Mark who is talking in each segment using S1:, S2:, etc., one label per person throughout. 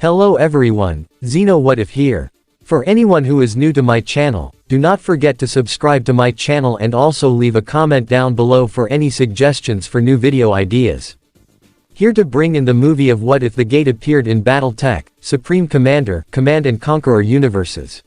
S1: Hello everyone, Xeno What If here. For anyone who is new to my channel, do not forget to subscribe to my channel and also leave a comment down below for any suggestions for new video ideas. Here to bring in the movie of What If the Gate appeared in Battletech, Supreme Commander, Command and Conqueror universes.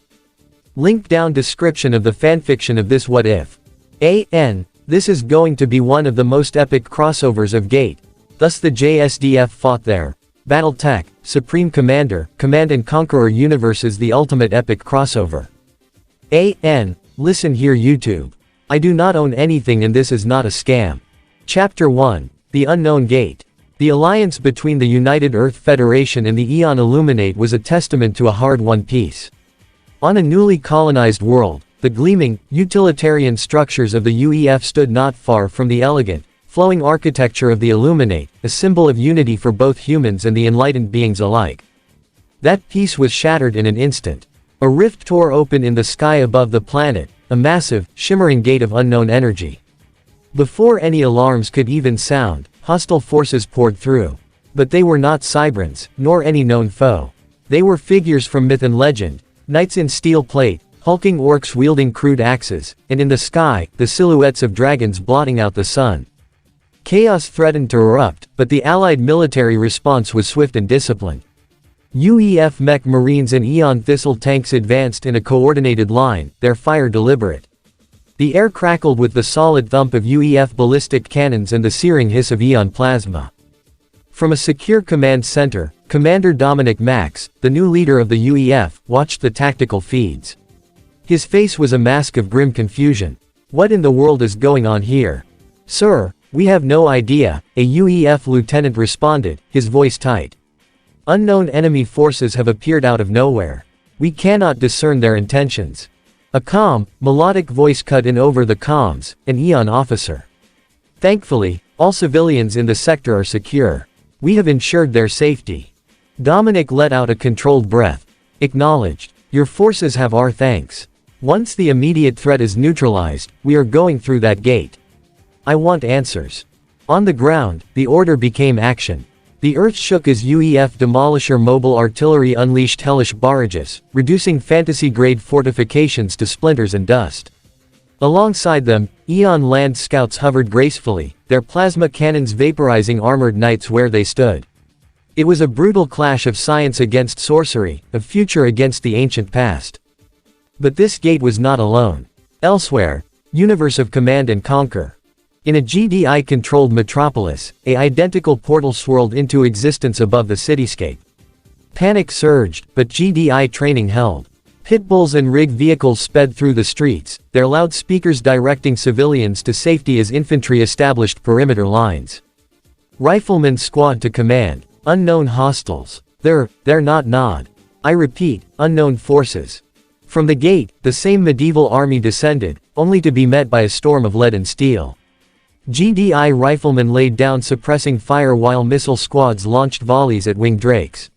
S1: Link down description of the fanfiction of this What If. This is going to be one of the most epic crossovers of Gate. Thus the JSDF fought there. Battletech, Supreme Commander, Command and Conqueror universes, the ultimate epic crossover. Listen here YouTube. I do not own anything and this is not a scam. Chapter 1. The Unknown Gate. The alliance between the United Earth Federation and the Aeon Illuminate was a testament to a hard-won peace. On a newly colonized world, the gleaming, utilitarian structures of the UEF stood not far from the elegant, flowing architecture of the Illuminate, a symbol of unity for both humans and the enlightened beings alike. That peace was shattered in an instant. A rift tore open in the sky above the planet, a massive, shimmering gate of unknown energy. Before any alarms could even sound, hostile forces poured through. But they were not Cybrans, nor any known foe. They were figures from myth and legend, knights in steel plate, hulking orcs wielding crude axes, and in the sky, the silhouettes of dragons blotting out the sun. Chaos threatened to erupt, but the Allied military response was swift and disciplined. UEF mech marines and Aeon Thistle tanks advanced in a coordinated line, their fire deliberate. The air crackled with the solid thump of UEF ballistic cannons and the searing hiss of Aeon plasma. From a secure command center, Commander Dominic Max, the new leader of the UEF, watched the tactical feeds. His face was a mask of grim confusion. What in the world is going on here? Sir, we have no idea, a UEF lieutenant responded, his voice tight. Unknown enemy forces have appeared out of nowhere. We cannot discern their intentions. A calm, melodic voice cut in over the comms, an Aeon officer. Thankfully, all civilians in the sector are secure. We have ensured their safety. Dominic let out a controlled breath. Acknowledged. Your forces have our thanks. Once the immediate threat is neutralized, we are going through that gate. I want answers. On the ground, the order became action. The earth shook as UEF Demolisher mobile artillery unleashed hellish barrages, reducing fantasy-grade fortifications to splinters and dust. Alongside them, Aeon land scouts hovered gracefully, their plasma cannons vaporizing armored knights where they stood. It was a brutal clash of science against sorcery, of future against the ancient past. But this gate was not alone. Elsewhere, universe of Command and Conquer. In a GDI-controlled metropolis, an identical portal swirled into existence above the cityscape. Panic surged, but GDI training held. Pitbulls and rig vehicles sped through the streets, their loudspeakers directing civilians to safety as infantry established perimeter lines. Riflemen squad to command. Unknown hostiles. They're not nod. I repeat, unknown forces. From the gate, the same medieval army descended, only to be met by a storm of lead and steel. GDI riflemen laid down suppressing fire while missile squads launched volleys at winged drakes.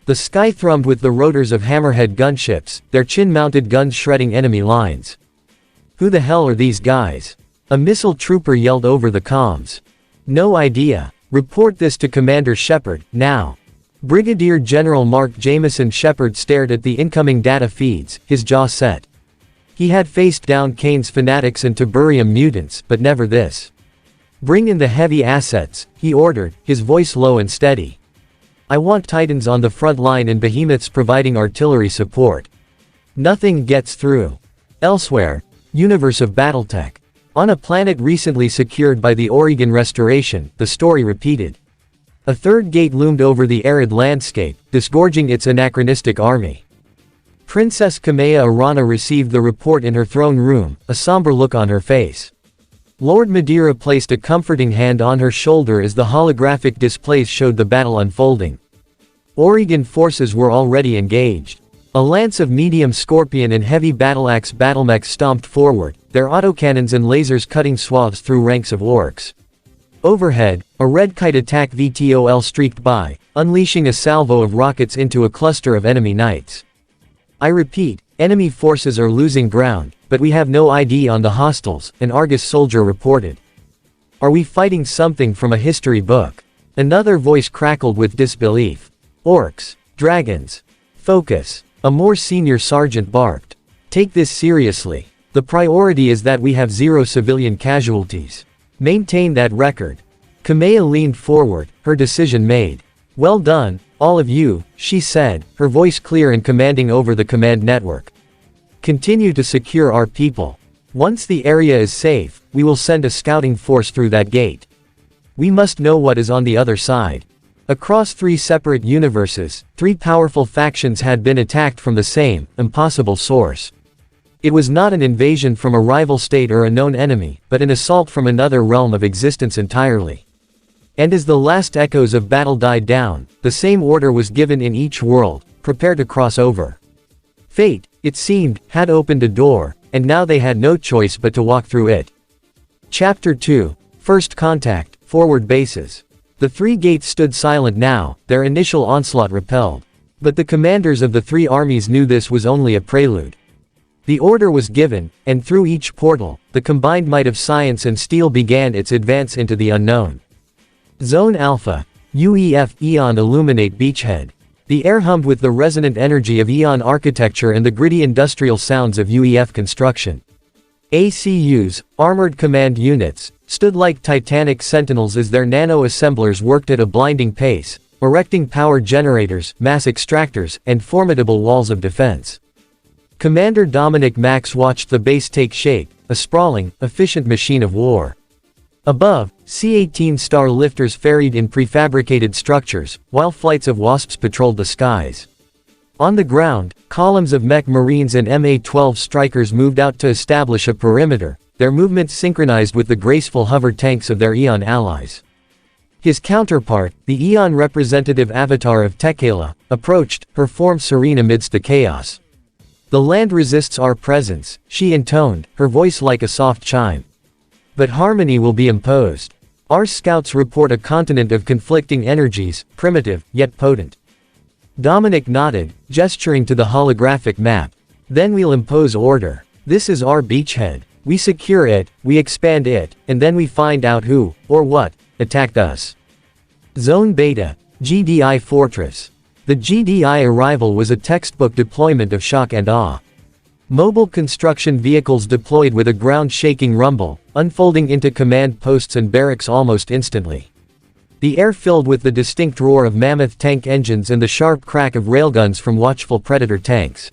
S1: The sky thrummed with the rotors of hammerhead gunships, their chin-mounted guns shredding enemy lines. Who the hell are these guys? A missile trooper yelled over the comms. No idea. Report this to Commander Shepard, now. Brigadier General Mark Jameson Shepard stared at the incoming data feeds, his jaw set. He had faced down Kane's fanatics and Tiberium mutants, but never this. Bring in the heavy assets, he ordered, his voice low and steady. I want Titans on the front line and behemoths providing artillery support. Nothing gets through. Elsewhere, universe of Battletech. On a planet recently secured by the Oregon Restoration, the story repeated. A third gate loomed over the arid landscape, disgorging its anachronistic army. Princess Kamea Arana received the report in her throne room, a somber look on her face. Lord Madeira placed a comforting hand on her shoulder as the holographic displays showed the battle unfolding. Oregon forces were already engaged. A lance of medium scorpion and heavy battleaxe battlemechs stomped forward, their autocannons and lasers cutting swaths through ranks of orcs. Overhead, a red kite attack VTOL streaked by, unleashing a salvo of rockets into a cluster of enemy knights. I repeat, enemy forces are losing ground, but we have no ID on the hostiles, an Argus soldier reported. Are we fighting something from a history book? Another voice crackled with disbelief. Orcs. Dragons. Focus. A more senior sergeant barked. Take this seriously. The priority is that we have 0 civilian casualties. Maintain that record. Kamea leaned forward, her decision made. Well done, all of you, she said, her voice clear and commanding over the command network. Continue to secure our people. Once the area is safe, we will send a scouting force through that gate. We must know what is on the other side. Across 3 separate universes, 3 powerful factions had been attacked from the same, impossible source. It was not an invasion from a rival state or a known enemy, but an assault from another realm of existence entirely. And as the last echoes of battle died down, the same order was given in each world: prepare to cross over. Fate, it seemed, had opened a door, and now they had no choice but to walk through it. Chapter 2. First Contact, Forward Bases. The 3 gates stood silent now, their initial onslaught repelled. But the commanders of the 3 armies knew this was only a prelude. The order was given, and through each portal, the combined might of science and steel began its advance into the unknown. Zone Alpha. UEF Eon illuminate beachhead. The air hummed with the resonant energy of Eon architecture and the gritty industrial sounds of UEF construction. ACUs, armored command units, stood like titanic sentinels as their nano-assemblers worked at a blinding pace, erecting power generators, mass extractors, and formidable walls of defense. Commander Dominic Max watched the base take shape, a sprawling, efficient machine of war. Above, C-18 star lifters ferried in prefabricated structures, while flights of wasps patrolled the skies. On the ground, columns of mech marines and MA-12 strikers moved out to establish a perimeter, their movements synchronized with the graceful hover tanks of their Eon allies. His counterpart, the Eon representative avatar of Tekala, approached, her form serene amidst the chaos. The land resists our presence, she intoned, her voice like a soft chime. But harmony will be imposed. Our scouts report a continent of conflicting energies, primitive, yet potent. Dominic nodded, gesturing to the holographic map. Then we'll impose order. This is our beachhead. We secure it, we expand it, and then we find out who, or what, attacked us. Zone Beta. GDI Fortress. The GDI arrival was a textbook deployment of shock and awe. Mobile construction vehicles deployed with a ground-shaking rumble, unfolding into command posts and barracks almost instantly. The air filled with the distinct roar of mammoth tank engines and the sharp crack of railguns from watchful Predator tanks.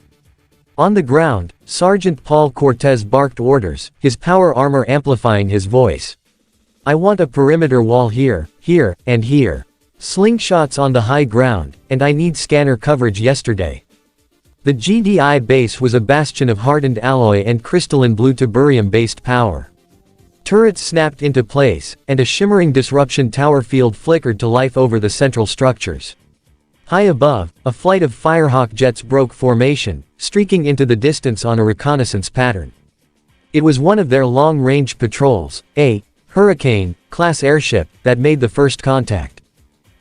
S1: On the ground, Sergeant Paul Cortez barked orders, his power armor amplifying his voice. I want a perimeter wall here, here, and here. Slingshots on the high ground, and I need scanner coverage yesterday. The GDI base was a bastion of hardened alloy and crystalline blue tiberium-based power. Turrets snapped into place, and a shimmering disruption tower field flickered to life over the central structures. High above, a flight of Firehawk jets broke formation, streaking into the distance on a reconnaissance pattern. It was one of their long-range patrols, a Hurricane-class airship, that made the first contact.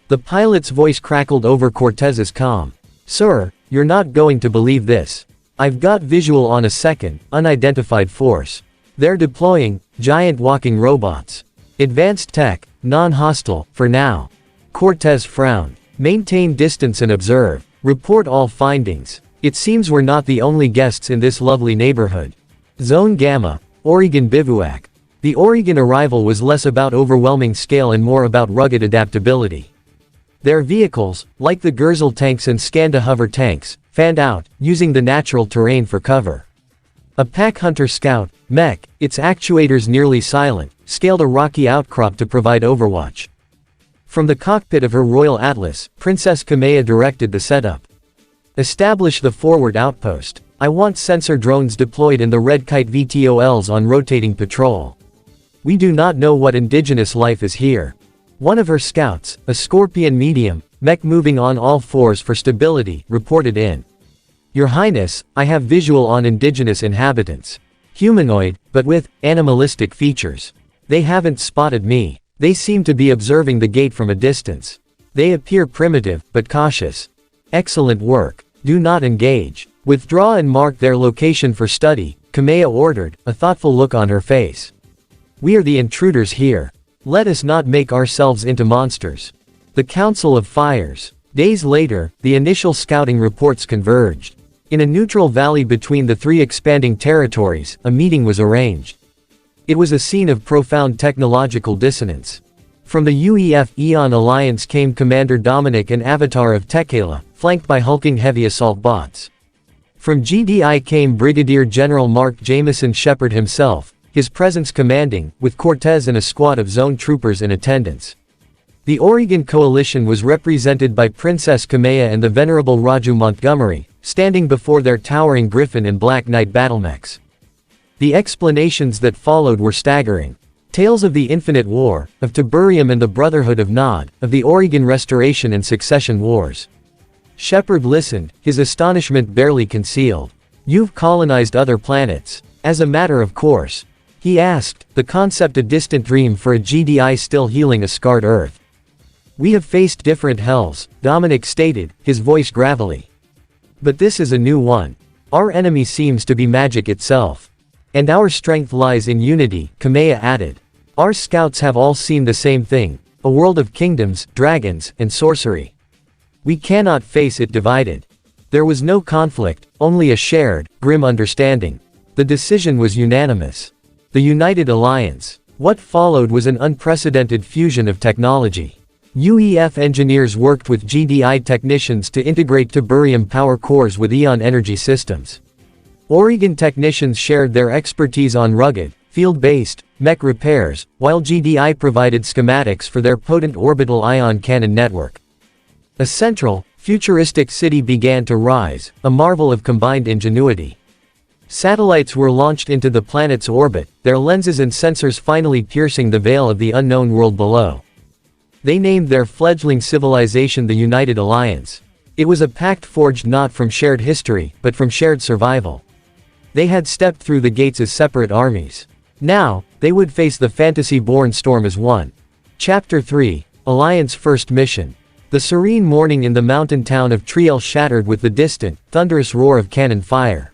S1: The pilot's voice crackled over Cortez's comm. Sir, you're not going to believe this. I've got visual on a second, unidentified force. They're deploying giant walking robots. Advanced tech, non-hostile, for now. Cortez frowned. Maintain distance and observe. Report all findings. It seems we're not the only guests in this lovely neighborhood. Zone Gamma, Oregon Bivouac. The Oregon arrival was less about overwhelming scale and more about rugged adaptability. Their vehicles, like the Gurzel tanks and Skanda hover tanks, fanned out, using the natural terrain for cover. A pack hunter scout, mech, its actuators nearly silent, scaled a rocky outcrop to provide overwatch. From the cockpit of her Royal Atlas, Princess Kamea directed the setup. Establish the forward outpost. I want sensor drones deployed and the Red Kite VTOLs on rotating patrol. We do not know what indigenous life is here. One of her scouts, a Scorpion medium, mech moving on all fours for stability, reported in. Your Highness, I have visual on indigenous inhabitants. Humanoid, but with animalistic features. They haven't spotted me. They seem to be observing the gate from a distance. They appear primitive, but cautious. Excellent work. Do not engage. Withdraw and mark their location for study, Kamea ordered, a thoughtful look on her face. We are the intruders here. Let us not make ourselves into monsters. The Council of Fires. Days later, the initial scouting reports converged. In a neutral valley between the three expanding territories, a meeting was arranged. It was a scene of profound technological dissonance. From the UEF-Eon Alliance came Commander Dominic and Avatar of Tekala, flanked by hulking heavy assault bots. From GDI came Brigadier General Mark Jameson Shepard himself, his presence commanding, with Cortez and a squad of zone troopers in attendance. The Oregon Coalition was represented by Princess Kamea and the Venerable Raju Montgomery, standing before their towering Griffin and Black Knight battlemechs. The explanations that followed were staggering. Tales of the Infinite War, of Tiberium and the Brotherhood of Nod, of the Oregon Restoration and Succession Wars. Shepard listened, his astonishment barely concealed. "You've colonized other planets. As a matter of course?" he asked, the concept a distant dream for a GDI still healing a scarred Earth. "We have faced different hells," Dominic stated, his voice gravelly. "But this is a new one. Our enemy seems to be magic itself. And our strength lies in unity," Kamea added. "Our scouts have all seen the same thing, a world of kingdoms, dragons, and sorcery. We cannot face it divided." There was no conflict, only a shared, grim understanding. The decision was unanimous. The United Alliance. What followed was an unprecedented fusion of technology. UEF engineers worked with GDI technicians to integrate Tiberium power cores with Eon energy systems. Oregon technicians shared their expertise on rugged, field-based, mech repairs, while GDI provided schematics for their potent orbital ion cannon network. A central, futuristic city began to rise, a marvel of combined ingenuity. Satellites were launched into the planet's orbit, their lenses and sensors finally piercing the veil of the unknown world below. They named their fledgling civilization the United Alliance. It was a pact forged not from shared history, but from shared survival. They had stepped through the gates as separate armies. Now, they would face the fantasy-born storm as one. Chapter 3, Alliance First Mission. The serene morning in the mountain town of Triel shattered with the distant, thunderous roar of cannon fire.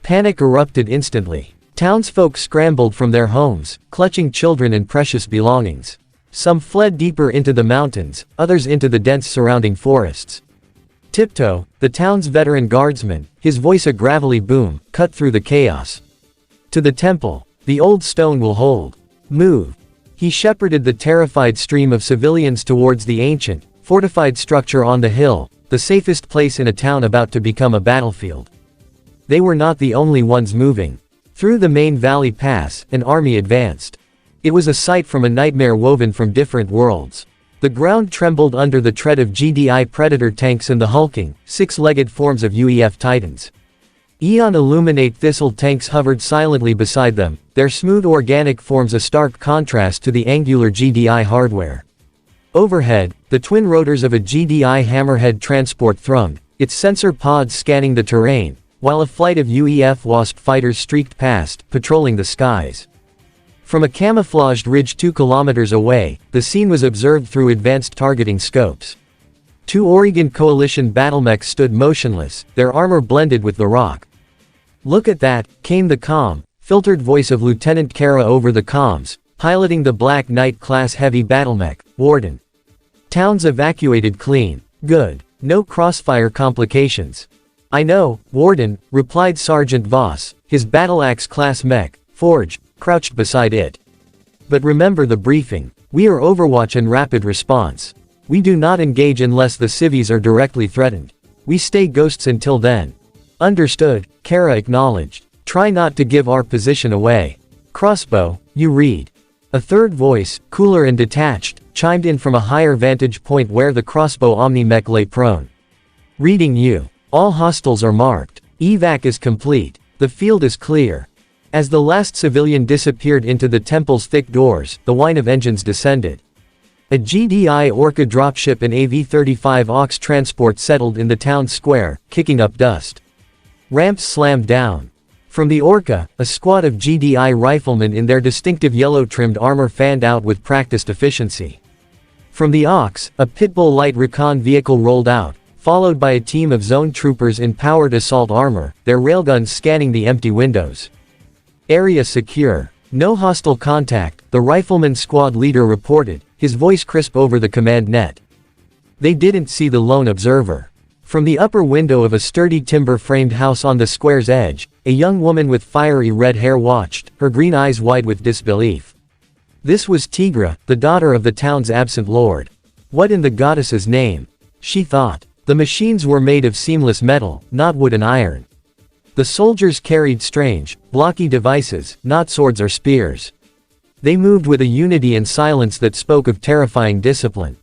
S1: Panic erupted instantly. Townsfolk scrambled from their homes, clutching children and precious belongings. Some fled deeper into the mountains, others into the dense surrounding forests. Tiptoe, the town's veteran guardsman, his voice a gravelly boom, cut through the chaos. "To the temple. The old stone will hold. Move." He shepherded the terrified stream of civilians towards the ancient, fortified structure on the hill, the safest place in a town about to become a battlefield. They were not the only ones moving. Through the main valley pass, an army advanced. It was a sight from a nightmare woven from different worlds. The ground trembled under the tread of GDI Predator tanks and the hulking, six-legged forms of UEF Titans. Eon Illuminate Thistle tanks hovered silently beside them, their smooth organic forms a stark contrast to the angular GDI hardware. Overhead, the twin rotors of a GDI Hammerhead transport thrummed, its sensor pods scanning the terrain, while a flight of UEF Wasp fighters streaked past, patrolling the skies. From a camouflaged ridge 2 kilometers away, the scene was observed through advanced targeting scopes. 2 Oregon Coalition battlemechs stood motionless, their armor blended with the rock. "Look at that," came the calm, filtered voice of Lieutenant Kara over the comms, piloting the Black Knight class heavy battlemech, Warden. "Town's evacuated clean. Good. No crossfire complications." "I know, Warden," replied Sergeant Voss, his battle-axe class mech, Forge, crouched beside it. "But remember the briefing. We are Overwatch and rapid response. We do not engage unless the civvies are directly threatened. We stay ghosts until then." "Understood," Kara acknowledged. "Try not to give our position away." "Crossbow, you read." A third voice, cooler and detached, chimed in from a higher vantage point where the crossbow Omni-Mech lay prone. "Reading you. All hostiles are marked. Evac is complete. The field is clear." As the last civilian disappeared into the temple's thick doors, the whine of engines descended. A GDI Orca dropship and AV-35 Ox transport settled in the town square, kicking up dust. Ramps slammed down. From the Orca, a squad of GDI riflemen in their distinctive yellow-trimmed armor fanned out with practiced efficiency. From the Ox, a Pitbull light recon vehicle rolled out, followed by a team of zone troopers in powered assault armor, their railguns scanning the empty windows. "Area secure. No hostile contact," the rifleman squad leader reported, his voice crisp over the command net. They didn't see the lone observer. From the upper window of a sturdy timber-framed house on the square's edge, a young woman with fiery red hair watched, her green eyes wide with disbelief. This was Tigra, the daughter of the town's absent lord. What in the goddess's name? She thought. The machines were made of seamless metal, not wood and iron. The soldiers carried strange, blocky devices, not swords or spears. They moved with a unity and silence that spoke of terrifying discipline.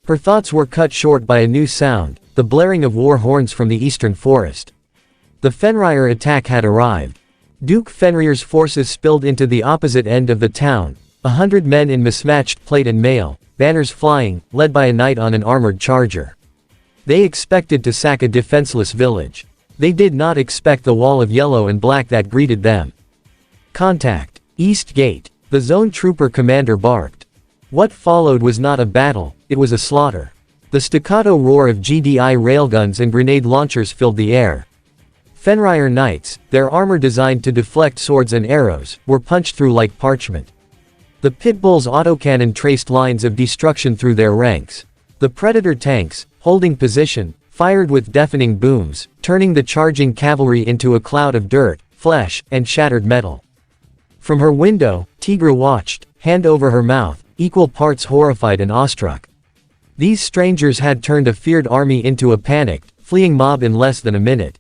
S1: Her thoughts were cut short by a new sound, the blaring of war horns from the eastern forest. The Fenrir attack had arrived. Duke Fenrir's forces spilled into the opposite end of the town, 100 men in mismatched plate and mail, banners flying, led by a knight on an armored charger. They expected to sack a defenseless village. They did not expect the wall of yellow and black that greeted them. Contact. East Gate. The zone trooper commander barked. What followed was not a battle, it was a slaughter. The staccato roar of GDI railguns and grenade launchers filled the air. Fenrir knights, their armor designed to deflect swords and arrows, were punched through like parchment. The Pitbull's autocannon traced lines of destruction through their ranks. The Predator tanks, holding position, fired with deafening booms, turning the charging cavalry into a cloud of dirt, flesh, and shattered metal. From her window, Tigra watched, hand over her mouth, equal parts horrified and awestruck. These strangers had turned a feared army into a panicked, fleeing mob in less than a minute.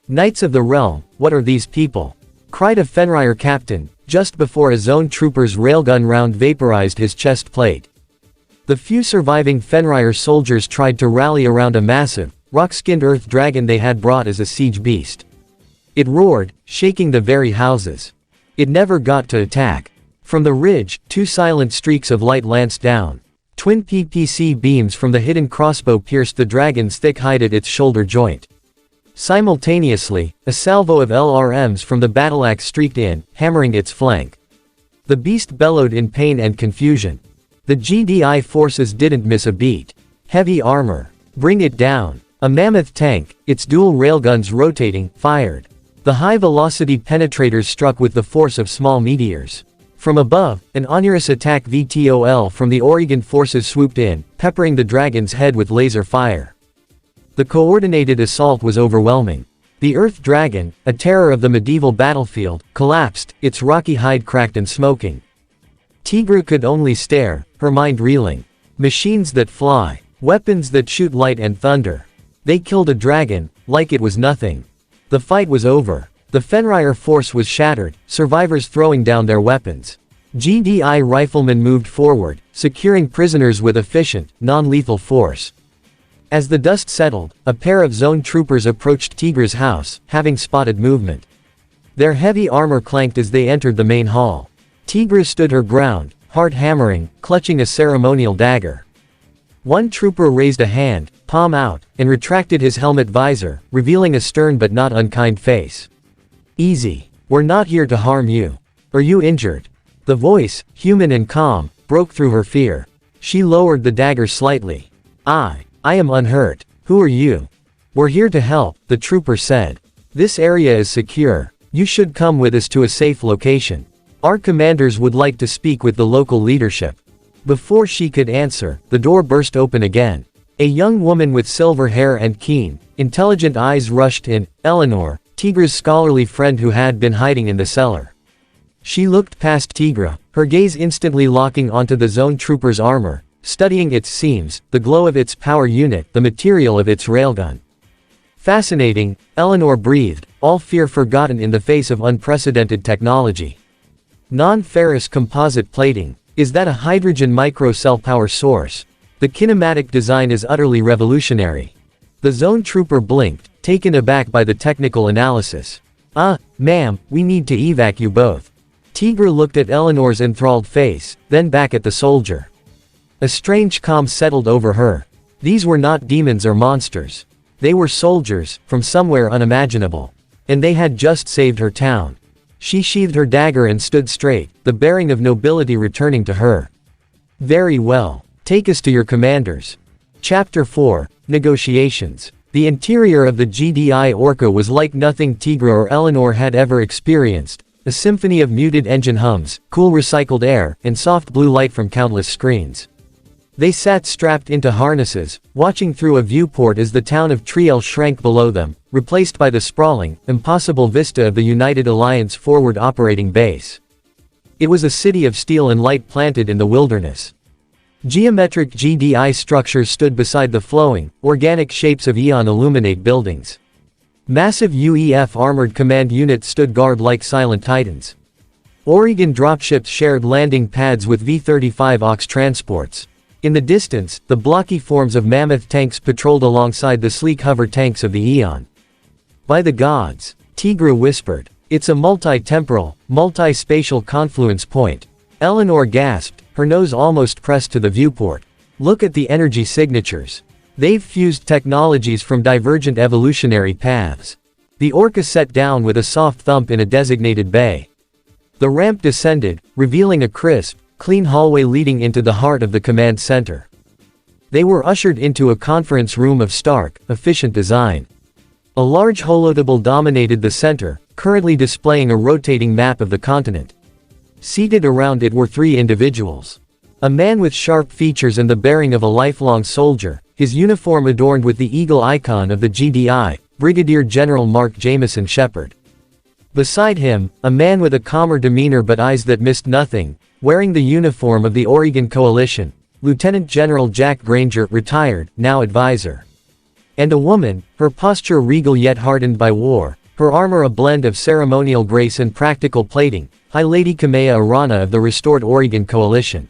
S1: Knights of the realm, what are these people? Cried a Fenrir captain, just before a zone trooper's railgun round vaporized his chest plate. The few surviving Fenrir soldiers tried to rally around a massive, rock-skinned earth dragon they had brought as a siege beast. It roared, shaking the very houses. It never got to attack. From the ridge, 2 silent streaks of light lanced down. Twin PPC beams from the hidden crossbow pierced the dragon's thick hide at its shoulder joint. Simultaneously, a salvo of LRMs from the battleaxe streaked in, hammering its flank. The beast bellowed in pain and confusion. The GDI forces didn't miss a beat. Heavy armor. Bring it down. A mammoth tank, its dual railguns rotating, fired. The high-velocity penetrators struck with the force of small meteors. From above, an onerous attack VTOL from the Oregon forces swooped in, peppering the dragon's head with laser fire. The coordinated assault was overwhelming. The Earth Dragon, a terror of the medieval battlefield, collapsed, its rocky hide cracked and smoking. Tigra could only stare, her mind reeling. Machines that fly. Weapons that shoot light and thunder. They killed a dragon, like it was nothing. The fight was over. The Fenrir force was shattered, survivors throwing down their weapons. GDI riflemen moved forward, securing prisoners with efficient, non-lethal force. As the dust settled, a pair of zone troopers approached Tigra's house, having spotted movement. Their heavy armor clanked as they entered the main hall. Tigra stood her ground, heart hammering, clutching a ceremonial dagger. One trooper raised a hand, palm out, and retracted his helmet visor, revealing a stern but not unkind face. Easy. We're not here to harm you. Are you injured? The voice, human and calm, broke through her fear. She lowered the dagger slightly. I am unhurt. Who are you? We're here to help, the trooper said. This area is secure. You should come with us to a safe location. Our commanders would like to speak with the local leadership. Before she could answer, the door burst open again. A young woman with silver hair and keen, intelligent eyes rushed in, Eleanor, Tigra's scholarly friend who had been hiding in the cellar. She looked past Tigra, her gaze instantly locking onto the zone trooper's armor, studying its seams, the glow of its power unit, the material of its railgun. Fascinating, Eleanor breathed, all fear forgotten in the face of unprecedented technology. Non-ferrous composite plating. Is that a hydrogen microcell power source? The kinematic design is utterly revolutionary. The zone trooper blinked, taken aback by the technical analysis. Ma'am, we need to evac you both. Tigra looked at Eleanor's enthralled face, then back at the soldier. A strange calm settled over her. These were not demons or monsters. They were soldiers, from somewhere unimaginable. And they had just saved her town. She sheathed her dagger and stood straight, the bearing of nobility returning to her. Very well. Take us to your commanders. Chapter 4, Negotiations. The interior of the GDI Orca was like nothing Tigra or Eleanor had ever experienced, a symphony of muted engine hums, cool recycled air, and soft blue light from countless screens. They sat strapped into harnesses, watching through a viewport as the town of Triel shrank below them, replaced by the sprawling, impossible vista of the United Alliance forward operating base. It was a city of steel and light planted in the wilderness. Geometric GDI structures stood beside the flowing, organic shapes of Eon illuminate buildings. Massive UEF armored command units stood guard like silent titans. Oregon dropships shared landing pads with V-35 AUX transports. In the distance, the blocky forms of mammoth tanks patrolled alongside the sleek hover tanks of the Eon. By the gods, Tigra whispered. It's a multi-temporal, multi-spatial confluence point. Eleanor gasped, her nose almost pressed to the viewport. Look at the energy signatures. They've fused technologies from divergent evolutionary paths. The Orca sat down with a soft thump in a designated bay. The ramp descended, revealing a crisp, clean hallway leading into the heart of the command center. They were ushered into a conference room of stark, efficient design. A large holotable dominated the center, currently displaying a rotating map of the continent. Seated around it were three individuals. A man with sharp features and the bearing of a lifelong soldier, his uniform adorned with the eagle icon of the GDI, Brigadier General Mark Jameson Shepard. Beside him, a man with a calmer demeanor but eyes that missed nothing, wearing the uniform of the Oregon Coalition, Lieutenant General Jack Granger, retired, now advisor. And a woman, her posture regal yet hardened by war, her armor a blend of ceremonial grace and practical plating, High Lady Kamea Arana of the restored Oregon Coalition.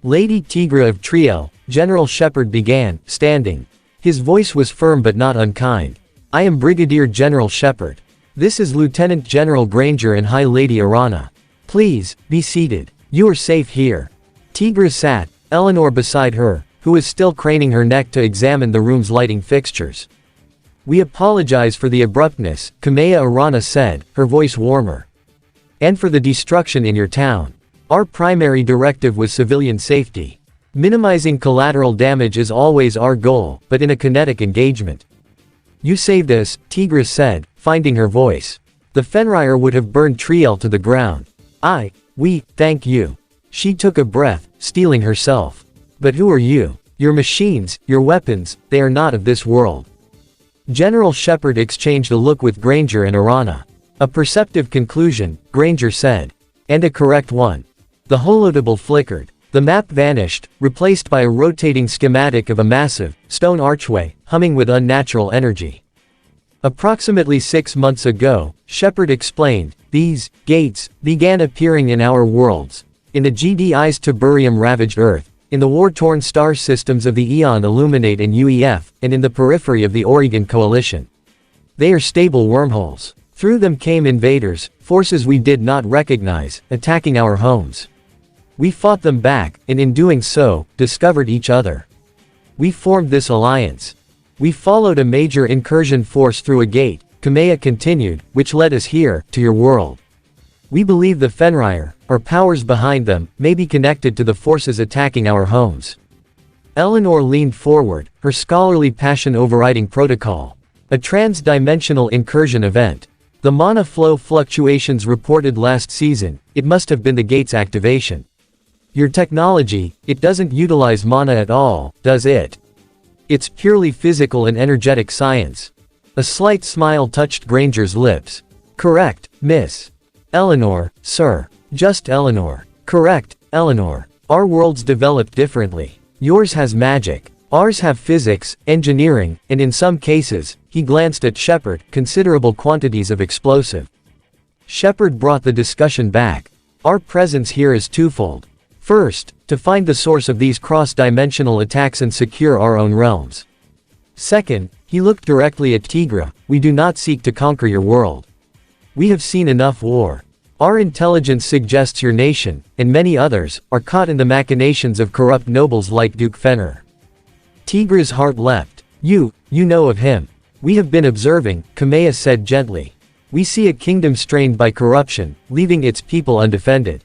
S1: Lady Tigra of Triel, General Shepard began, standing. His voice was firm but not unkind. I am Brigadier General Shepard. This is Lieutenant General Granger and High Lady Arana. Please, be seated. You are safe here. Tigra sat, Eleanor beside her, who was still craning her neck to examine the room's lighting fixtures. We apologize for the abruptness, Kamea Arana said, her voice warmer. And for the destruction in your town. Our primary directive was civilian safety. Minimizing collateral damage is always our goal, but in a kinetic engagement. You saved us, Tigra said, finding her voice. The Fenrir would have burned Triel to the ground. We, thank you. She took a breath, steeling herself. But who are you? Your machines, your weapons, they are not of this world. General Shepard exchanged a look with Granger and Arana. A perceptive conclusion, Granger said. And a correct one. The holotable flickered. The map vanished, replaced by a rotating schematic of a massive, stone archway, humming with unnatural energy. Approximately 6 months ago, Shepard explained, these gates began appearing in our worlds. In the GDI's Tiberium-ravaged Earth, in the war-torn star systems of the Eon Illuminate and UEF, and in the periphery of the Oregon Coalition. They are stable wormholes. Through them came invaders, forces we did not recognize, attacking our homes. We fought them back, and in doing so, discovered each other. We formed this alliance. We followed a major incursion force through a gate, Kamea continued, which led us here, to your world. We believe the Fenrir, or powers behind them, may be connected to the forces attacking our homes. Eleanor leaned forward, her scholarly passion overriding protocol. A trans-dimensional incursion event. The mana flow fluctuations reported last season, it must have been the gate's activation. Your technology, it doesn't utilize mana at all, does it? It's purely physical and energetic science. A slight smile touched Granger's lips. Correct, miss. Eleanor, sir. Just Eleanor. Correct, Eleanor. Our worlds developed differently. Yours has magic. Ours have physics, engineering, and in some cases, he glanced at Shepard, considerable quantities of explosive. Shepard brought the discussion back. Our presence here is twofold. First, to find the source of these cross-dimensional attacks and secure our own realms. Second, he looked directly at Tigra, we do not seek to conquer your world. We have seen enough war. Our intelligence suggests your nation, and many others, are caught in the machinations of corrupt nobles like Duke Fenrir. Tigra's heart leapt. You know of him. We have been observing, Kamea said gently. We see a kingdom strained by corruption, leaving its people undefended.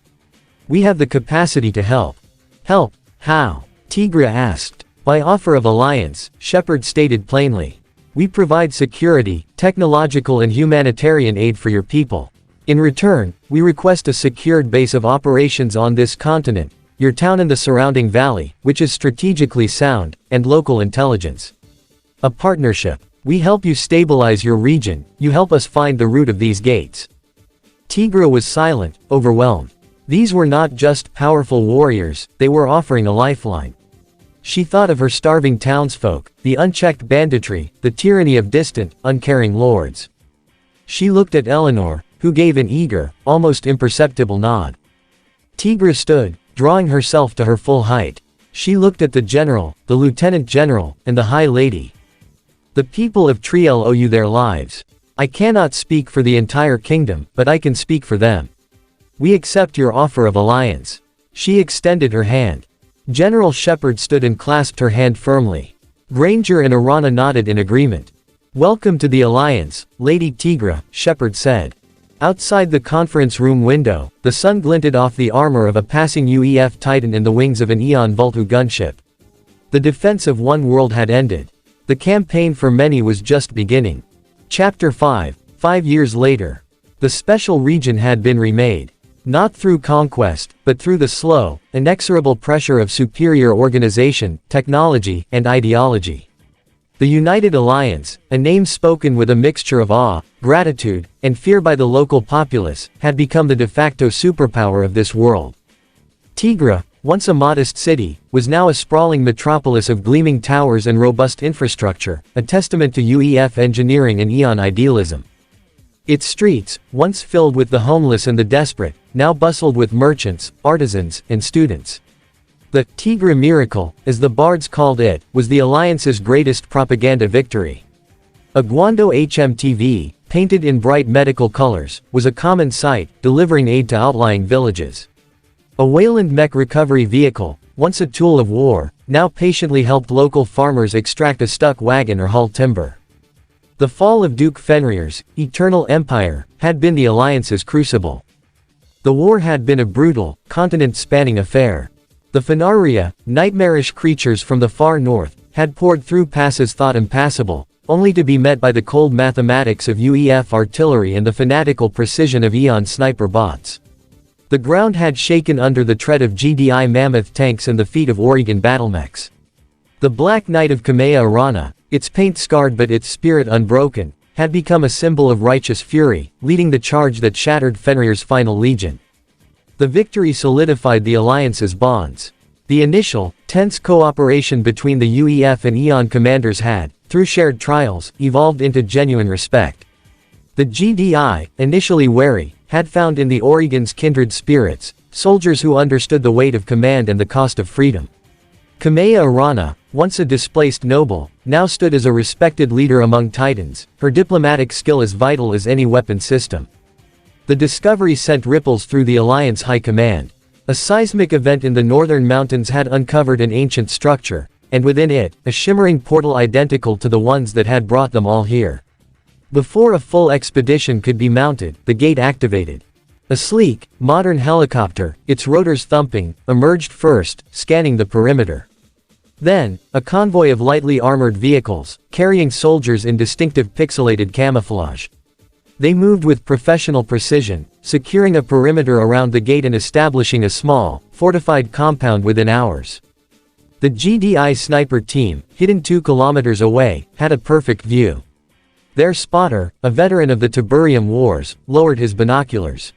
S1: We have the capacity to help. Help? How? Tigra asked. By offer of alliance, Shepard stated plainly. We provide security, technological and humanitarian aid for your people. In return, we request a secured base of operations on this continent, your town and the surrounding valley, which is strategically sound, and local intelligence. A partnership. We help you stabilize your region, you help us find the root of these gates. Tigra was silent, overwhelmed. These were not just powerful warriors, they were offering a lifeline. She thought of her starving townsfolk, the unchecked banditry, the tyranny of distant, uncaring lords. She looked at Eleanor, who gave an eager, almost imperceptible nod. Tigra stood, drawing herself to her full height. She looked at the general, the lieutenant general, and the high lady. The people of Triel owe you their lives. I cannot speak for the entire kingdom, but I can speak for them. We accept your offer of alliance. She extended her hand. General Shepard stood and clasped her hand firmly. Granger and Arana nodded in agreement. Welcome to the alliance, Lady Tigra, Shepard said. Outside the conference room window, the sun glinted off the armor of a passing UEF Titan and the wings of an Eon Vultu gunship. The defense of one world had ended. The campaign for many was just beginning. Chapter 5. 5 years later. The special region had been remade. Not through conquest, but through the slow, inexorable pressure of superior organization, technology, and ideology. The United Alliance, a name spoken with a mixture of awe, gratitude, and fear by the local populace, had become the de facto superpower of this world. Tigra, once a modest city, was now a sprawling metropolis of gleaming towers and robust infrastructure, a testament to UEF engineering and Eon idealism. Its streets, once filled with the homeless and the desperate, now bustled with merchants, artisans, and students. The Tigra Miracle, as the bards called it, was the Alliance's greatest propaganda victory. A Guando HMTV, painted in bright medical colors, was a common sight, delivering aid to outlying villages. A Wayland mech recovery vehicle, once a tool of war, now patiently helped local farmers extract a stuck wagon or haul timber. The fall of Duke Fenrir's eternal empire had been the Alliance's crucible. The war had been a brutal, continent-spanning affair. The Fenaria, nightmarish creatures from the far north, had poured through passes thought impassable, only to be met by the cold mathematics of UEF artillery and the fanatical precision of Eon sniper bots. The ground had shaken under the tread of GDI mammoth tanks and the feet of Oregon battlemechs. The Black Knight of Kamea Arana, its paint scarred but its spirit unbroken, had become a symbol of righteous fury, leading the charge that shattered Fenrir's final legion. The victory solidified the Alliance's bonds. The initial, tense cooperation between the UEF and Eon commanders had, through shared trials, evolved into genuine respect. The GDI, initially wary, had found in the Oregon's kindred spirits, soldiers who understood the weight of command and the cost of freedom. Kamea Arana, once a displaced noble, now stood as a respected leader among Titans, her diplomatic skill as vital as any weapon system. The discovery sent ripples through the Alliance High Command. A seismic event in the northern mountains had uncovered an ancient structure, and within it, a shimmering portal identical to the ones that had brought them all here. Before a full expedition could be mounted, the gate activated. A sleek, modern helicopter, its rotors thumping, emerged first, scanning the perimeter. Then, a convoy of lightly armored vehicles, carrying soldiers in distinctive pixelated camouflage. They moved with professional precision, securing a perimeter around the gate and establishing a small, fortified compound within hours. The GDI sniper team, hidden 2 kilometers away, had a perfect view. Their spotter, a veteran of the Tiberium Wars, lowered his binoculars.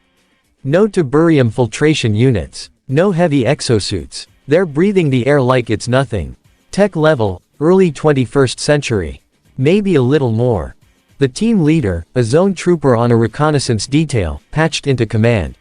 S1: No Tiberium filtration units. No heavy exosuits. They're breathing the air like it's nothing. Tech level, early 21st century. Maybe a little more. The team leader, a zone trooper on a reconnaissance detail, patched into command.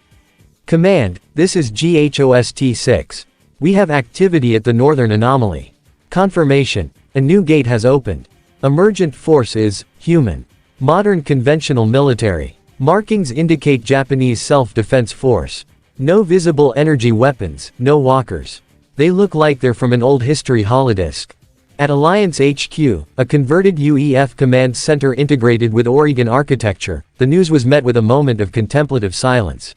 S1: Command, this is GHOST-6. We have activity at the northern anomaly. Confirmation, a new gate has opened. Emergent force is, human. Modern conventional military. Markings indicate Japanese self-defense force. No visible energy weapons, no walkers. They look like they're from an old history holodisk. At Alliance HQ, a converted UEF command center integrated with Oregon architecture, the news was met with a moment of contemplative silence.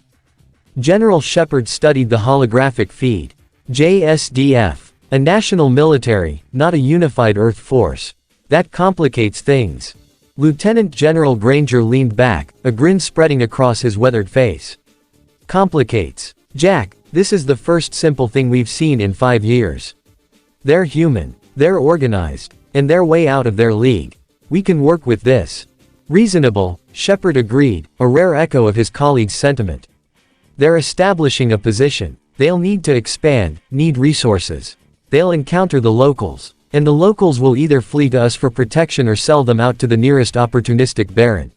S1: General Shepard studied the holographic feed. JSDF. A national military, not a unified Earth force. That complicates things. Lieutenant General Granger leaned back, a grin spreading across his weathered face. Complicates. Jack, This is the first simple thing we've seen in 5 years. They're human. They're organized. And they're way out of their league. We can work with this. Reasonable, Shepard agreed, a rare echo of his colleague's sentiment. They're establishing a position. They'll need to expand, need resources. They'll encounter the locals. And the locals will either flee to us for protection or sell them out to the nearest opportunistic baron.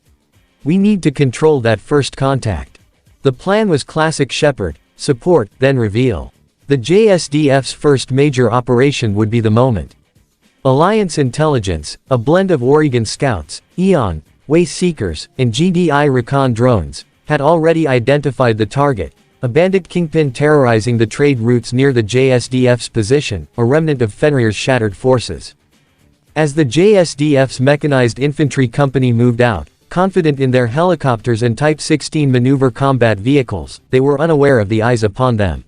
S1: We need to control that first contact. The plan was classic Shepard: support, then reveal. The JSDF's first major operation would be the moment. Alliance intelligence, a blend of Oregon scouts, Eon, Way Seekers, and GDI recon drones, had already identified the target, a bandit kingpin terrorizing the trade routes near the JSDF's position, a remnant of Fenrir's shattered forces. As the JSDF's mechanized infantry company moved out, confident in their helicopters and Type 16 maneuver combat vehicles, they were unaware of the eyes upon them.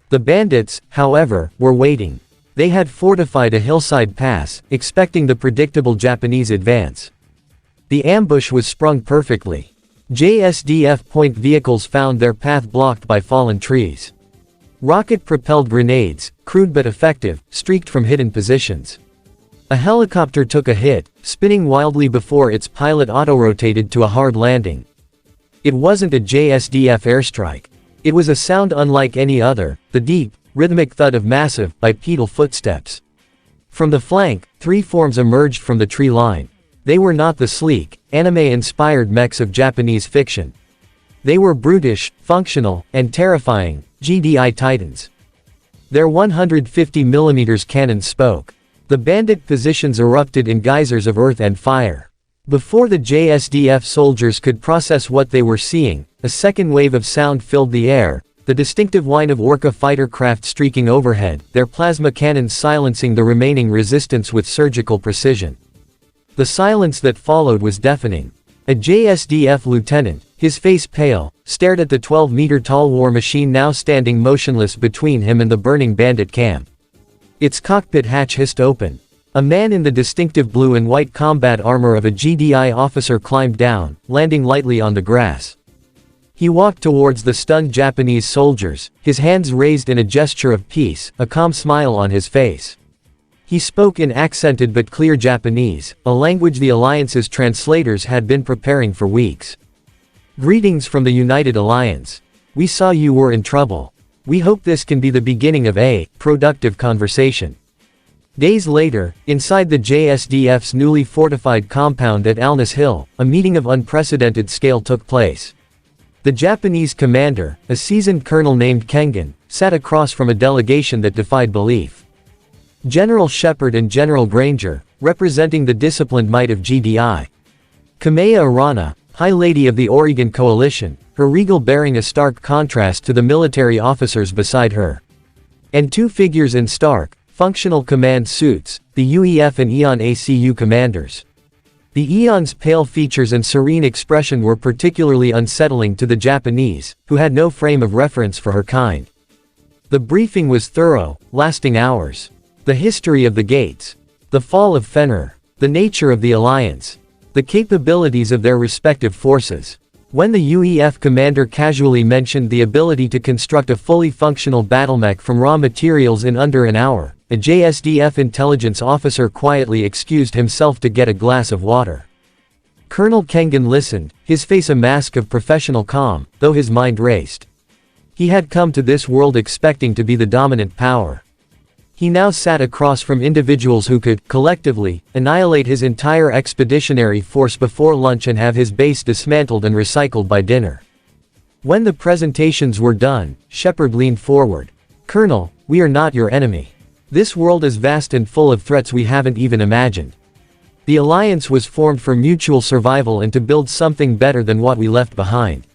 S1: The bandits, however, were waiting. They had fortified a hillside pass, expecting the predictable Japanese advance. The ambush was sprung perfectly. JSDF point vehicles found their path blocked by fallen trees. Rocket-propelled grenades, crude but effective, streaked from hidden positions. A helicopter took a hit, spinning wildly before its pilot auto-rotated to a hard landing. It wasn't a JSDF airstrike. It was a sound unlike any other, the deep, rhythmic thud of massive, bipedal footsteps. From the flank, 3 forms emerged from the tree line. They were not the sleek, anime-inspired mechs of Japanese fiction. They were brutish, functional, and terrifying, GDI Titans. Their 150mm cannons spoke. The bandit positions erupted in geysers of earth and fire. Before the JSDF soldiers could process what they were seeing, a second wave of sound filled the air, the distinctive whine of Orca fighter craft streaking overhead, their plasma cannons silencing the remaining resistance with surgical precision. The silence that followed was deafening. A JSDF lieutenant, his face pale, stared at the 12-meter-tall war machine now standing motionless between him and the burning bandit camp. Its cockpit hatch hissed open. A man in the distinctive blue and white combat armor of a GDI officer climbed down, landing lightly on the grass. He walked towards the stunned Japanese soldiers, his hands raised in a gesture of peace, a calm smile on his face. He spoke in accented but clear Japanese, a language the Alliance's translators had been preparing for weeks. Greetings from the United Alliance. We saw you were in trouble. We hope this can be the beginning of a productive conversation. Days later, inside the JSDF's newly fortified compound at Alness Hill, a meeting of unprecedented scale took place. The Japanese commander, a seasoned colonel named Kengan, sat across from a delegation that defied belief. General Shepard and General Granger, representing the disciplined might of GDI. Kamea Arana, High Lady of the Oregon Coalition, her regal bearing a stark contrast to the military officers beside her. And 2 figures in stark, functional command suits, the UEF and Eon ACU commanders. The Eon's pale features and serene expression were particularly unsettling to the Japanese, who had no frame of reference for her kind. The briefing was thorough, lasting hours. The history of the gates. The fall of Fenrir. The nature of the alliance. The capabilities of their respective forces. When the UEF commander casually mentioned the ability to construct a fully functional battlemech from raw materials in under an hour, a JSDF intelligence officer quietly excused himself to get a glass of water. Colonel Kengan listened, his face a mask of professional calm, though his mind raced. He had come to this world expecting to be the dominant power. He now sat across from individuals who could, collectively, annihilate his entire expeditionary force before lunch and have his base dismantled and recycled by dinner. When the presentations were done, Shepard leaned forward. Colonel, we are not your enemy. This world is vast and full of threats we haven't even imagined. The alliance was formed for mutual survival and to build something better than what we left behind.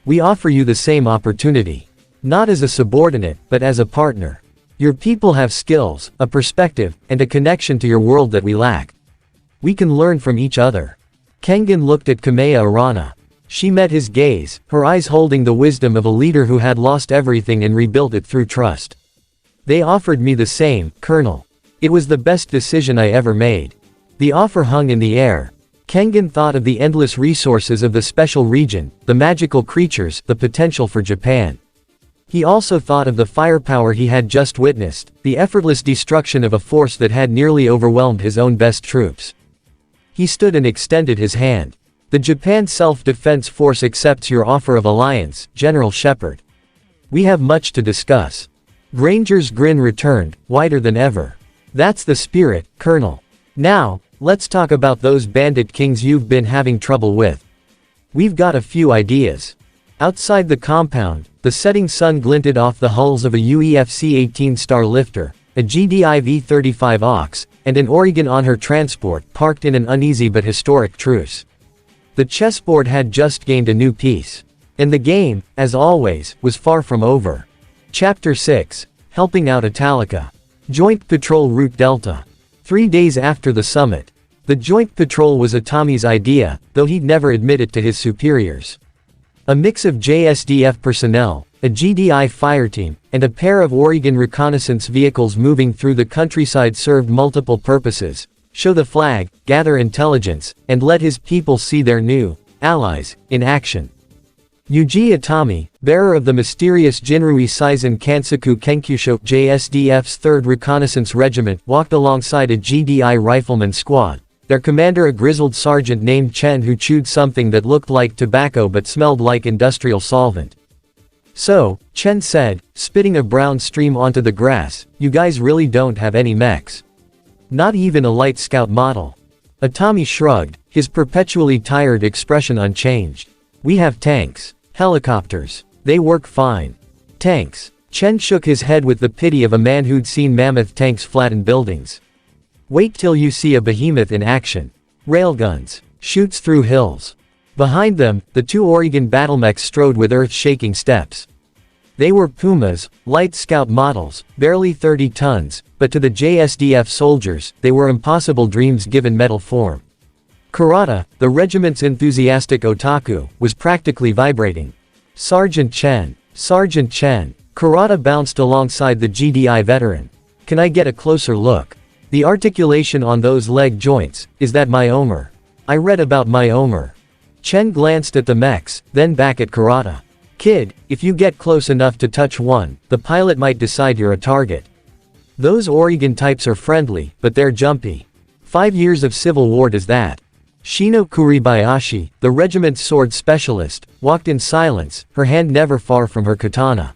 S1: We offer you the same opportunity. Not as a subordinate, but as a partner. Your people have skills, a perspective, and a connection to your world that we lack. We can learn from each other. Kengan looked at Kamea Arana. She met his gaze, her eyes holding the wisdom of a leader who had lost everything and rebuilt it through trust. They offered me the same, Colonel. It was the best decision I ever made. The offer hung in the air. Kengan thought of the endless resources of the special region, the magical creatures, the potential for Japan. He also thought of the firepower he had just witnessed, the effortless destruction of a force that had nearly overwhelmed his own best troops. He stood and extended his hand. The Japan Self-Defense Force accepts your offer of alliance, General Shepard. We have much to discuss. Granger's grin returned, wider than ever. That's the spirit, Colonel. Now, let's talk about those bandit kings you've been having trouble with. We've got a few ideas. Outside the compound, the setting sun glinted off the hulls of a UEFC-18 Star Lifter, a GDI V-35 Ox, and an Oregon on her transport parked in an uneasy but historic truce. The chessboard had just gained a new piece. And the game, as always, was far from over. Chapter 6. Helping out Italica. Joint Patrol Route Delta. 3 days after the summit. The joint patrol was Itami's idea, though he'd never admit it to his superiors. A mix of JSDF personnel, a GDI fireteam, and a pair of Oregon reconnaissance vehicles moving through the countryside served multiple purposes: show the flag, gather intelligence, and let his people see their new allies in action. Yuji Itami, bearer of the mysterious Jinrui Saizen Kansaku Kenkyusho, JSDF's 3rd Reconnaissance Regiment, walked alongside a GDI rifleman squad, their commander a grizzled sergeant named Chen who chewed something that looked like tobacco but smelled like industrial solvent. "So," Chen said, spitting a brown stream onto the grass, "you guys really don't have any mechs? Not even a light scout model?" Itami shrugged, his perpetually tired expression unchanged. "We have tanks. Helicopters. They work fine." "Tanks?" Chen shook his head with the pity of a man who'd seen mammoth tanks flatten buildings. "Wait till you see a behemoth in action. Railguns. Shoots through hills." Behind them, the 2 Oregon battlemechs strode with earth-shaking steps. They were Pumas, light scout models, barely 30 tons, but to the JSDF soldiers, they were impossible dreams given metal form. Kurata, the regiment's enthusiastic otaku, was practically vibrating. "Sergeant Chen. Sergeant Chen." Kurata bounced alongside the GDI veteran. "Can I get a closer look? The articulation on those leg joints, is that myomer? I read about myomer." Chen glanced at the mechs, then back at Kurata. "Kid, if you get close enough to touch one, the pilot might decide you're a target. Those Oregon types are friendly, but they're jumpy. 5 years of civil war does that." Shino Kuribayashi, the regiment's sword specialist, walked in silence, her hand never far from her katana.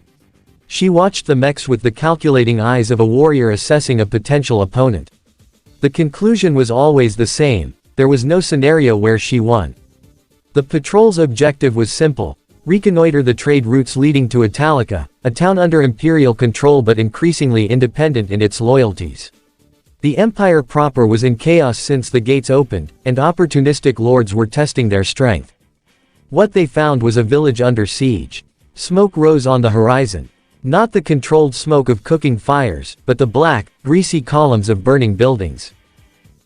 S1: She watched the mechs with the calculating eyes of a warrior assessing a potential opponent. The conclusion was always the same: there was no scenario where she won. The patrol's objective was simple: reconnoiter the trade routes leading to Italica, a town under imperial control but increasingly independent in its loyalties. The empire proper was in chaos since the gates opened, and opportunistic lords were testing their strength. What they found was a village under siege. Smoke rose on the horizon. Not the controlled smoke of cooking fires, but the black, greasy columns of burning buildings.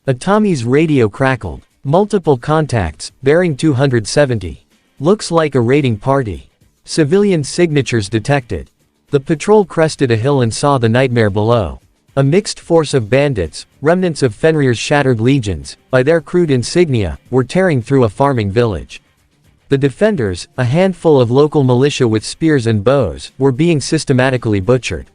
S1: Itami's radio crackled. "Multiple contacts, bearing 270. Looks like a raiding party. Civilian signatures detected." The patrol crested a hill and saw the nightmare below. A mixed force of bandits, remnants of Fenrir's shattered legions, by their crude insignia, were tearing through a farming village. The defenders, a handful of local militia with spears and bows, were being systematically butchered.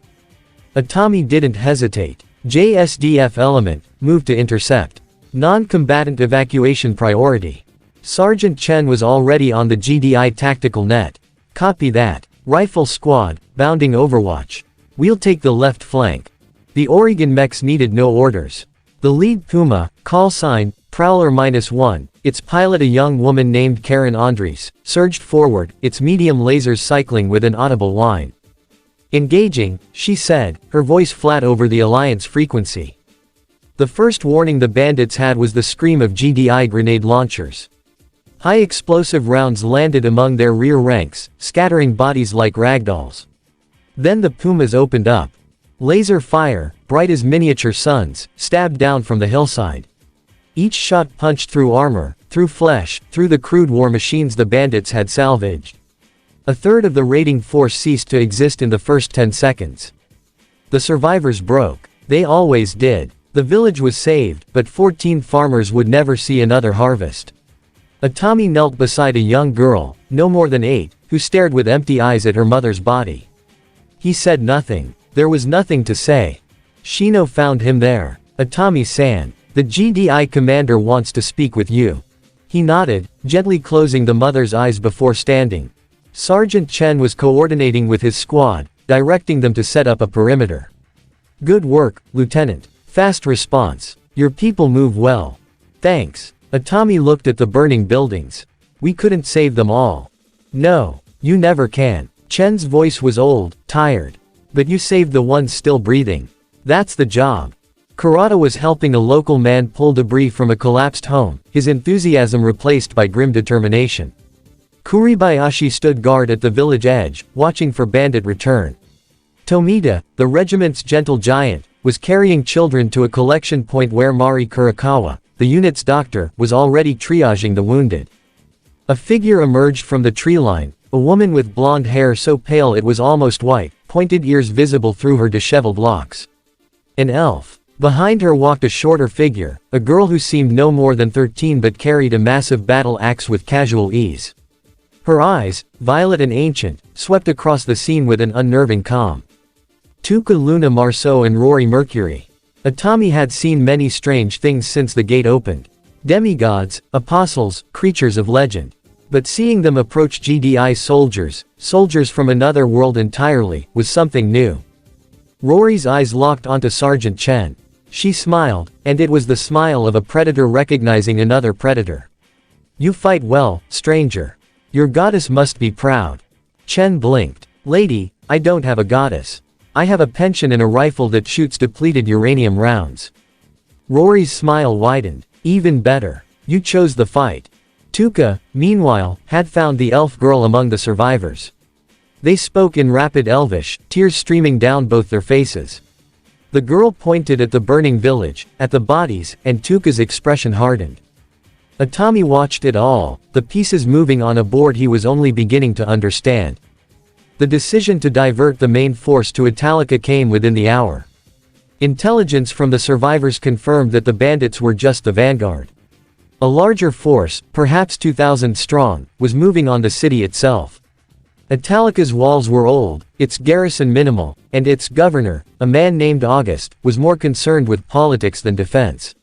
S1: Itami didn't hesitate. JSDF element, move to intercept. Non-combatant evacuation priority. Sergeant Chen was already on the GDI tactical net. "Copy that. Rifle squad, bounding overwatch. We'll take the left flank." The Oregon mechs needed no orders. The lead Puma, call sign, Prowler -1, its pilot a young woman named Karen Andres, surged forward, its medium lasers cycling with an audible whine. "Engaging," she said, her voice flat over the Alliance frequency. The first warning the bandits had was the scream of GDI grenade launchers. High explosive rounds landed among their rear ranks, scattering bodies like ragdolls. Then the Pumas opened up. Laser fire, bright as miniature suns, stabbed down from the hillside. Each shot punched through armor, through flesh, through the crude war machines the bandits had salvaged. A third of the raiding force ceased to exist in the first 10 seconds. The survivors broke. They always did. The village was saved, but 14 farmers would never see another harvest. Itami knelt beside a young girl, no more than 8, who stared with empty eyes at her mother's body. He said nothing. There was nothing to say. Shino found him there. Atami-san, the GDI commander wants to speak with you. He nodded, gently closing the mother's eyes before standing. Sergeant Chen was coordinating with his squad, directing them to set up a perimeter. Good work, Lieutenant. Fast response. Your people move well. Thanks. Atami looked at the burning buildings. We couldn't save them all. No, you never can. Chen's voice was old, tired. But you saved the ones still breathing. That's the job. Kurata was helping a local man pull debris from a collapsed home, his enthusiasm replaced by grim determination. Kuribayashi stood guard at the village edge, watching for bandit return. Tomita, the regiment's gentle giant, was carrying children to a collection point where Mari Kurakawa, the unit's doctor, was already triaging the wounded. A figure emerged from the tree line, a woman with blonde hair so pale it was almost white, pointed ears visible through her disheveled locks. An elf. Behind her walked a shorter figure, a girl who seemed no more than 13 but carried a massive battle axe with casual ease. Her eyes, violet and ancient, swept across the scene with an unnerving calm. Tuka Luna Marceau and Rory Mercury. Atami had seen many strange things since the gate opened. Demigods, apostles, creatures of legend. But seeing them approach GDI soldiers from another world entirely, was something new. Rory's eyes locked onto Sergeant Chen. She smiled, and it was the smile of a predator recognizing another predator. You fight well, stranger. Your goddess must be proud. Chen blinked. Lady, I don't have a goddess. I have a pension and a rifle that shoots depleted uranium rounds. Rory's smile widened. Even better. You chose the fight. Tuka, meanwhile, had found the elf girl among the survivors. They spoke in rapid Elvish, tears streaming down both their faces. The girl pointed at the burning village, at the bodies, and Tuka's expression hardened. Atami watched it all, the pieces moving on a board he was only beginning to understand. The decision to divert the main force to Italica came within the hour. Intelligence from the survivors confirmed that the bandits were just the vanguard. A larger force, perhaps 2,000 strong, was moving on the city itself. Italica's walls were old, its garrison minimal, and its governor, a man named August, was more concerned with politics than defense.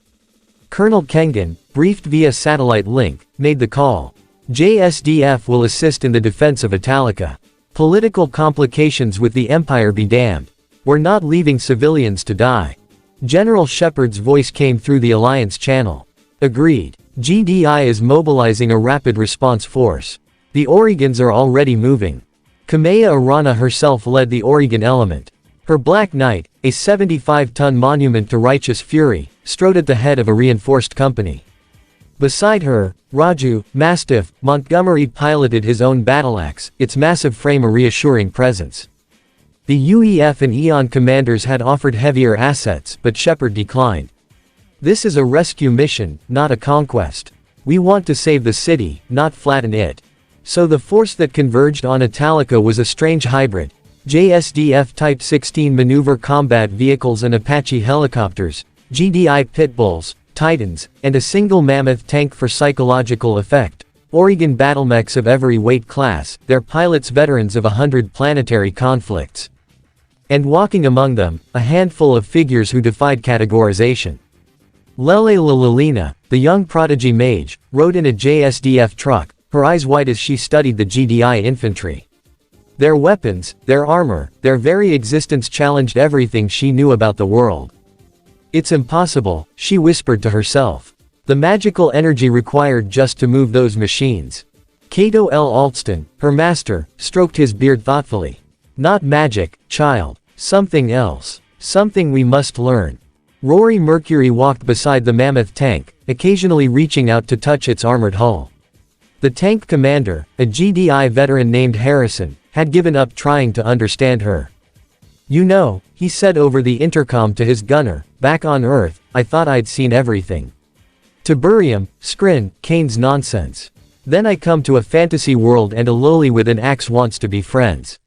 S1: Colonel Kengan, briefed via satellite link, made the call. JSDF will assist in the defense of Italica. Political complications with the Empire be damned. We're not leaving civilians to die. General Shepard's voice came through the Alliance channel. Agreed. GDI is mobilizing a rapid response force. The Oregons are already moving. Kamea Arana herself led the Oregon element. Her Black Knight, a 75-ton monument to righteous fury, strode at the head of a reinforced company. Beside her, Raju, Mastiff, Montgomery piloted his own battleaxe, its massive frame a reassuring presence. The UEF and Eon commanders had offered heavier assets, but Shepard declined. This is a rescue mission, not a conquest. We want to save the city, not flatten it. So the force that converged on Italica was a strange hybrid. JSDF Type 16 maneuver combat vehicles and Apache helicopters, GDI Pitbulls, Titans, and a single mammoth tank for psychological effect. Oregon battlemechs of every weight class, their pilots veterans of 100 planetary conflicts. And walking among them, a handful of figures who defied categorization. Lele Lalina, the young prodigy mage, rode in a JSDF truck, her eyes wide as she studied the GDI infantry. Their weapons, their armor, their very existence challenged everything she knew about the world. It's impossible, she whispered to herself. The magical energy required just to move those machines. Cato L. Alston, her master, stroked his beard thoughtfully. Not magic, child. Something else. Something we must learn. Rory Mercury walked beside the mammoth tank, occasionally reaching out to touch its armored hull. The tank commander, a GDI veteran named Harrison, had given up trying to understand her. You know, he said over the intercom to his gunner, back on Earth, I thought I'd seen everything. Tiberium, Skrin, Kane's nonsense. Then I come to a fantasy world and a loli with an axe wants to be friends.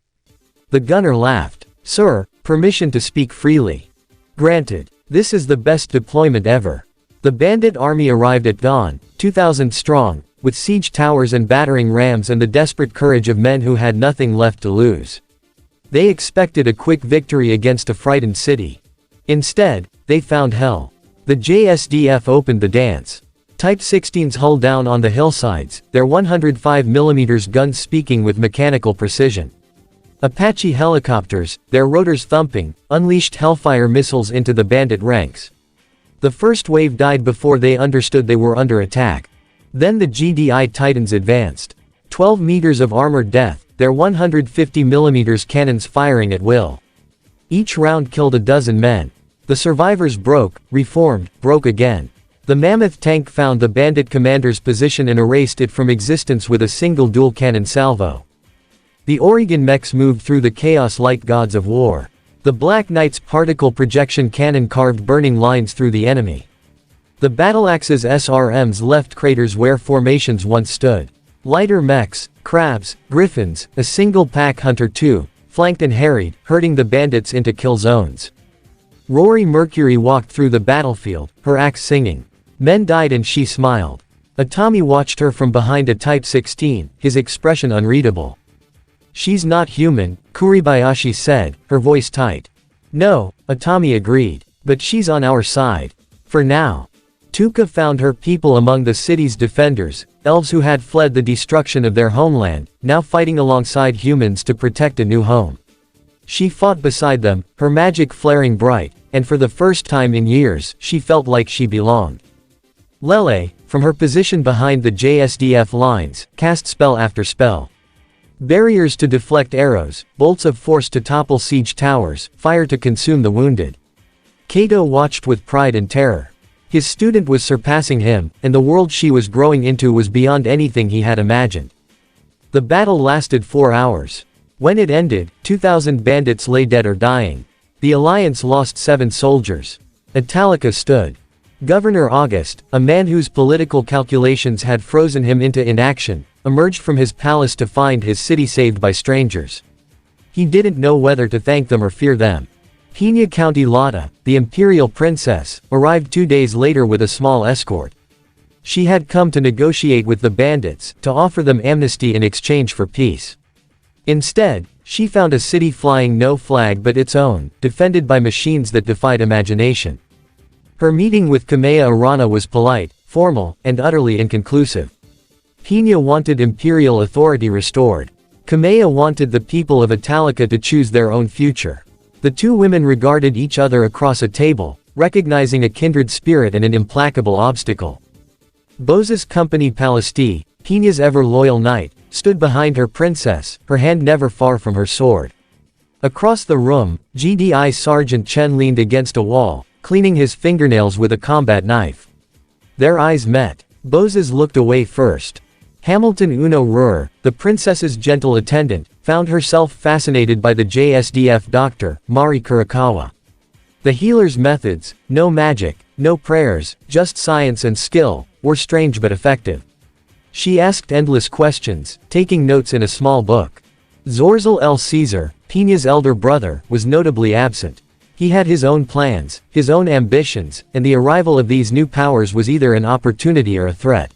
S1: The gunner laughed. Sir, permission to speak freely. Granted. This is the best deployment ever. The bandit army arrived at dawn, 2,000 strong, with siege towers and battering rams and the desperate courage of men who had nothing left to lose. They expected a quick victory against a frightened city. Instead, they found hell. The JSDF opened the dance. Type 16s hull down on the hillsides, their 105mm guns speaking with mechanical precision. Apache helicopters, their rotors thumping, unleashed Hellfire missiles into the bandit ranks. The first wave died before they understood they were under attack. Then the GDI Titans advanced. 12 meters of armored death, their 150mm cannons firing at will. Each round killed a dozen men. The survivors broke, reformed, broke again. The mammoth tank found the bandit commander's position and erased it from existence with a single dual-cannon salvo. The Oregon mechs moved through the chaos like gods of war. The Black Knight's particle projection cannon carved burning lines through the enemy. The Battleaxe's SRMs left craters where formations once stood. Lighter mechs, crabs, griffins, a single pack hunter too, flanked and harried, herding the bandits into kill zones. Rory Mercury walked through the battlefield, her axe singing. Men died and she smiled. Atami watched her from behind a Type 16, his expression unreadable. "She's not human," Kuribayashi said, her voice tight. "No," Atami agreed. "But she's on our side. For now." Tuka found her people among the city's defenders, elves who had fled the destruction of their homeland, now fighting alongside humans to protect a new home. She fought beside them, her magic flaring bright, and for the first time in years, she felt like she belonged. Lele, from her position behind the JSDF lines, cast spell after spell. Barriers to deflect arrows, bolts of force to topple siege towers, fire to consume the wounded. Kato watched with pride and terror. His student was surpassing him, and the world she was growing into was beyond anything he had imagined. The battle lasted 4 hours. When it ended, 2,000 bandits lay dead or dying. The Alliance lost 7 soldiers. Italica stood. Governor August, a man whose political calculations had frozen him into inaction, emerged from his palace to find his city saved by strangers. He didn't know whether to thank them or fear them. Pina County Lotta, the imperial princess, arrived 2 days later with a small escort. She had come to negotiate with the bandits, to offer them amnesty in exchange for peace. Instead, she found a city flying no flag but its own, defended by machines that defied imagination. Her meeting with Kamea Arana was polite, formal, and utterly inconclusive. Pina wanted imperial authority restored. Kamea wanted the people of Italica to choose their own future. The two women regarded each other across a table, recognizing a kindred spirit and an implacable obstacle. Boza's company Palesti, Pina's ever-loyal knight, stood behind her princess, her hand never far from her sword. Across the room, GDI Sergeant Chen leaned against a wall, cleaning his fingernails with a combat knife. Their eyes met. Boza's looked away first. Hamilton Uno Ruhr, the princess's gentle attendant, found herself fascinated by the JSDF doctor, Mari Kurakawa. The healer's methods, no magic, no prayers, just science and skill, were strange but effective. She asked endless questions, taking notes in a small book. Zorzel El Caesar, Pina's elder brother, was notably absent. He had his own plans, his own ambitions, and the arrival of these new powers was either an opportunity or a threat.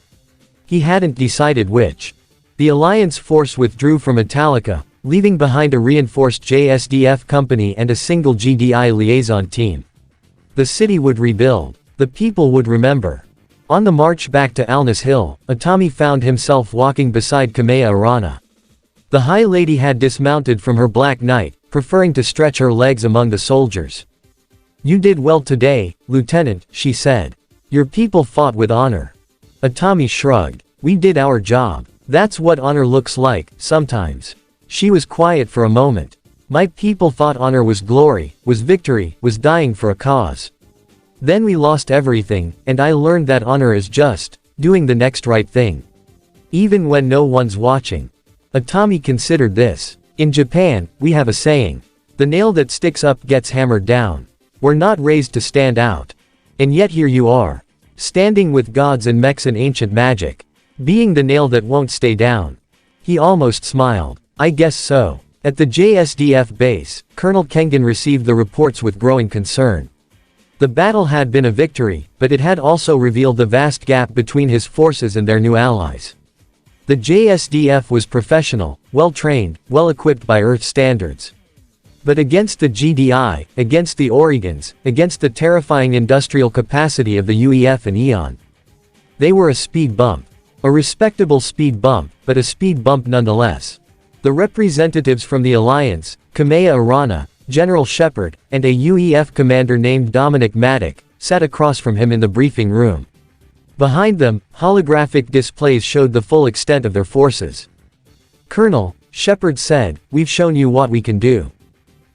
S1: He hadn't decided which. The Alliance force withdrew from Italica, leaving behind a reinforced JSDF company and a single GDI liaison team. The city would rebuild. The people would remember. On the march back to Alnus Hill, Atami found himself walking beside Kamea Arana. The High Lady had dismounted from her Black Knight, preferring to stretch her legs among the soldiers. "You did well today, Lieutenant," she said. "Your people fought with honor." Atami shrugged. "We did our job. That's what honor looks like, sometimes." She was quiet for a moment. "My people thought honor was glory, was victory, was dying for a cause. Then we lost everything, and I learned that honor is just doing the next right thing. Even when no one's watching." Atami considered this. In Japan, we have a saying. The nail that sticks up gets hammered down. We're not raised to stand out. And yet here you are. Standing with gods and mechs and ancient magic. Being the nail that won't stay down. He almost smiled. "I guess so." At the JSDF base, Colonel Kengan received the reports with growing concern. The battle had been a victory, but it had also revealed the vast gap between his forces and their new allies. The JSDF was professional, well-trained, well-equipped by Earth standards. But against the GDI, against the Oregons, against the terrifying industrial capacity of the UEF and Eon. They were a speed bump. A respectable speed bump, but a speed bump nonetheless. The representatives from the Alliance, Kamea Arana, General Shepard, and a UEF commander named Dominic Maddock, sat across from him in the briefing room. Behind them, holographic displays showed the full extent of their forces. "Colonel," Shepard said, "we've shown you what we can do.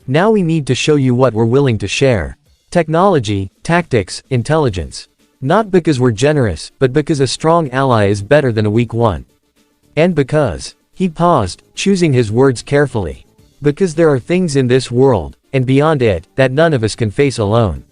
S1: Now we need to show you what we're willing to share. Technology, tactics, intelligence. Not because we're generous, but because a strong ally is better than a weak one. And because," he paused, choosing his words carefully, "because there are things in this world, and beyond it, that none of us can face alone.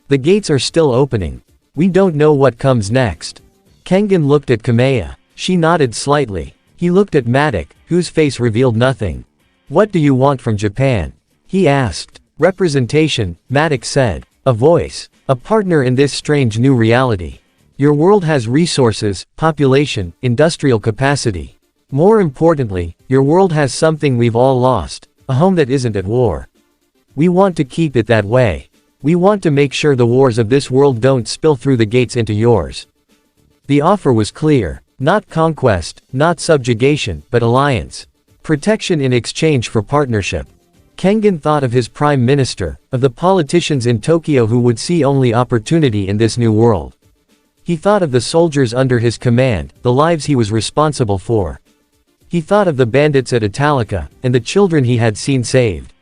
S1: The gates are still opening. We don't know what comes next." Kengan looked at Kamea. She nodded slightly. He looked at Maddock, whose face revealed nothing. "What do you want from Japan?" he asked. "Representation," Maddock said. "A voice. A partner in this strange new reality. Your world has resources, population, industrial capacity. More importantly, your world has something we've all lost, a home that isn't at war. We want to keep it that way. We want to make sure the wars of this world don't spill through the gates into yours." The offer was clear. Not conquest, not subjugation, but alliance. Protection in exchange for partnership. Kengan thought of his prime minister, of the politicians in Tokyo who would see only opportunity in this new world. He thought of the soldiers under his command, the lives he was responsible for. He thought of the bandits at Italica, and the children he had seen saved.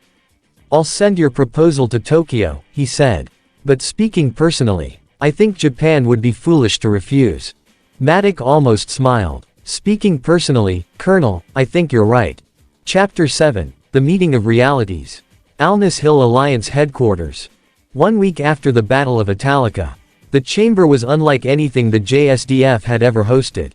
S1: "I'll send your proposal to Tokyo," he said. "But speaking personally, I think Japan would be foolish to refuse." Maddock almost smiled. "Speaking personally, Colonel, I think you're right." Chapter 7. The Meeting of Realities. Alness Hill Alliance Headquarters. 1 week after the Battle of Italica. The chamber was unlike anything the JSDF had ever hosted.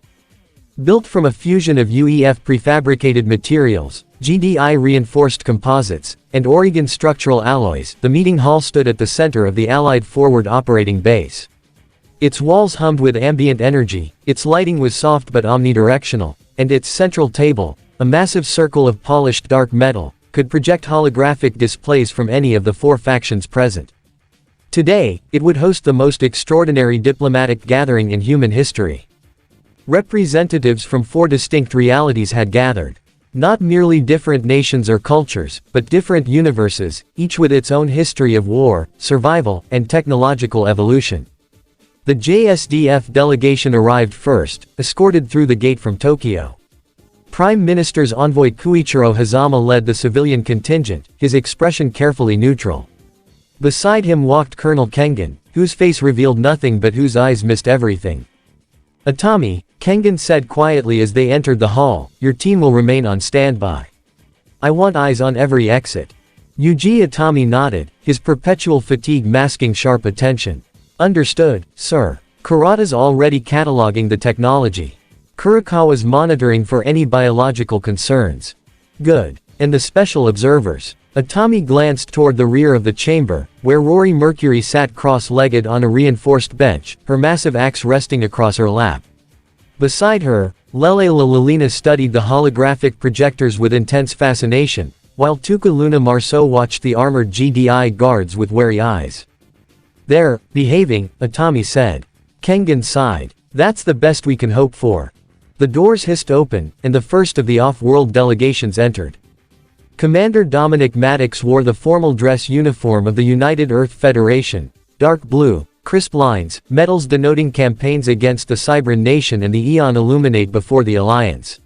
S1: Built from a fusion of UEF prefabricated materials, GDI reinforced composites, and Oregon structural alloys, the meeting hall stood at the center of the Allied forward operating base. Its walls hummed with ambient energy, its lighting was soft but omnidirectional, and its central table, a massive circle of polished dark metal, could project holographic displays from any of the 4 factions present. Today, it would host the most extraordinary diplomatic gathering in human history. Representatives from 4 distinct realities had gathered. Not merely different nations or cultures, but different universes, each with its own history of war, survival, and technological evolution. The JSDF delegation arrived first, escorted through the gate from Tokyo. Prime Minister's envoy Koichiro Hazama led the civilian contingent, his expression carefully neutral. Beside him walked Colonel Kengan, whose face revealed nothing but whose eyes missed everything. "Atami," Kengan said quietly as they entered the hall, "your team will remain on standby. I want eyes on every exit." Yuji Atami nodded, his perpetual fatigue masking sharp attention. "Understood, sir. Kurata's already cataloging the technology. Kurokawa's monitoring for any biological concerns." "Good. And the special observers?" Atami glanced toward the rear of the chamber, where Rory Mercury sat cross-legged on a reinforced bench, her massive axe resting across her lap. Beside her, Lelela Lilina studied the holographic projectors with intense fascination, while Tuka Luna Marceau watched the armored GDI guards with wary eyes. "They're behaving," Atami said. Kengan sighed. "That's the best we can hope for." The doors hissed open, and the first of the off-world delegations entered. Commander Dominic Maddox wore the formal dress uniform of the United Earth Federation, dark blue, crisp lines, medals denoting campaigns against the Cybran Nation and the Eon Illuminate before the Alliance.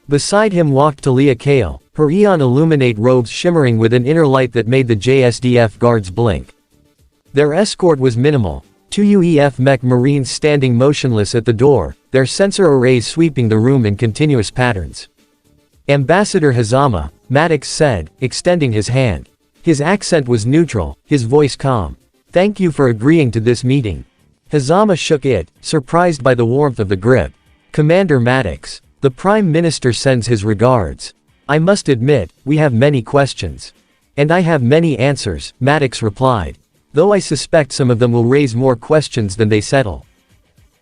S1: Beside him walked Talia Kale, her Eon Illuminate robes shimmering with an inner light that made the JSDF guards blink. Their escort was minimal. 2 UEF mech Marines standing motionless at the door, their sensor arrays sweeping the room in continuous patterns. "Ambassador Hazama," Maddox said, extending his hand. His accent was neutral, his voice calm. "Thank you for agreeing to this meeting." Hazama shook it, surprised by the warmth of the grip. "Commander Maddox, the Prime Minister sends his regards. I must admit, we have many questions." "And I have many answers," Maddox replied. "Though I suspect some of them will raise more questions than they settle."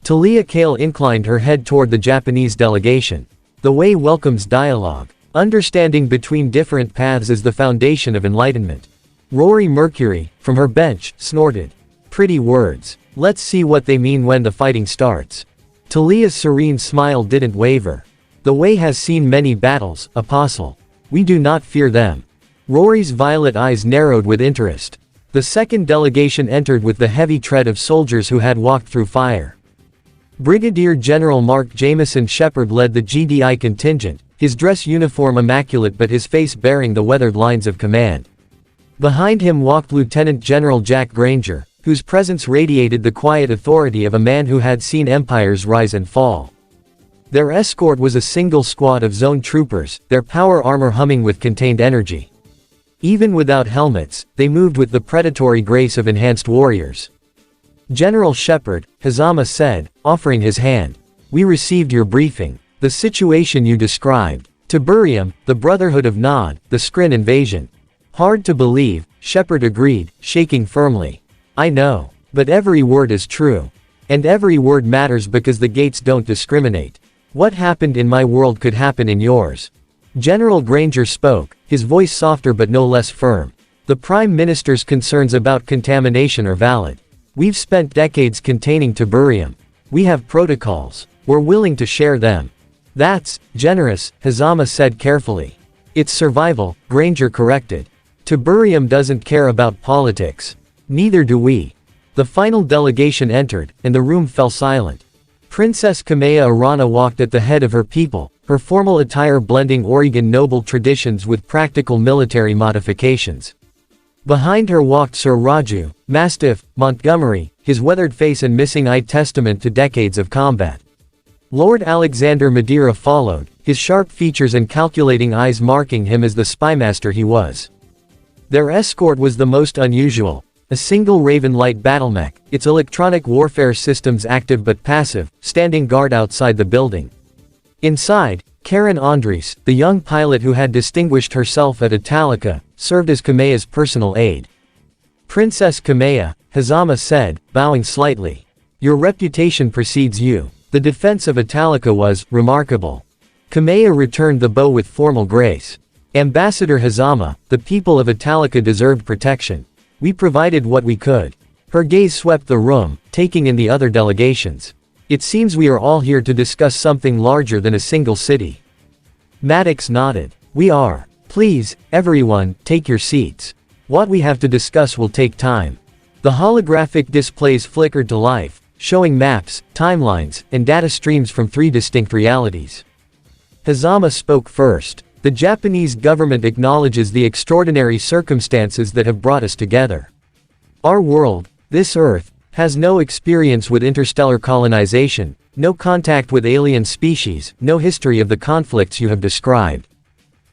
S1: Talia Kale inclined her head toward the Japanese delegation. "The way welcomes dialogue. Understanding between different paths is the foundation of enlightenment. Rory Mercury, from her bench, snorted. Pretty words. Let's see what they mean when the fighting starts. Talia's serene smile didn't waver. The way has seen many battles, Apostle. We do not fear them. Rory's violet eyes narrowed with interest. The second delegation entered with the heavy tread of soldiers who had walked through fire. Brigadier General Mark Jameson Shepard led the GDI contingent, his dress uniform immaculate but his face bearing the weathered lines of command. Behind him walked Lieutenant General Jack Granger, whose presence radiated the quiet authority of a man who had seen empires rise and fall. Their escort was a single squad of zone troopers, their power armor humming with contained energy. Even without helmets, they moved with the predatory grace of enhanced warriors. General Shepard, Hazama said, offering his hand. We received your briefing. The situation you described. Tiberium, the Brotherhood of Nod, the Skrin invasion. Hard to believe, Shepard agreed, shaking firmly. I know. But every word is true. And every word matters because the gates don't discriminate. What happened in my world could happen in yours. General Granger spoke, his voice softer but no less firm. The Prime Minister's concerns about contamination are valid. We've spent decades containing Tiberium. We have protocols. We're willing to share them. That's generous, Hazama said carefully. It's survival, Granger corrected. Tiberium doesn't care about politics. Neither do we. The final delegation entered, and the room fell silent. Princess Kamea Arana walked at the head of her people, her formal attire blending Oregon noble traditions with practical military modifications. Behind her walked Sir Raju, Mastiff, Montgomery, his weathered face and missing eye testament to decades of combat. Lord Alexander Madeira followed, his sharp features and calculating eyes marking him as the spymaster he was. Their escort was the most unusual. A single Raven Light battlemech, its electronic warfare systems active but passive, standing guard outside the building. Inside, Karen Andres, the young pilot who had distinguished herself at Italica, served as Kamea's personal aide. Princess Kamea, Hazama said, bowing slightly. Your reputation precedes you. The defense of Italica was remarkable. Kamea returned the bow with formal grace. Ambassador Hazama, the people of Italica deserved protection. We provided what we could. Her gaze swept the room, taking in the other delegations. It seems we are all here to discuss something larger than a single city. Maddox nodded. We are. Please, everyone, take your seats. What we have to discuss will take time. The holographic displays flickered to life, showing maps, timelines, and data streams from 3 distinct realities. Hazama spoke first. The Japanese government acknowledges the extraordinary circumstances that have brought us together. Our world, this Earth, has no experience with interstellar colonization, no contact with alien species, no history of the conflicts you have described.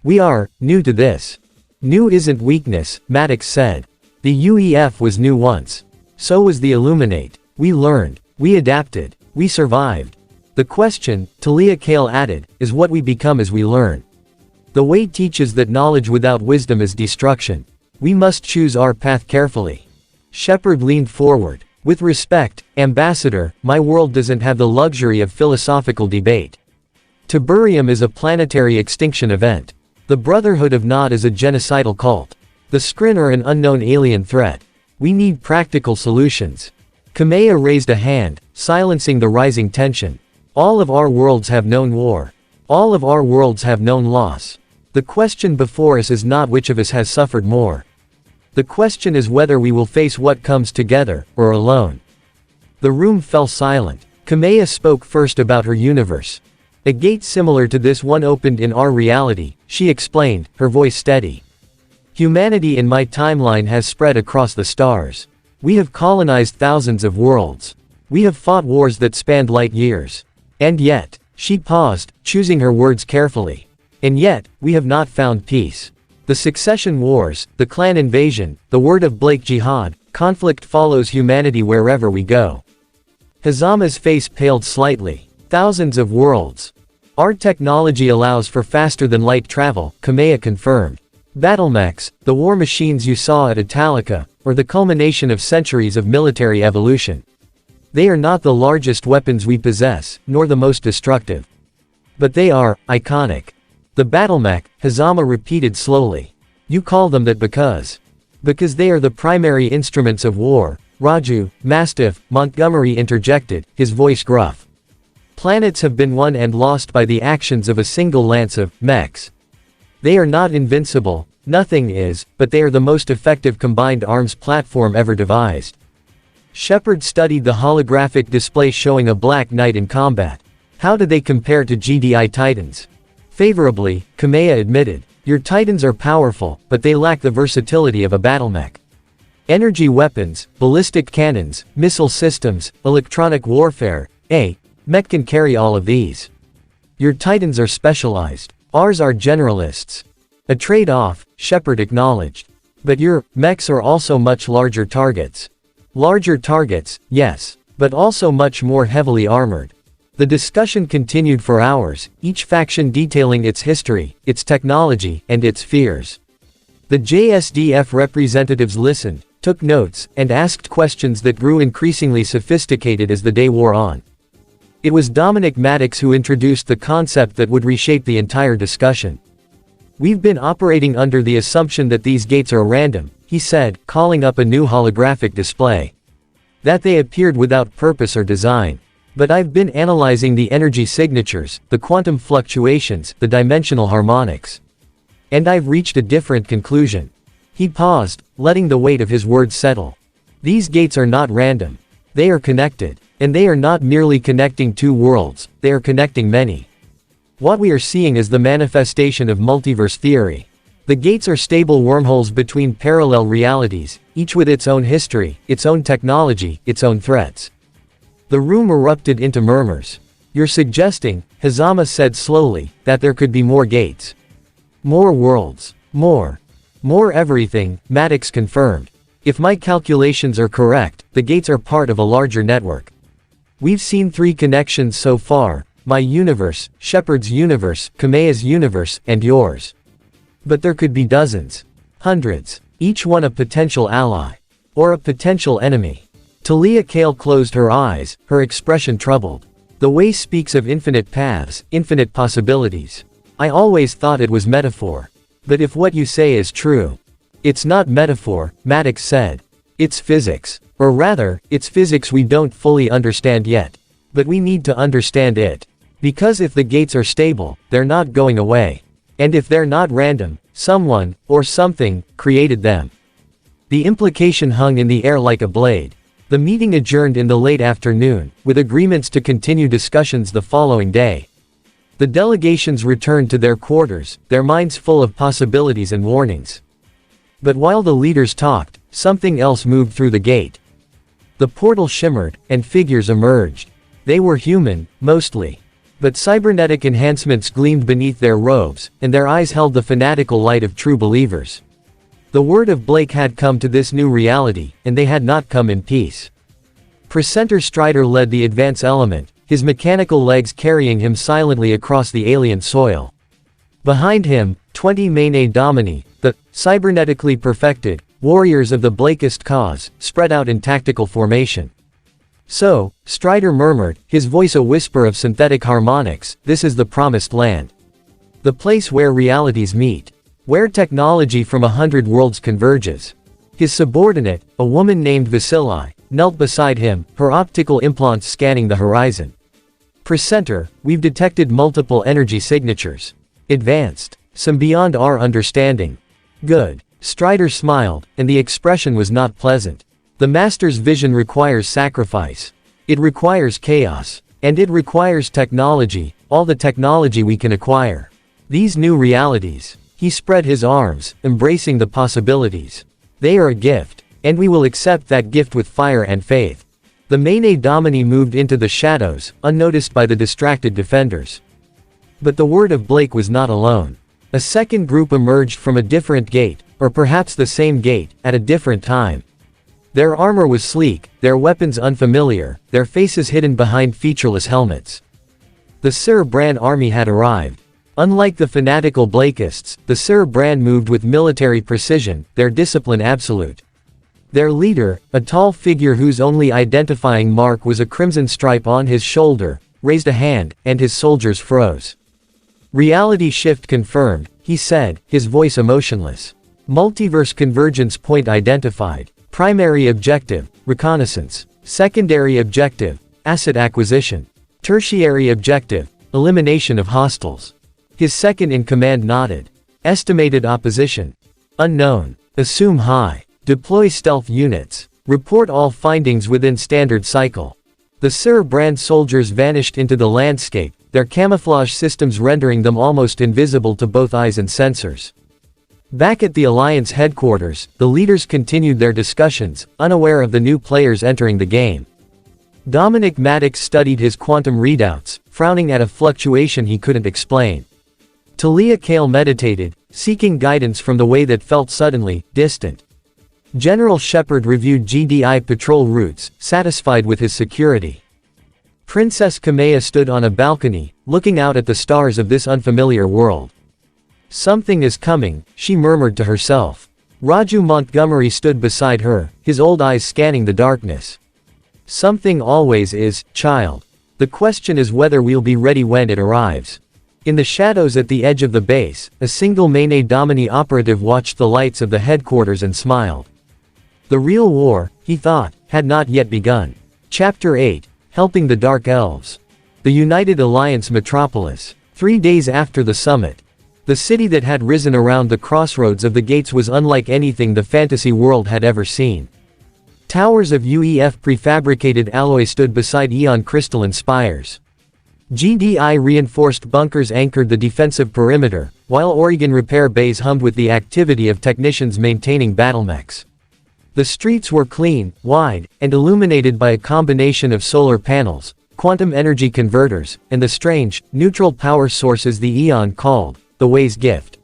S1: We are new to this. New isn't weakness, Maddox said. The UEF was new once. So was the Illuminate. We learned. We adapted. We survived. The question, Talia Kale added, is what we become as we learn. The way teaches that knowledge without wisdom is destruction. We must choose our path carefully. Shepard leaned forward. With respect, Ambassador, my world doesn't have the luxury of philosophical debate. Tiberium is a planetary extinction event. The Brotherhood of Nod is a genocidal cult. The Skrin are an unknown alien threat. We need practical solutions. Kamea raised a hand, silencing the rising tension. All of our worlds have known war. All of our worlds have known loss. The question before us is not which of us has suffered more. The question is whether we will face what comes together, or alone. The room fell silent. Kamea spoke first about her universe. A gate similar to this one opened in our reality, she explained, her voice steady. Humanity in my timeline has spread across the stars. We have colonized thousands of worlds. We have fought wars that spanned light years. And yet, she paused, choosing her words carefully. And yet, we have not found peace. The succession wars, the clan invasion, the word of Blake jihad, conflict follows humanity wherever we go. Hazama's face paled slightly. Thousands of worlds. Our technology allows for faster than light travel, Kamea confirmed. Battlemechs, the war machines you saw at Italica, or the culmination of centuries of military evolution. They are not the largest weapons we possess, nor the most destructive. But they are iconic. The battlemech, Hazama repeated slowly. You call them that because they are the primary instruments of war, Raju, Mastiff, Montgomery interjected, his voice gruff. Planets have been won and lost by the actions of a single lance of mechs. They are not invincible, nothing is, but they are the most effective combined arms platform ever devised. Shepard studied the holographic display showing a Black Knight in combat. How do they compare to GDI Titans? Favorably, Kamea admitted. Your Titans are powerful, but they lack the versatility of a battlemech. Energy weapons, ballistic cannons, missile systems, electronic warfare, mech can carry all of these. Your Titans are specialized. Ours are generalists. A trade-off, Shepard acknowledged. But your mechs are also much larger targets. Larger targets, yes, but also much more heavily armored. The discussion continued for hours, each faction detailing its history, its technology, and its fears. The JSDF representatives listened, took notes, and asked questions that grew increasingly sophisticated as the day wore on. It was Dominic Maddox who introduced the concept that would reshape the entire discussion. We've been operating under the assumption that these gates are random, he said, calling up a new holographic display. That they appeared without purpose or design. But I've been analyzing the energy signatures, the quantum fluctuations, the dimensional harmonics. And I've reached a different conclusion. He paused, letting the weight of his words settle. These gates are not random. They are connected. And they are not merely connecting two worlds, they are connecting many. What we are seeing is the manifestation of multiverse theory. The gates are stable wormholes between parallel realities, each with its own history, its own technology, its own threats. The room erupted into murmurs. You're suggesting, Hazama said slowly, that there could be more gates. More worlds. More everything, Maddox confirmed. If my calculations are correct, the gates are part of a larger network. We've seen 3 connections so far, my universe, Shepard's universe, Kamea's universe, and yours. But there could be dozens. Hundreds. Each one a potential ally. Or a potential enemy. Talia Kale closed her eyes, her expression troubled. The way speaks of infinite paths, infinite possibilities. I always thought it was metaphor. But if what you say is true. It's not metaphor, Maddox said. It's physics. Or rather, it's physics we don't fully understand yet. But we need to understand it. Because if the gates are stable, they're not going away. And if they're not random, someone, or something, created them. The implication hung in the air like a blade. The meeting adjourned in the late afternoon, with agreements to continue discussions the following day. The delegations returned to their quarters, their minds full of possibilities and warnings. But while the leaders talked, something else moved through the gate. The portal shimmered, and figures emerged. They were human, mostly. But cybernetic enhancements gleamed beneath their robes, and their eyes held the fanatical light of true believers. The word of Blake had come to this new reality, and they had not come in peace. Presenter Strider led the advance element, his mechanical legs carrying him silently across the alien soil. Behind him, 20 Mene Domini, the cybernetically perfected warriors of the Blakist cause, spread out in tactical formation. So, Strider murmured, his voice a whisper of synthetic harmonics, this is the promised land. The place where realities meet. Where technology from 100 worlds converges. His subordinate, a woman named Vasili, knelt beside him, her optical implants scanning the horizon. Presenter, we've detected multiple energy signatures. Advanced. Some beyond our understanding. Good. Strider smiled, and the expression was not pleasant. The Master's vision requires sacrifice. It requires chaos. And it requires technology, all the technology we can acquire. These new realities. He spread his arms, embracing the possibilities. They are a gift, and we will accept that gift with fire and faith. The Mene Domini moved into the shadows, unnoticed by the distracted defenders. But the word of Blake was not alone. A second group emerged from a different gate, or perhaps the same gate, at a different time. Their armor was sleek, their weapons unfamiliar, their faces hidden behind featureless helmets. The Sir Bran army had arrived. Unlike the fanatical Blakists, the Sir Bran moved with military precision, their discipline absolute. Their leader, a tall figure whose only identifying mark was a crimson stripe on his shoulder, raised a hand, and his soldiers froze. Reality shift confirmed, he said, his voice emotionless. Multiverse convergence point identified. Primary objective, reconnaissance. Secondary objective, asset acquisition. Tertiary objective, elimination of hostiles. His second-in-command nodded. Estimated opposition. Unknown. Assume high. Deploy stealth units. Report all findings within standard cycle. The Sir Brand soldiers vanished into the landscape, their camouflage systems rendering them almost invisible to both eyes and sensors. Back at the Alliance headquarters, the leaders continued their discussions, unaware of the new players entering the game. Dominic Maddox studied his quantum readouts, frowning at a fluctuation he couldn't explain. Talia Kale meditated, seeking guidance from the way that felt suddenly distant. General Shepard reviewed GDI patrol routes, satisfied with his security. Princess Kamea stood on a balcony, looking out at the stars of this unfamiliar world. Something is coming, she murmured to herself. Raju Montgomery stood beside her, his old eyes scanning the darkness. Something always is, child. The question is whether we'll be ready when it arrives. In the shadows at the edge of the base, a single Mene Domini operative watched the lights of the headquarters and smiled. The real war, he thought, had not yet begun. Chapter 8. Helping the Dark Elves. The United Alliance metropolis. 3 days after the summit. The city that had risen around the crossroads of the gates was unlike anything the fantasy world had ever seen. Towers of UEF prefabricated alloy stood beside Eon crystalline spires. GDI reinforced bunkers anchored the defensive perimeter, while Oregon repair bays hummed with the activity of technicians maintaining battlemechs. The streets were clean, wide, and illuminated by a combination of solar panels, quantum energy converters, and the strange, neutral power sources the Eon called the Way's Gift.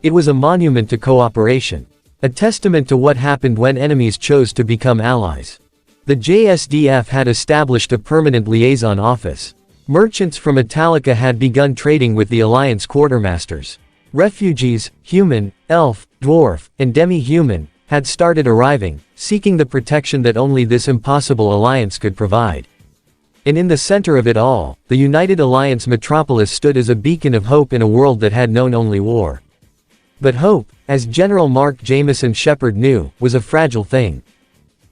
S1: It was a monument to cooperation. A testament to what happened when enemies chose to become allies. The JSDF had established a permanent liaison office. Merchants from Italica had begun trading with the Alliance quartermasters. Refugees, human, elf, dwarf, and demi-human, had started arriving, seeking the protection that only this impossible alliance could provide. And in the center of it all, the United Alliance metropolis stood as a beacon of hope in a world that had known only war. But hope, as General Mark Jameson Shepard knew, was a fragile thing.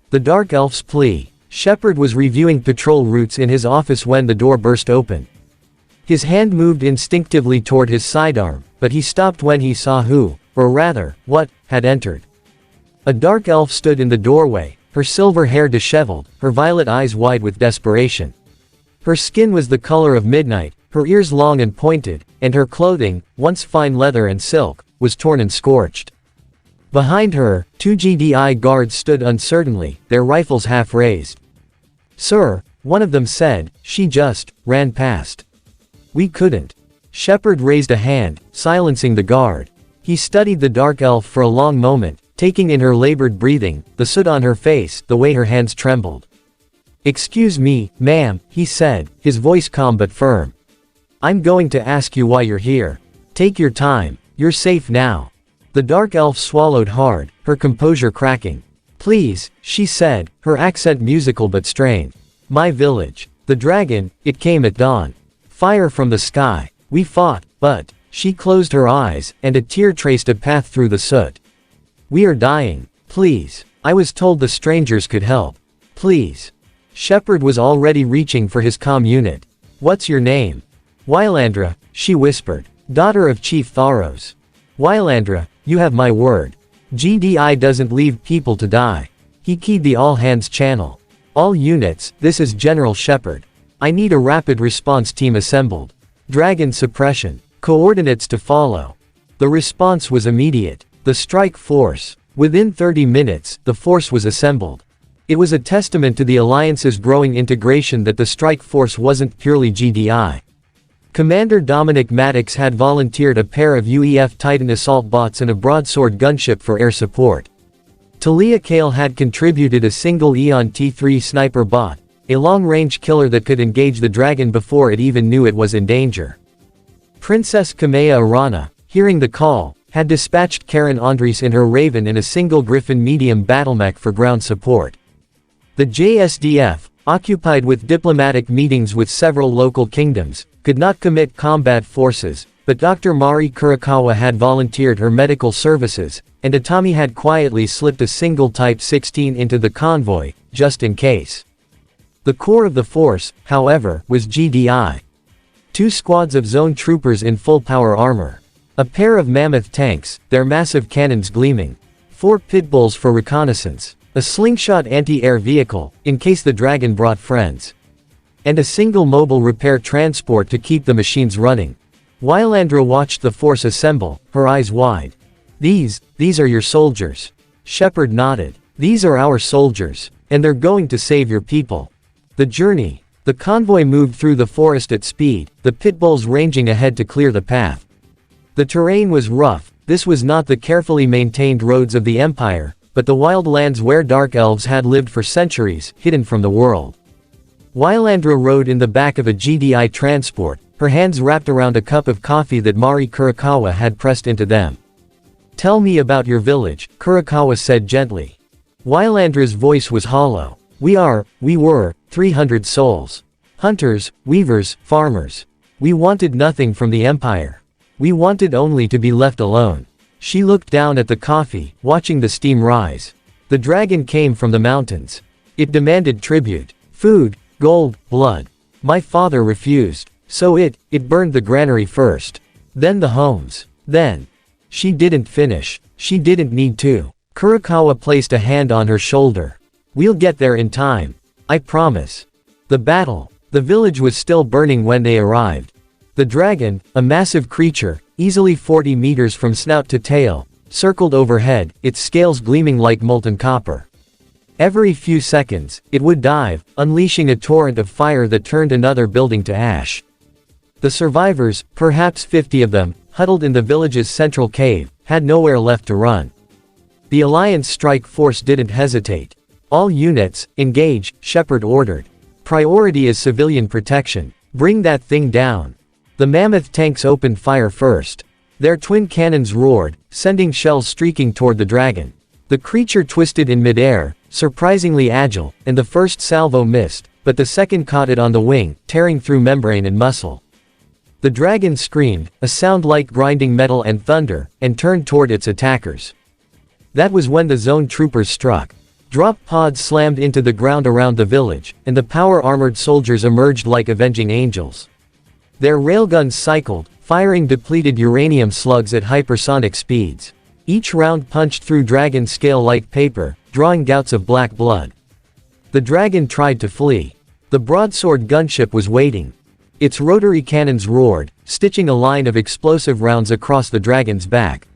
S1: The Dark Elf's plea. Shepard was reviewing patrol routes in his office when the door burst open. His hand moved instinctively toward his sidearm, but he stopped when he saw who, or rather, what, had entered. A dark elf stood in the doorway, her silver hair disheveled, her violet eyes wide with desperation. Her skin was the color of midnight, her ears long and pointed, and her clothing, once fine leather and silk, was torn and scorched. Behind her, 2 GDI guards stood uncertainly, their rifles half raised. "Sir," one of them said, "she just ran past. We couldn't." Shepard raised a hand, silencing the guard. He studied the dark elf for a long moment, taking in her labored breathing, the soot on her face, the way her hands trembled. "Excuse me, ma'am," he said, his voice calm but firm. "I'm going to ask you why you're here. Take your time, you're safe now." The dark elf swallowed hard, her composure cracking. "Please," she said, her accent musical but strained. "My village. The dragon, it came at dawn. Fire from the sky. We fought, but..." She closed her eyes, and a tear traced a path through the soot. "We are dying. Please. I was told the strangers could help. Please." Shepard was already reaching for his comm unit. "What's your name?" "Wylandra," she whispered. "Daughter of Chief Tharos." "Wylandra, you have my word. GDI doesn't leave people to die." He keyed the all-hands channel. "All units, this is General Shepard. I need a rapid response team assembled. Dragon suppression. Coordinates to follow." The response was immediate. The strike force. Within 30 minutes, the force was assembled. It was a testament to the Alliance's growing integration that the strike force wasn't purely GDI. Commander Dominic Maddox had volunteered a pair of UEF Titan assault bots and a broadsword gunship for air support. Talia Kale had contributed a single Eon T3 sniper bot, a long-range killer that could engage the dragon before it even knew it was in danger. Princess Kamea Arana, hearing the call, had dispatched Karen Andres in her Raven and a single Griffin medium battlemech for ground support. The JSDF, occupied with diplomatic meetings with several local kingdoms, could not commit combat forces, but Dr. Mari Kurakawa had volunteered her medical services, and Atami had quietly slipped a single Type 16 into the convoy, just in case. The core of the force, however, was GDI. 2 squads of zone troopers in full power armor. A pair of mammoth tanks, their massive cannons gleaming. 4 pitbulls for reconnaissance. A slingshot anti-air vehicle, in case the Dragon brought friends. And a single mobile repair transport to keep the machines running. Wylandra watched the force assemble, her eyes wide. These are your soldiers. Shepard nodded. These are our soldiers, and they're going to save your people. The journey. The convoy moved through the forest at speed, the pitbulls ranging ahead to clear the path. The terrain was rough, this was not the carefully maintained roads of the Empire, but the wild lands where dark elves had lived for centuries, hidden from the world. Wylandra rode in the back of a GDI transport, her hands wrapped around a cup of coffee that Mari Kurakawa had pressed into them. Tell me about your village, Kurakawa said gently. Wylandra's voice was hollow. We were, 300 souls. Hunters, weavers, farmers. We wanted nothing from the Empire. We wanted only to be left alone. She looked down at the coffee, watching the steam rise. The dragon came from the mountains. It demanded tribute. Food, gold, blood. My father refused. So it burned the granary first. Then the homes. Then. She didn't finish. She didn't need to. Kurakawa placed a hand on her shoulder. We'll get there in time. I promise. The battle. The village was still burning when they arrived. The dragon, a massive creature, easily 40 meters from snout to tail, circled overhead, its scales gleaming like molten copper. Every few seconds, it would dive, unleashing a torrent of fire that turned another building to ash. The survivors, perhaps 50 of them, huddled in the village's central cave, had nowhere left to run. The Alliance strike force didn't hesitate. All units, engage, Shepard ordered. Priority is civilian protection. Bring that thing down. The mammoth tanks opened fire first. Their twin cannons roared, sending shells streaking toward the dragon. The creature twisted in midair, surprisingly agile, and the first salvo missed, but the second caught it on the wing, tearing through membrane and muscle. The dragon screamed, a sound like grinding metal and thunder, and turned toward its attackers. That was when the zone troopers struck. Drop pods slammed into the ground around the village, and the power-armored soldiers emerged like avenging angels. Their railguns cycled, firing depleted uranium slugs at hypersonic speeds. Each round punched through dragon scale like paper, drawing gouts of black blood. The dragon tried to flee. The broadsword gunship was waiting. Its rotary cannons roared, stitching a line of explosive rounds across the dragon's back.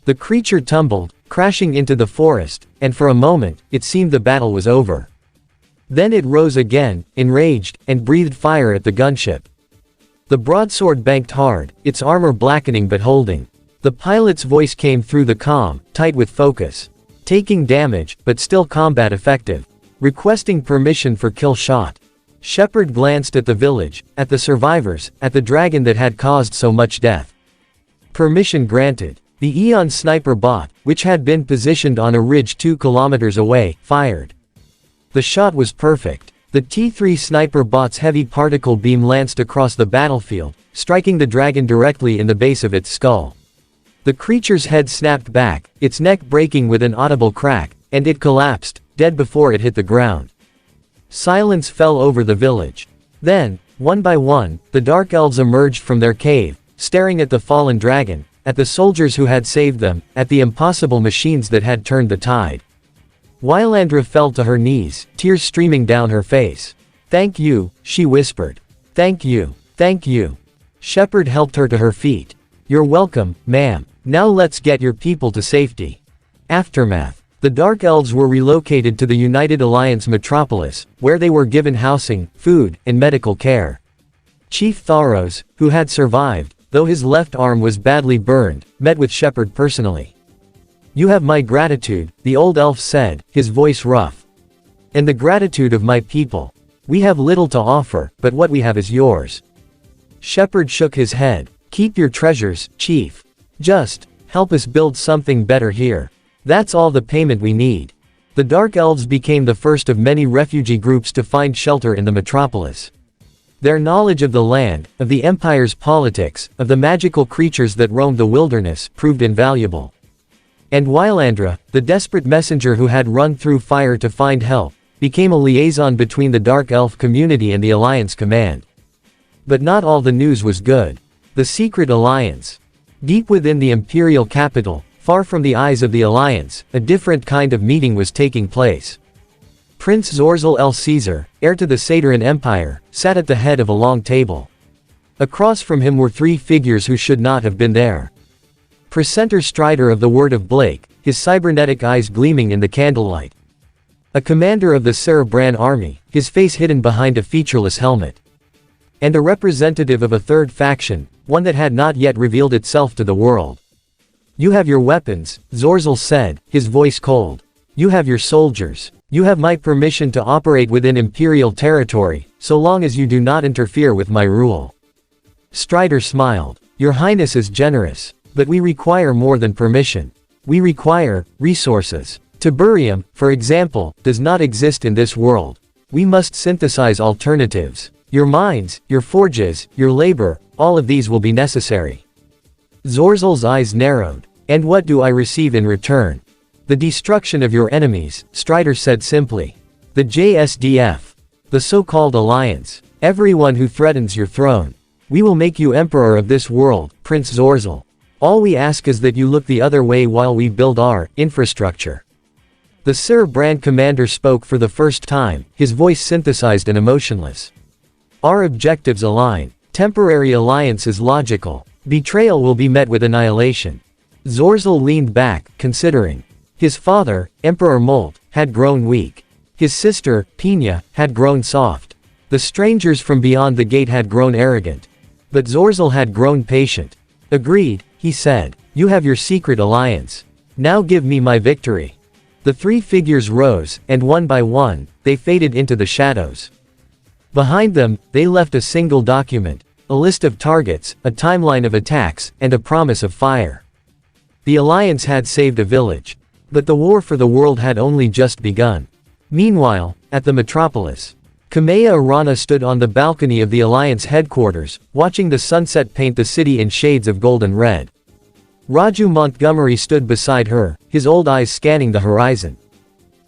S1: The creature tumbled, crashing into the forest, and for a moment, it seemed the battle was over. Then it rose again, enraged, and breathed fire at the gunship. The broadsword banked hard, its armor blackening but holding. The pilot's voice came through the comm, tight with focus. Taking damage, but still combat effective. Requesting permission for kill shot. Shepard glanced at the village, at the survivors, at the dragon that had caused so much death. Permission granted. The Eon sniper bot, which had been positioned on a ridge 2 kilometers away, fired. The shot was perfect. The T-3 sniper bot's heavy particle beam lanced across the battlefield, striking the dragon directly in the base of its skull. The creature's head snapped back, its neck breaking with an audible crack, and it collapsed, dead before it hit the ground. Silence fell over the village. Then, one by one, the Dark Elves emerged from their cave, staring at the fallen dragon, at the soldiers who had saved them, at the impossible machines that had turned the tide. Wylandra fell to her knees, tears streaming down her face. "Thank you," she whispered. "Thank you. Thank you." Shepard helped her to her feet. "You're welcome, ma'am. Now let's get your people to safety." Aftermath. The Dark Elves were relocated to the United Alliance metropolis, where they were given housing, food, and medical care. Chief Tharos, who had survived, though his left arm was badly burned, met with Shepard personally. "You have my gratitude," the old elf said, his voice rough. "And the gratitude of my people. We have little to offer, but what we have is yours." Shepard shook his head. "Keep your treasures, Chief. Just help us build something better here. That's all the payment we need." The Dark Elves became the first of many refugee groups to find shelter in the metropolis. Their knowledge of the land, of the Empire's politics, of the magical creatures that roamed the wilderness, proved invaluable. And Wylandra, the desperate messenger who had run through fire to find help, became a liaison between the Dark Elf community and the Alliance command. But not all the news was good. The Secret Alliance. Deep within the Imperial capital, far from the eyes of the Alliance, a different kind of meeting was taking place. Prince Zorzal El Caesar, heir to the Satyran Empire, sat at the head of a long table. Across from him were three figures who should not have been there. Presenter Strider of the Word of Blake, his cybernetic eyes gleaming in the candlelight. A commander of the Cerebran army, his face hidden behind a featureless helmet. And a representative of a third faction, one that had not yet revealed itself to the world. You have your weapons, Zorzal said, his voice cold. You have your soldiers. You have my permission to operate within Imperial territory, so long as you do not interfere with my rule. Strider smiled. Your Highness is generous, but we require more than permission. We require resources. Tiberium, for example, does not exist in this world. We must synthesize alternatives. Your mines, your forges, your labor, all of these will be necessary. Zorzal's eyes narrowed. And what do I receive in return? The destruction of your enemies, Strider said simply. The JSDF. The so-called Alliance. Everyone who threatens your throne. We will make you Emperor of this world, Prince Zorzal. All we ask is that you look the other way while we build our infrastructure. The Cerebran commander spoke for the first time, his voice synthesized and emotionless. Our objectives align. Temporary alliance is logical. Betrayal will be met with annihilation. Zorzal leaned back, considering. His father, Emperor Molt, had grown weak. His sister, Pina, had grown soft. The strangers from beyond the gate had grown arrogant. But Zorzal had grown patient. Agreed, he said. You have your secret alliance. Now give me my victory. The three figures rose, and one by one, they faded into the shadows. Behind them, they left a single document, a list of targets, a timeline of attacks, and a promise of fire. The Alliance had saved a village. But the war for the world had only just begun. Meanwhile, at the metropolis, Kamea Arana stood on the balcony of the Alliance headquarters, watching the sunset paint the city in shades of gold and red. Raju Montgomery stood beside her, his old eyes scanning the horizon.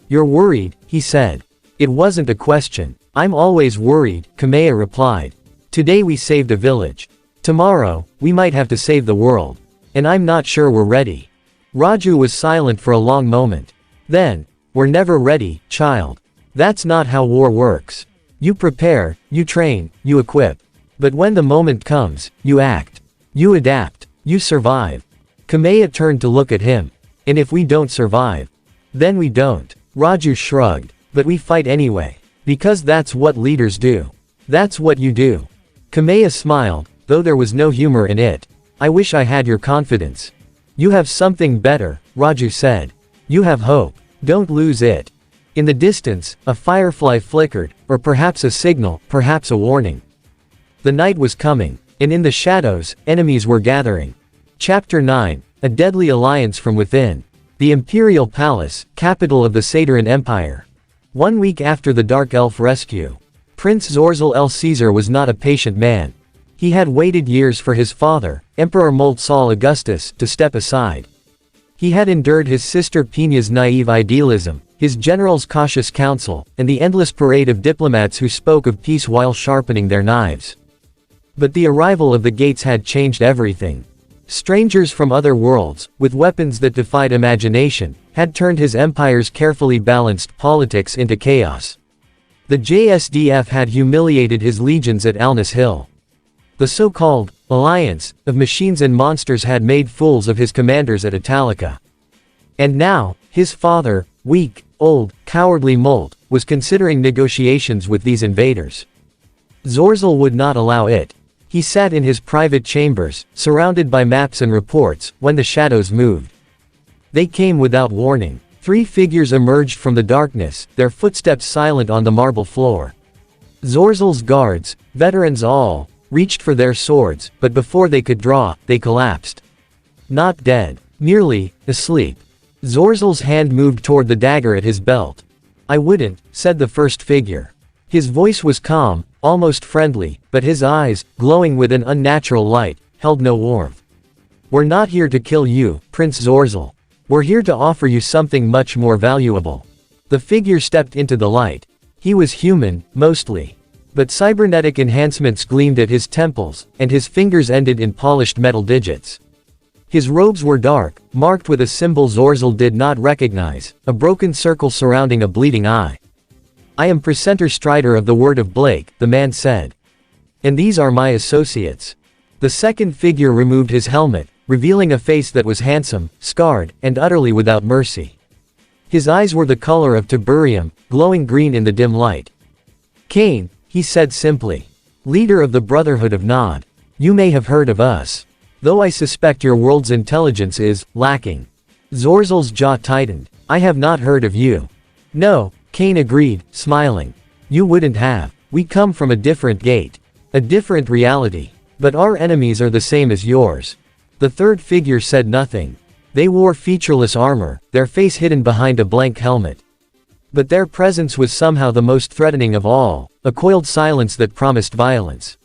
S1: You're worried, he said. It wasn't a question. I'm always worried, Kamea replied. Today we saved a village. Tomorrow, we might have to save the world. And I'm not sure we're ready. Raju was silent for a long moment. Then, we're never ready, child. That's not how war works. You prepare, you train, you equip. But when the moment comes, you act. You adapt, you survive. Kamea turned to look at him. And if we don't survive, then we don't. Raju shrugged. But we fight anyway. Because that's what leaders do. That's what you do. Kamea smiled, though there was no humor in it. I wish I had your confidence. You have something better, Raju said. You have hope. Don't lose it. In the distance, a firefly flickered, or perhaps a signal, perhaps a warning. The night was coming, and in the shadows, enemies were gathering. Chapter 9, A Deadly Alliance from Within. The Imperial Palace, capital of the Satyran Empire. 1 week after the Dark Elf rescue. Prince Zorzal El Caesar was not a patient man. He had waited years for his father, Emperor Molt Saul Augustus, to step aside. He had endured his sister Pina's naive idealism, his general's cautious counsel, and the endless parade of diplomats who spoke of peace while sharpening their knives. But the arrival of the gates had changed everything. Strangers from other worlds, with weapons that defied imagination, had turned his empire's carefully balanced politics into chaos. The JSDF had humiliated his legions at Alnus Hill. The so-called alliance of machines and monsters had made fools of his commanders at Italica. And now, his father, weak, old, cowardly Molt, was considering negotiations with these invaders. Zorzal would not allow it. He sat in his private chambers, surrounded by maps and reports, when the shadows moved. They came without warning. 3 figures emerged from the darkness, their footsteps silent on the marble floor. Zorzal's guards, veterans all, reached for their swords, but before they could draw, they collapsed. Not dead, merely asleep. Zorzal's hand moved toward the dagger at his belt. I wouldn't, said the first figure. His voice was calm, almost friendly, but his eyes, glowing with an unnatural light, held no warmth. "We're not here to kill you, Prince Zorzel. We're here to offer you something much more valuable." The figure stepped into the light. He was human, mostly. But cybernetic enhancements gleamed at his temples, and his fingers ended in polished metal digits. His robes were dark, marked with a symbol Zorzel did not recognize, a broken circle surrounding a bleeding eye. "I am Presenter Strider of the Word of Blake," the man said. "And these are my associates." The second figure removed his helmet, revealing a face that was handsome, scarred, and utterly without mercy. His eyes were the color of tiburium, glowing green in the dim light. "Cain," he said simply. "Leader of the Brotherhood of Nod. You may have heard of us. Though I suspect your world's intelligence is lacking." Zorzel's jaw tightened. "I have not heard of you." "No," Cain agreed, smiling. "You wouldn't have. We come from a different gate. A different reality. But our enemies are the same as yours." The third figure said nothing. They wore featureless armor, their face hidden behind a blank helmet. But their presence was somehow the most threatening of all, a coiled silence that promised violence.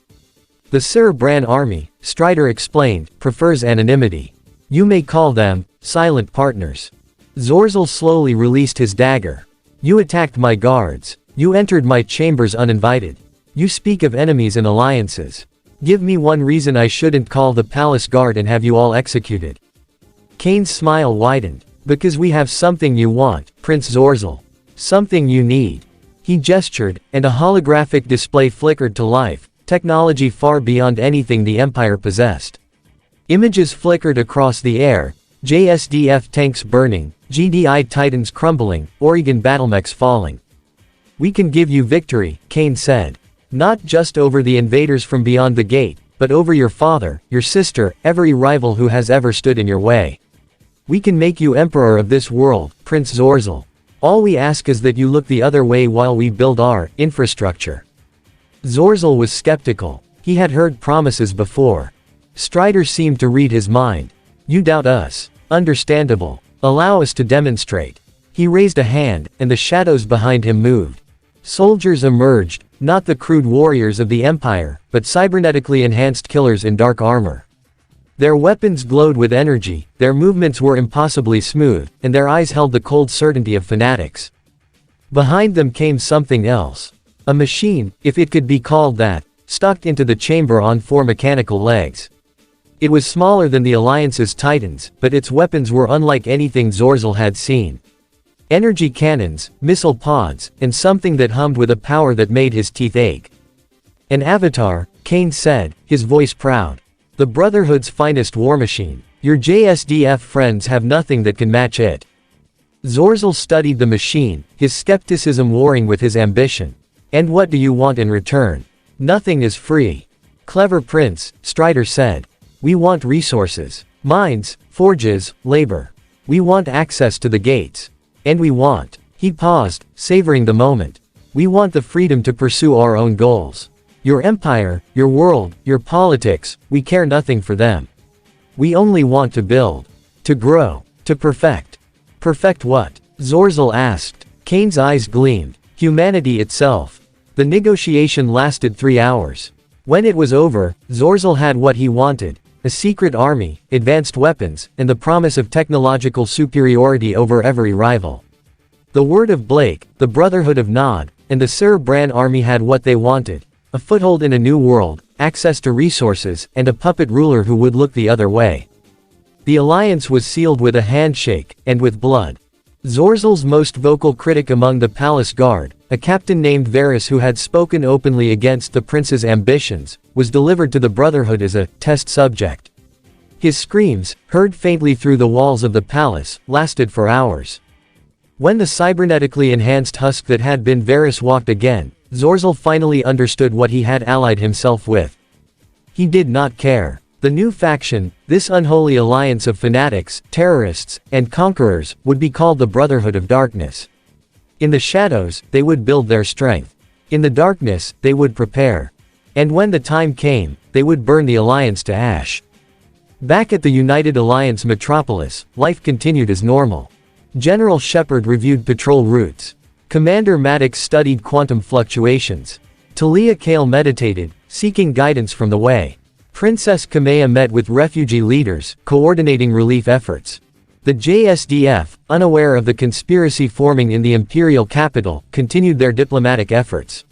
S1: "The Sir Bran army," Strider explained, "prefers anonymity. You may call them silent partners." Zorzel slowly released his dagger. "You attacked my guards. You entered my chambers uninvited. You speak of enemies and alliances. Give me one reason I shouldn't call the palace guard and have you all executed." Cain's smile widened. "Because we have something you want, Prince Zorzel. Something you need." He gestured, and a holographic display flickered to life, technology far beyond anything the Empire possessed. Images flickered across the air, JSDF tanks burning, GDI titans crumbling, Oregon battlemechs falling. "We can give you victory," Cain said. "Not just over the invaders from beyond the gate, but over your father, your sister, every rival who has ever stood in your way. We can make you emperor of this world, Prince Zorzel. All we ask is that you look the other way while we build our infrastructure." Zorzel was skeptical. He had heard promises before. Strider seemed to read his mind. "You doubt us. Understandable. Allow us to demonstrate." He raised a hand, and the shadows behind him moved. Soldiers emerged, not the crude warriors of the Empire, but cybernetically enhanced killers in dark armor. Their weapons glowed with energy, their movements were impossibly smooth, and their eyes held the cold certainty of fanatics. Behind them came something else. A machine, if it could be called that, stalked into the chamber on 4 mechanical legs. It was smaller than the Alliance's titans, but its weapons were unlike anything Zorzel had seen. Energy cannons, missile pods, and something that hummed with a power that made his teeth ache. "An avatar," Cain said, his voice proud. "The Brotherhood's finest war machine. Your JSDF friends have nothing that can match it." Zorzel studied the machine, his skepticism warring with his ambition. "And what do you want in return?" "Nothing is free." "Clever prince," Strider said. "We want resources. Mines, forges, labor. We want access to the gates. And we want—" He paused, savoring the moment. "We want the freedom to pursue our own goals. Your empire, your world, your politics, we care nothing for them. We only want to build. To grow. To perfect." "Perfect what?" Zorzel asked. Cain's eyes gleamed. "Humanity itself." The negotiation lasted 3 hours. When it was over, Zorzel had what he wanted: a secret army, advanced weapons, and the promise of technological superiority over every rival. The Word of Blake, the Brotherhood of Nod, and the Sir Bran army had what they wanted: a foothold in a new world, access to resources, and a puppet ruler who would look the other way. The alliance was sealed with a handshake, and with blood. Zorzel's most vocal critic among the palace guard, a captain named Varys who had spoken openly against the prince's ambitions, was delivered to the Brotherhood as a test subject. His screams, heard faintly through the walls of the palace, lasted for hours. When the cybernetically enhanced husk that had been Varys walked again, Zorzel finally understood what he had allied himself with. He did not care. The new faction, this unholy alliance of fanatics, terrorists, and conquerors, would be called the Brotherhood of Darkness. In the shadows, they would build their strength. In the darkness, they would prepare. And when the time came, they would burn the alliance to ash. Back at the United Alliance metropolis, life continued as normal. General Shepard reviewed patrol routes. Commander Maddox studied quantum fluctuations. Talia Kale meditated, seeking guidance from the way. Princess Kamea met with refugee leaders, coordinating relief efforts. The JSDF, unaware of the conspiracy forming in the imperial capital, continued their diplomatic efforts.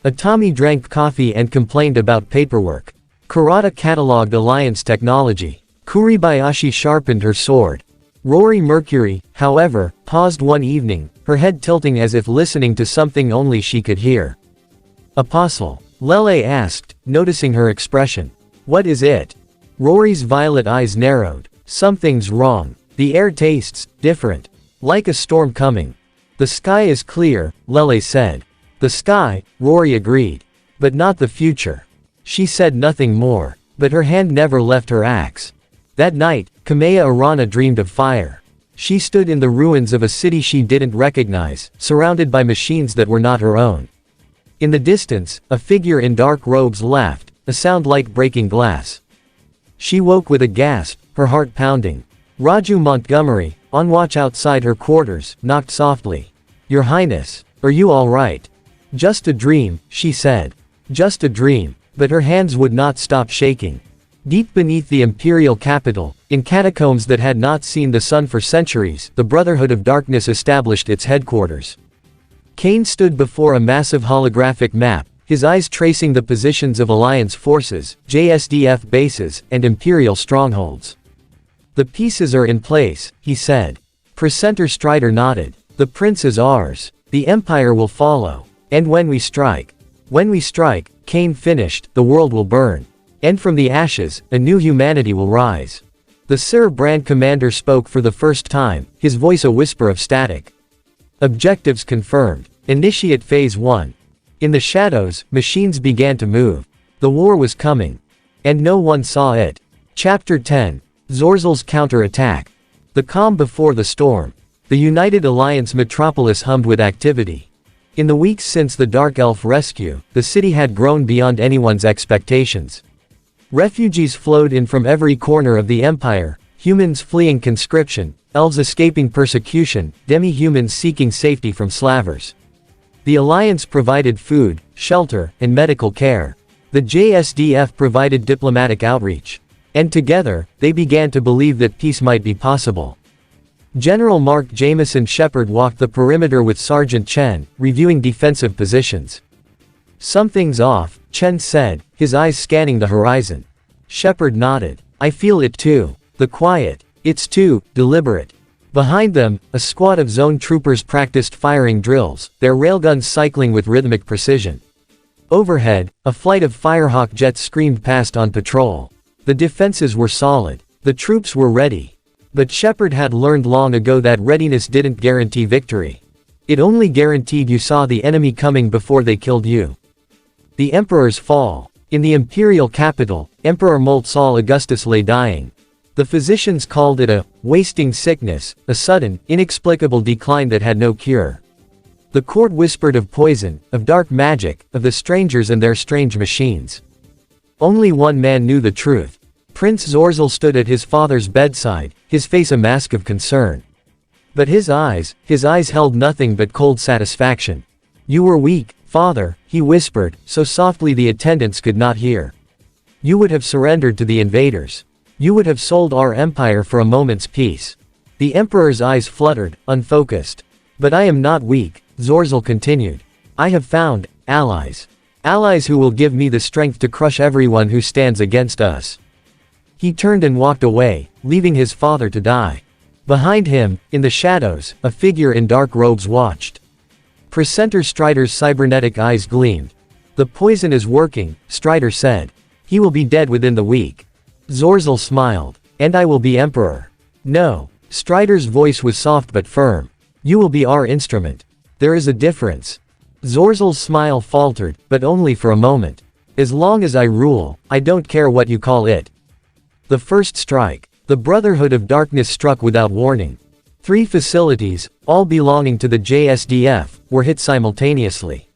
S1: Atami drank coffee and complained about paperwork. Kurata catalogued alliance technology. Kuribayashi sharpened her sword. Rory Mercury, however, paused one evening, her head tilting as if listening to something only she could hear. Apostle, Lele asked, noticing her expression. What is it? Rory's violet eyes narrowed. Something's wrong. The air tastes different. Like a storm coming. The sky is clear, Lele said. The sky, Rory agreed. But not the future. She said nothing more, but her hand never left her axe. That night, Kamea Arana dreamed of fire. She stood in the ruins of a city she didn't recognize, surrounded by machines that were not her own. In the distance, a figure in dark robes laughed, a sound like breaking glass. She woke with a gasp, her heart pounding. Raju Montgomery, on watch outside her quarters, knocked softly. Your Highness, are you all right? Just a dream, she said. Just a dream, but her hands would not stop shaking. Deep beneath the imperial capital, in catacombs that had not seen the sun for centuries, the Brotherhood of Darkness established its headquarters. Kane stood before a massive holographic map, his eyes tracing the positions of Alliance forces, JSDF bases, and Imperial strongholds. The pieces are in place, he said. Presenter Strider nodded. The prince is ours. The Empire will follow. And when we strike, Kane finished, the world will burn. And from the ashes, a new humanity will rise. The Sir Brand commander spoke for the first time, his voice a whisper of static. Objectives confirmed. Initiate Phase 1. In the shadows, machines began to move. The war was coming. And no one saw it. Chapter 10. Zorzal's counter-attack. The calm before the storm. The United Alliance metropolis hummed with activity. In the weeks since the Dark Elf rescue, the city had grown beyond anyone's expectations. Refugees flowed in from every corner of the Empire, humans fleeing conscription, elves escaping persecution, demi-humans seeking safety from slavers. The Alliance provided food, shelter, and medical care. The JSDF provided diplomatic outreach. And together, they began to believe that peace might be possible. General Mark Jameson Shepard walked the perimeter with Sergeant Chen, reviewing defensive positions. Something's off, Chen said, his eyes scanning the horizon. Shepard nodded. I feel it too. The quiet. It's too deliberate. Behind them, a squad of zone troopers practiced firing drills, their railguns cycling with rhythmic precision. Overhead, a flight of Firehawk jets screamed past on patrol. The defenses were solid. The troops were ready. But Shepard had learned long ago that readiness didn't guarantee victory. It only guaranteed you saw the enemy coming before they killed you. The Emperor's fall. In the imperial capital, Emperor Moltsal Augustus lay dying. The physicians called it a wasting sickness, a sudden, inexplicable decline that had no cure. The court whispered of poison, of dark magic, of the strangers and their strange machines. Only one man knew the truth. Prince Zorzal stood at his father's bedside, his face a mask of concern. But his eyes held nothing but cold satisfaction. You were weak, father, he whispered, so softly the attendants could not hear. You would have surrendered to the invaders. You would have sold our empire for a moment's peace. The Emperor's eyes fluttered, unfocused. But I am not weak, Zorzal continued. I have found allies. Allies who will give me the strength to crush everyone who stands against us. He turned and walked away, leaving his father to die. Behind him, in the shadows, a figure in dark robes watched. Presenter Strider's cybernetic eyes gleamed. The poison is working, Strider said. He will be dead within the week. Zorzal smiled. And I will be Emperor. No. Strider's voice was soft but firm. You will be our instrument. There is a difference. Zorzal's smile faltered, but only for a moment. As long as I rule, I don't care what you call it. The first strike. The Brotherhood of Darkness struck without warning. 3 facilities, all belonging to the JSDF, were hit simultaneously.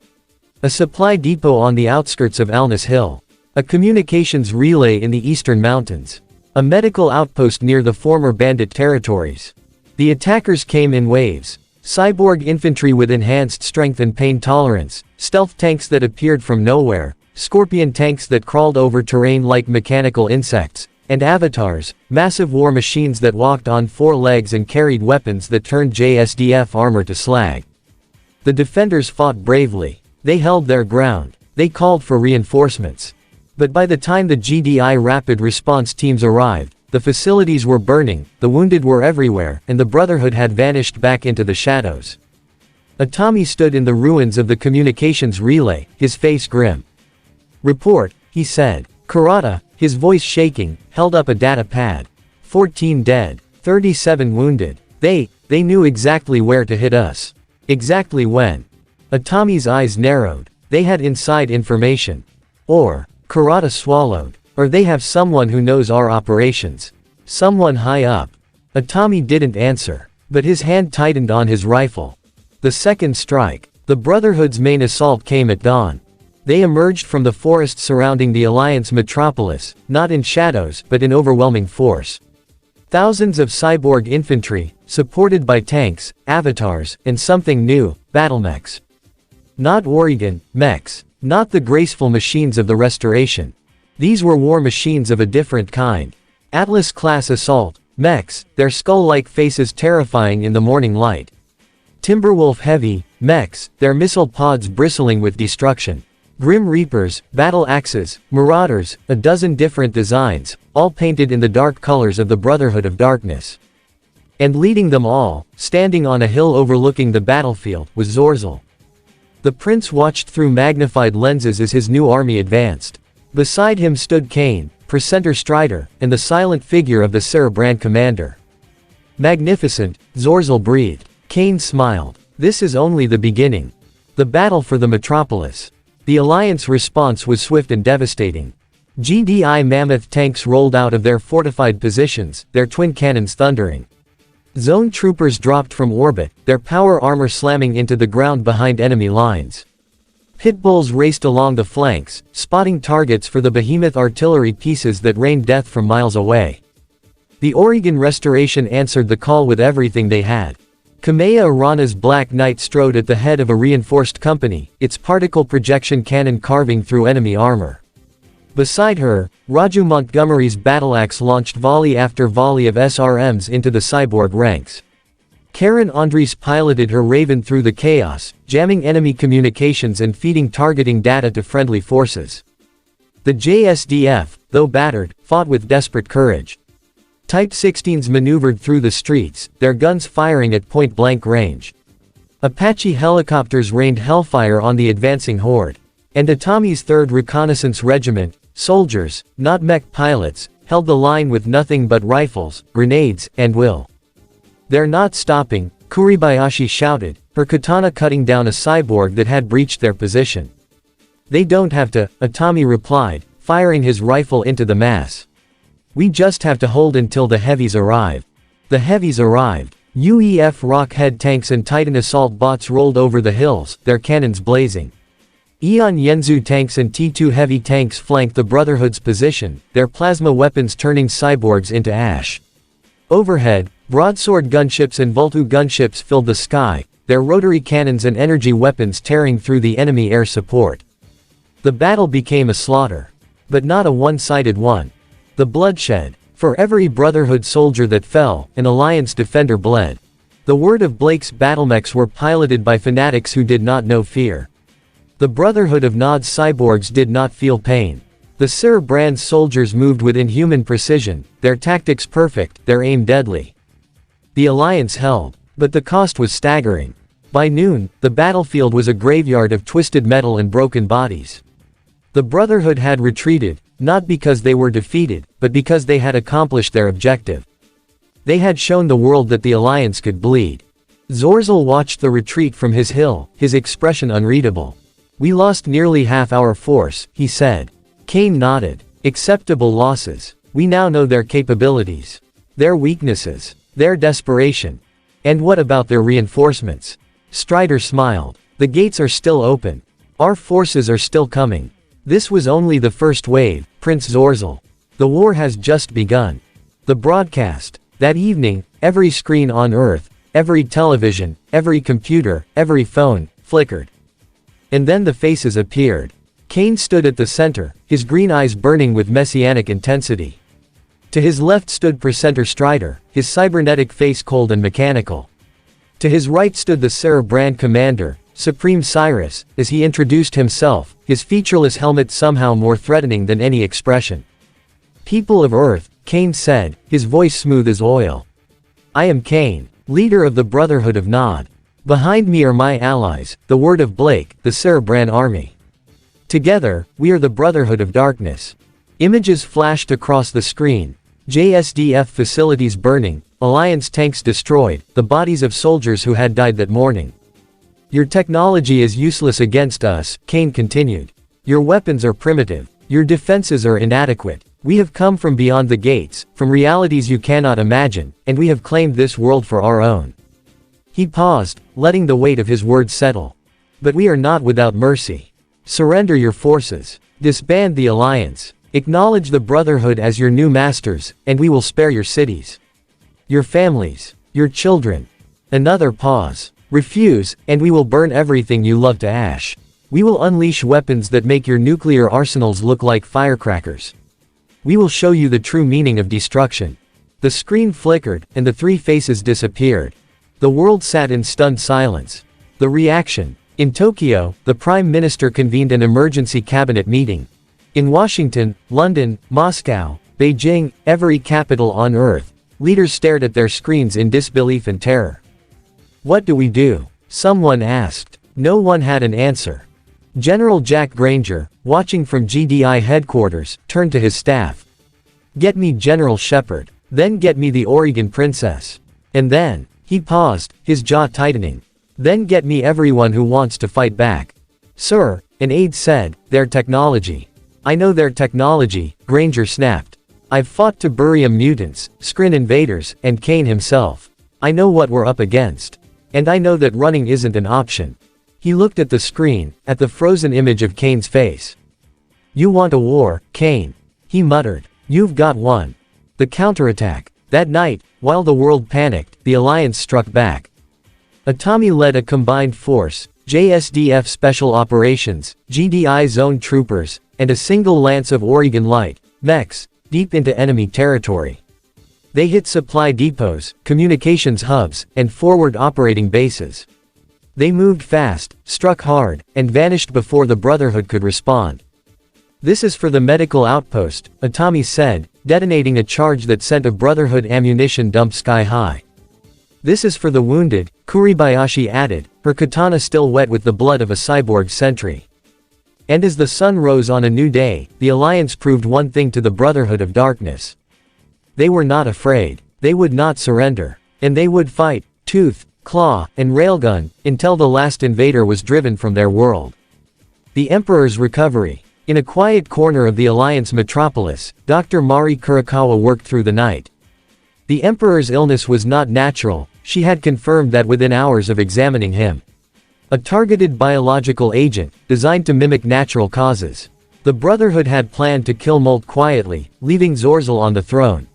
S1: A supply depot on the outskirts of Alnus Hill. A communications relay in the eastern mountains. A medical outpost near the former bandit territories. The attackers came in waves. Cyborg infantry with enhanced strength and pain tolerance, stealth tanks that appeared from nowhere, scorpion tanks that crawled over terrain like mechanical insects, and avatars, massive war machines that walked on 4 legs and carried weapons that turned JSDF armor to slag. The defenders fought bravely. They held their ground. They called for reinforcements. But by the time the GDI rapid response teams arrived, the facilities were burning, the wounded were everywhere, and the Brotherhood had vanished back into the shadows. Atami stood in the ruins of the communications relay, his face grim. "Report," he said. Kurata, his voice shaking, held up a data pad. 14 dead, 37 wounded. They knew exactly where to hit us. Exactly when. Atami's eyes narrowed. They had inside information. Or, Kurata swallowed. Or they have someone who knows our operations. Someone high up. Atami didn't answer. But his hand tightened on his rifle. The second strike. The Brotherhood's main assault came at dawn. They emerged from the forest surrounding the Alliance metropolis, not in shadows, but in overwhelming force. Thousands of cyborg infantry, supported by tanks, avatars, and something new, battlemechs. Not Oregon mechs. Not the graceful machines of the Restoration. These were war machines of a different kind. Atlas-class assault mechs, their skull-like faces terrifying in the morning light. Timberwolf heavy mechs, their missile pods bristling with destruction. Grim Reapers, battle axes, marauders, a dozen different designs, all painted in the dark colors of the Brotherhood of Darkness. And leading them all, standing on a hill overlooking the battlefield, was Zorzel. The prince watched through magnified lenses as his new army advanced. Beside him stood Kane, Presenter Strider, and the silent figure of the Cerebrand commander. Magnificent, Zorzel breathed. Kane smiled. This is only the beginning. The battle for the metropolis. The Alliance response was swift and devastating. GDI mammoth tanks rolled out of their fortified positions, their twin cannons thundering. Zone troopers dropped from orbit, their power armor slamming into the ground behind enemy lines. Pitbulls raced along the flanks, spotting targets for the behemoth artillery pieces that rained death from miles away. The Oregon Restoration answered the call with everything they had. Kamea Arana's Black Knight strode at the head of a reinforced company, its particle projection cannon carving through enemy armor. Beside her, Raju Montgomery's battleaxe launched volley after volley of SRMs into the cyborg ranks. Karen Andres piloted her Raven through the chaos, jamming enemy communications and feeding targeting data to friendly forces. The JSDF, though battered, fought with desperate courage. Type 16s maneuvered through the streets, their guns firing at point-blank range. Apache helicopters rained hellfire on the advancing horde. And Atami's 3rd Reconnaissance Regiment, soldiers, not mech pilots, held the line with nothing but rifles, grenades, and will. "They're not stopping," Kuribayashi shouted, her katana cutting down a cyborg that had breached their position. "They don't have to," Atami replied, firing his rifle into the mass. "We just have to hold until the heavies arrive." The heavies arrived. UEF Rockhead tanks and Titan assault bots rolled over the hills, their cannons blazing. Eon Yenzu tanks and T2 heavy tanks flanked the Brotherhood's position, their plasma weapons turning cyborgs into ash. Overhead, broadsword gunships and Vultu gunships filled the sky, their rotary cannons and energy weapons tearing through the enemy air support. The battle became a slaughter. But not a one-sided one. The bloodshed. For every Brotherhood soldier that fell, an Alliance defender bled. The word of Blake's battlemechs were piloted by fanatics who did not know fear. The Brotherhood of Nod's cyborgs did not feel pain. The Cerebrand's soldiers moved with inhuman precision, their tactics perfect, their aim deadly. The Alliance held. But the cost was staggering. By noon, the battlefield was a graveyard of twisted metal and broken bodies. The Brotherhood had retreated, not because they were defeated, but because they had accomplished their objective. They had shown the world that the Alliance could bleed. Zorzel watched the retreat from his hill, his expression unreadable. "We lost nearly half our force," he said. Kane nodded. "Acceptable losses. We now know their capabilities. Their weaknesses. Their desperation. And what about their reinforcements?" Strider smiled. "The gates are still open. Our forces are still coming. This was only the first wave, Prince Zorzel. The war has just begun." The broadcast. That evening, every screen on Earth, every television, every computer, every phone, flickered. And then the faces appeared. Cain stood at the center, his green eyes burning with messianic intensity. To his left stood Presenter Strider, his cybernetic face cold and mechanical. To his right stood the Cerebrand Commander, Supreme Cyrus, as he introduced himself, his featureless helmet somehow more threatening than any expression. "People of Earth," Cain said, his voice smooth as oil. "I am Cain, leader of the Brotherhood of Nod. Behind me are my allies, the Word of Blake, the Cerebrand Army. Together, we are the Brotherhood of Darkness." Images flashed across the screen. JSDF facilities burning, Alliance tanks destroyed, the bodies of soldiers who had died that morning. "Your technology is useless against us," Cain continued. "Your weapons are primitive. Your defenses are inadequate. We have come from beyond the gates, from realities you cannot imagine, and we have claimed this world for our own." He paused, letting the weight of his words settle. "But we are not without mercy. Surrender your forces. Disband the Alliance. Acknowledge the Brotherhood as your new masters, and we will spare your cities. Your families. Your children." Another pause. "Refuse, and we will burn everything you love to ash. We will unleash weapons that make your nuclear arsenals look like firecrackers. We will show you the true meaning of destruction." The screen flickered, and the three faces disappeared. The world sat in stunned silence. The reaction. In Tokyo, the Prime Minister convened an emergency cabinet meeting. In Washington, London, Moscow, Beijing, every capital on Earth, leaders stared at their screens in disbelief and terror. "What do we do?" someone asked. No one had an answer. General Jack Granger, watching from GDI headquarters, turned to his staff. "Get me General Shepard. Then get me the Oregon Princess. And then," he paused, his jaw tightening, "then get me everyone who wants to fight back." "Sir," an aide said, "their technology." "I know their technology," Granger snapped. "I've fought Tiberium mutants, Skrin invaders, and Cain himself. I know what we're up against. And I know that running isn't an option." He looked at the screen, at the frozen image of Cain's face. "You want a war, Cain," he muttered. "You've got one." The counterattack. That night, while the world panicked, the Alliance struck back. Atami led a combined force, JSDF Special Operations, GDI Zone Troopers, and a single lance of Oregon Light, mechs, deep into enemy territory. They hit supply depots, communications hubs, and forward operating bases. They moved fast, struck hard, and vanished before the Brotherhood could respond. "This is for the medical outpost," Atami said, detonating a charge that sent a Brotherhood ammunition dump sky high. "This is for the wounded," Kuribayashi added, her katana still wet with the blood of a cyborg sentry. And as the sun rose on a new day, the Alliance proved one thing to the Brotherhood of Darkness. They were not afraid. They would not surrender. And they would fight, tooth, claw, and railgun, until the last invader was driven from their world. The Emperor's recovery. In a quiet corner of the Alliance metropolis, Dr. Mari Kurakawa worked through the night. The Emperor's illness was not natural, she had confirmed that within hours of examining him. A targeted biological agent, designed to mimic natural causes. The Brotherhood had planned to kill Molt quietly, leaving Zorzel on the throne.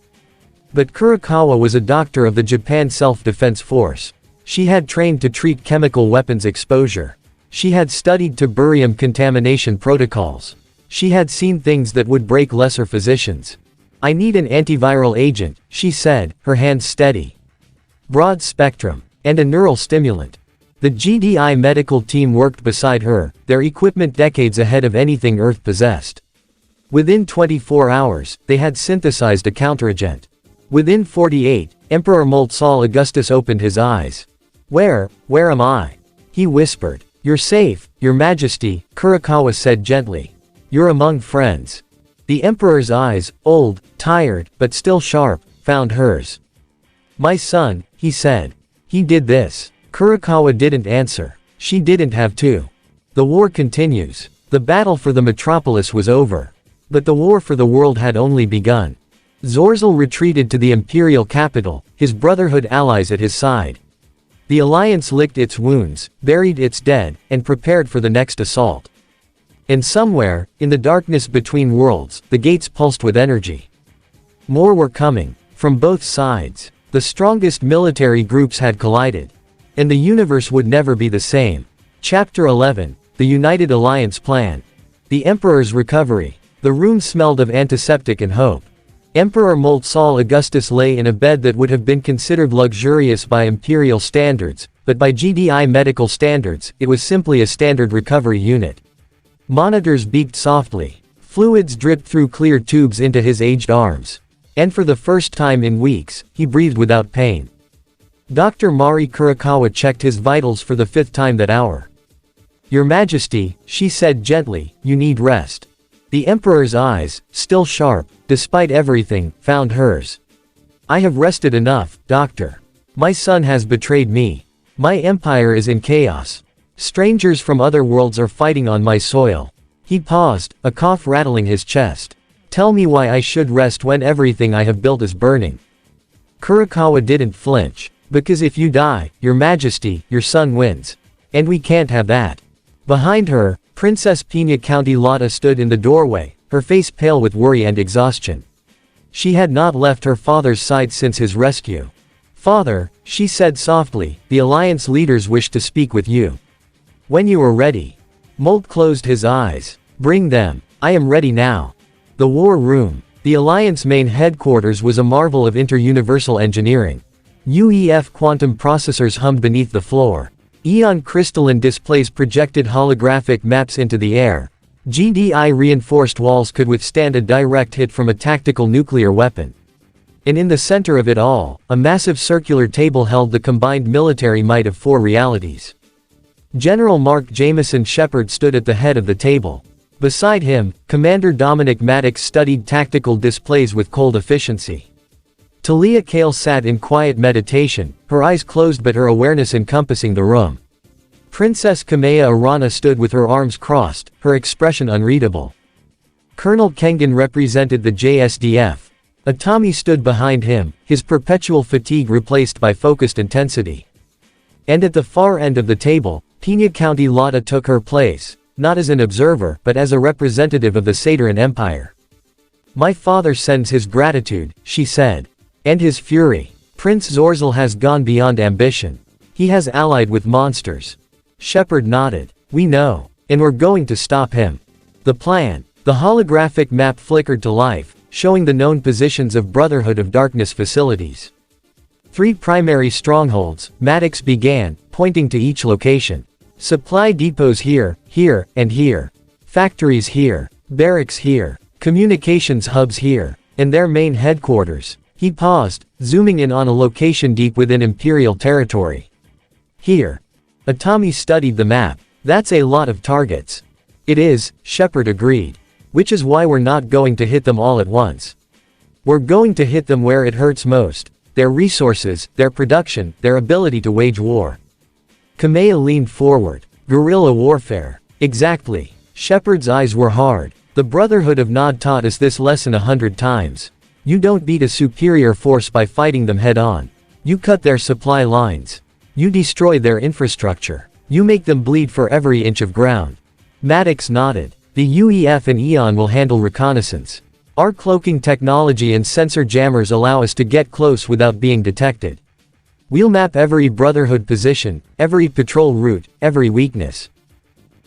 S1: But Kurakawa was a doctor of the Japan Self-Defense Force. She had trained to treat chemical weapons exposure. She had studied tiberium contamination protocols. She had seen things that would break lesser physicians. "I need an antiviral agent," she said, her hands steady. "Broad spectrum. And a neural stimulant." The GDI medical team worked beside her, their equipment decades ahead of anything Earth possessed. Within 24 hours, they had synthesized a counteragent. Within 48, Emperor Moltsal Augustus opened his eyes. Where am I?" he whispered. "You're safe, Your Majesty," Kurakawa said gently. "You're among friends." The Emperor's eyes, old, tired, but still sharp, found hers. "My son," he said. "He did this." Kurakawa didn't answer. She didn't have to. The war continues. The battle for the metropolis was over. But the war for the world had only begun. Zorzel retreated to the imperial capital, his Brotherhood allies at his side. The Alliance licked its wounds, buried its dead, and prepared for the next assault. And somewhere, in the darkness between worlds, the gates pulsed with energy. More were coming. From both sides. The strongest military groups had collided. And the universe would never be the same. Chapter 11. The United Alliance Plan. The Emperor's Recovery. The room smelled of antiseptic and hope. Emperor Saul Augustus lay in a bed that would have been considered luxurious by imperial standards, but by GDI medical standards, it was simply a standard recovery unit. Monitors beeped softly. Fluids dripped through clear tubes into his aged arms. And for the first time in weeks, he breathed without pain. Dr. Mari Kurakawa checked his vitals for the 5th time that hour. "Your Majesty," she said gently, "you need rest." The Emperor's eyes, still sharp, despite everything, found hers. "I have rested enough, Doctor. My son has betrayed me. My empire is in chaos. Strangers from other worlds are fighting on my soil." He paused, a cough rattling his chest. "Tell me why I should rest when everything I have built is burning." Kurakawa didn't flinch. "Because if you die, Your Majesty, your son wins. And we can't have that." Behind her, Princess Pina County Lotta stood in the doorway, her face pale with worry and exhaustion. She had not left her father's side since his rescue. "Father," she said softly, "the Alliance leaders wish to speak with you." "When you are ready." Molt closed his eyes. "Bring them. I am ready now." The war room. The Alliance main headquarters was a marvel of inter-universal engineering. UEF quantum processors hummed beneath the floor. Eon crystalline displays projected holographic maps into the air. GDI reinforced walls could withstand a direct hit from a tactical nuclear weapon. And in the center of it all, a massive circular table held the combined military might of 4 realities. General Mark Jameson Shepard stood at the head of the table. Beside him, Commander Dominic Maddox studied tactical displays with cold efficiency. Talia Kale sat in quiet meditation, her eyes closed but her awareness encompassing the room. Princess Kamea Arana stood with her arms crossed, her expression unreadable. Colonel Kengan represented the JSDF. Atami stood behind him, his perpetual fatigue replaced by focused intensity. And at the far end of the table, Pina County Lotta took her place, not as an observer but as a representative of the Sateran Empire. "My father sends his gratitude," she said. "And his fury. Prince Zorzel has gone beyond ambition. He has allied with monsters." Shepard nodded. "We know. And we're going to stop him." The plan. The holographic map flickered to life, showing the known positions of Brotherhood of Darkness facilities. 3 primary strongholds, Maddox began, pointing to each location. Supply depots here, here, and here. Factories here. Barracks here. Communications hubs here. And their main headquarters. He paused, zooming in on a location deep within Imperial territory. "Here." Atami studied the map. "That's a lot of targets." "It is," Shepard agreed. "Which is why we're not going to hit them all at once. We're going to hit them where it hurts most. Their resources, their production, their ability to wage war." Kamea leaned forward. "Guerrilla warfare." "Exactly." Shepard's eyes were hard. "The Brotherhood of Nod taught us this lesson 100 times. You don't beat a superior force by fighting them head-on. You cut their supply lines. You destroy their infrastructure. You make them bleed for every inch of ground." Maddox nodded. "The UEF and Eon will handle reconnaissance. Our cloaking technology and sensor jammers allow us to get close without being detected. We'll map every Brotherhood position, every patrol route, every weakness."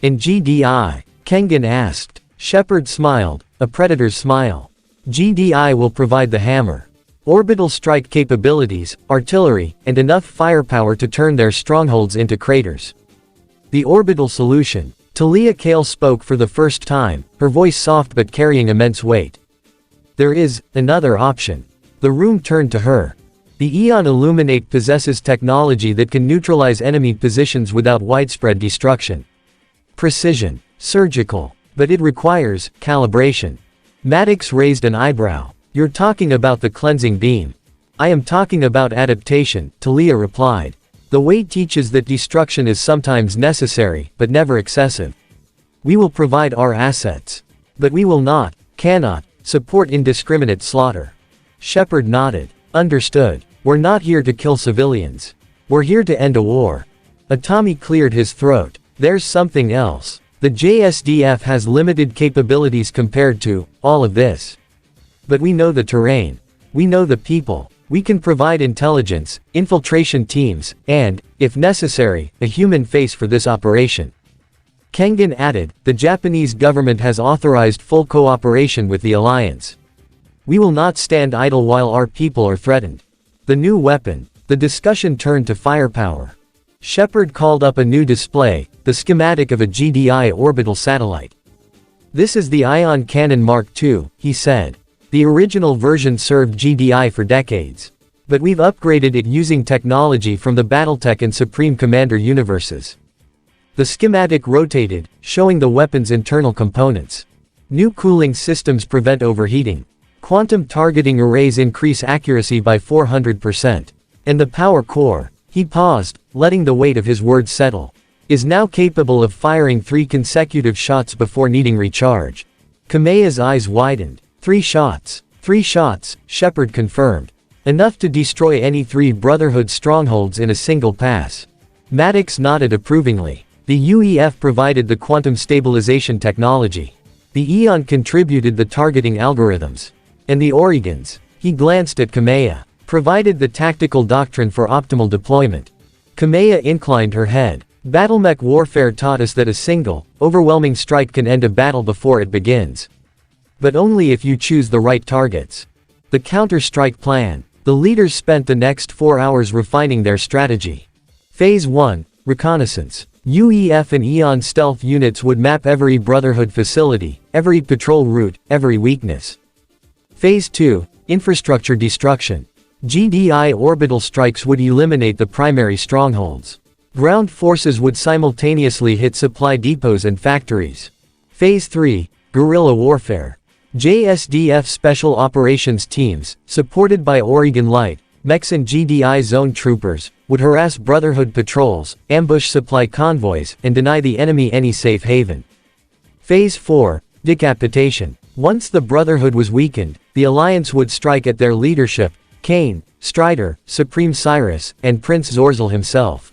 S1: "In GDI?" Kengan asked. Shepard smiled, a predator's smile. "GDI will provide the hammer. Orbital strike capabilities, artillery, and enough firepower to turn their strongholds into craters." "The orbital solution." Talia Kale spoke for the first time, her voice soft but carrying immense weight. "There is another option." The room turned to her. "The Eon Illuminate possesses technology that can neutralize enemy positions without widespread destruction. Precision. Surgical. But it requires calibration." Maddox raised an eyebrow. "You're talking about the cleansing beam." "I am talking about adaptation," Talia replied. "The way teaches that destruction is sometimes necessary, but never excessive. We will provide our assets. But we will not, cannot, support indiscriminate slaughter." Shepard nodded. "Understood. We're not here to kill civilians. We're here to end a war." Atami cleared his throat. "There's something else. The JSDF has limited capabilities compared to all of this. But we know the terrain. We know the people. We can provide intelligence, infiltration teams, and, if necessary, a human face for this operation. Kengan added, the Japanese government has authorized full cooperation with the alliance. We will not stand idle while our people are threatened. The new weapon. The discussion turned to firepower. Shepard called up a new display, the schematic of a GDI orbital satellite. This is the Ion Cannon Mark II, he said. The original version served GDI for decades. But we've upgraded it using technology from the Battletech and Supreme Commander universes. The schematic rotated, showing the weapon's internal components. New cooling systems prevent overheating. Quantum targeting arrays increase accuracy by 400%. And the power core, he paused, letting the weight of his words settle, is now capable of firing 3 consecutive shots before needing recharge. Kameya's eyes widened. 3 shots. 3 shots, Shepard confirmed. Enough to destroy any 3 Brotherhood strongholds in a single pass. Maddox nodded approvingly. The UEF provided the quantum stabilization technology. The Eon contributed the targeting algorithms. And the Oregons, he glanced at Kameya, provided the tactical doctrine for optimal deployment. Kameya inclined her head. Battlemech warfare taught us that a single, overwhelming strike can end a battle before it begins. But only if you choose the right targets. The counter-strike plan. The leaders spent the next 4 hours refining their strategy. Phase 1, Reconnaissance. UEF and Eon stealth units would map every Brotherhood facility, every patrol route, every weakness. Phase 2, Infrastructure destruction. GDI orbital strikes would eliminate the primary strongholds. Ground forces would simultaneously hit supply depots and factories. Phase 3, Guerrilla warfare. JSDF Special Operations teams, supported by Oregon Light, Mechs and GDI zone troopers, would harass Brotherhood patrols, ambush supply convoys, and deny the enemy any safe haven. Phase 4, Decapitation. Once the Brotherhood was weakened, the Alliance would strike at their leadership, Kane, Strider, Supreme Cyrus, and Prince Zorzel himself.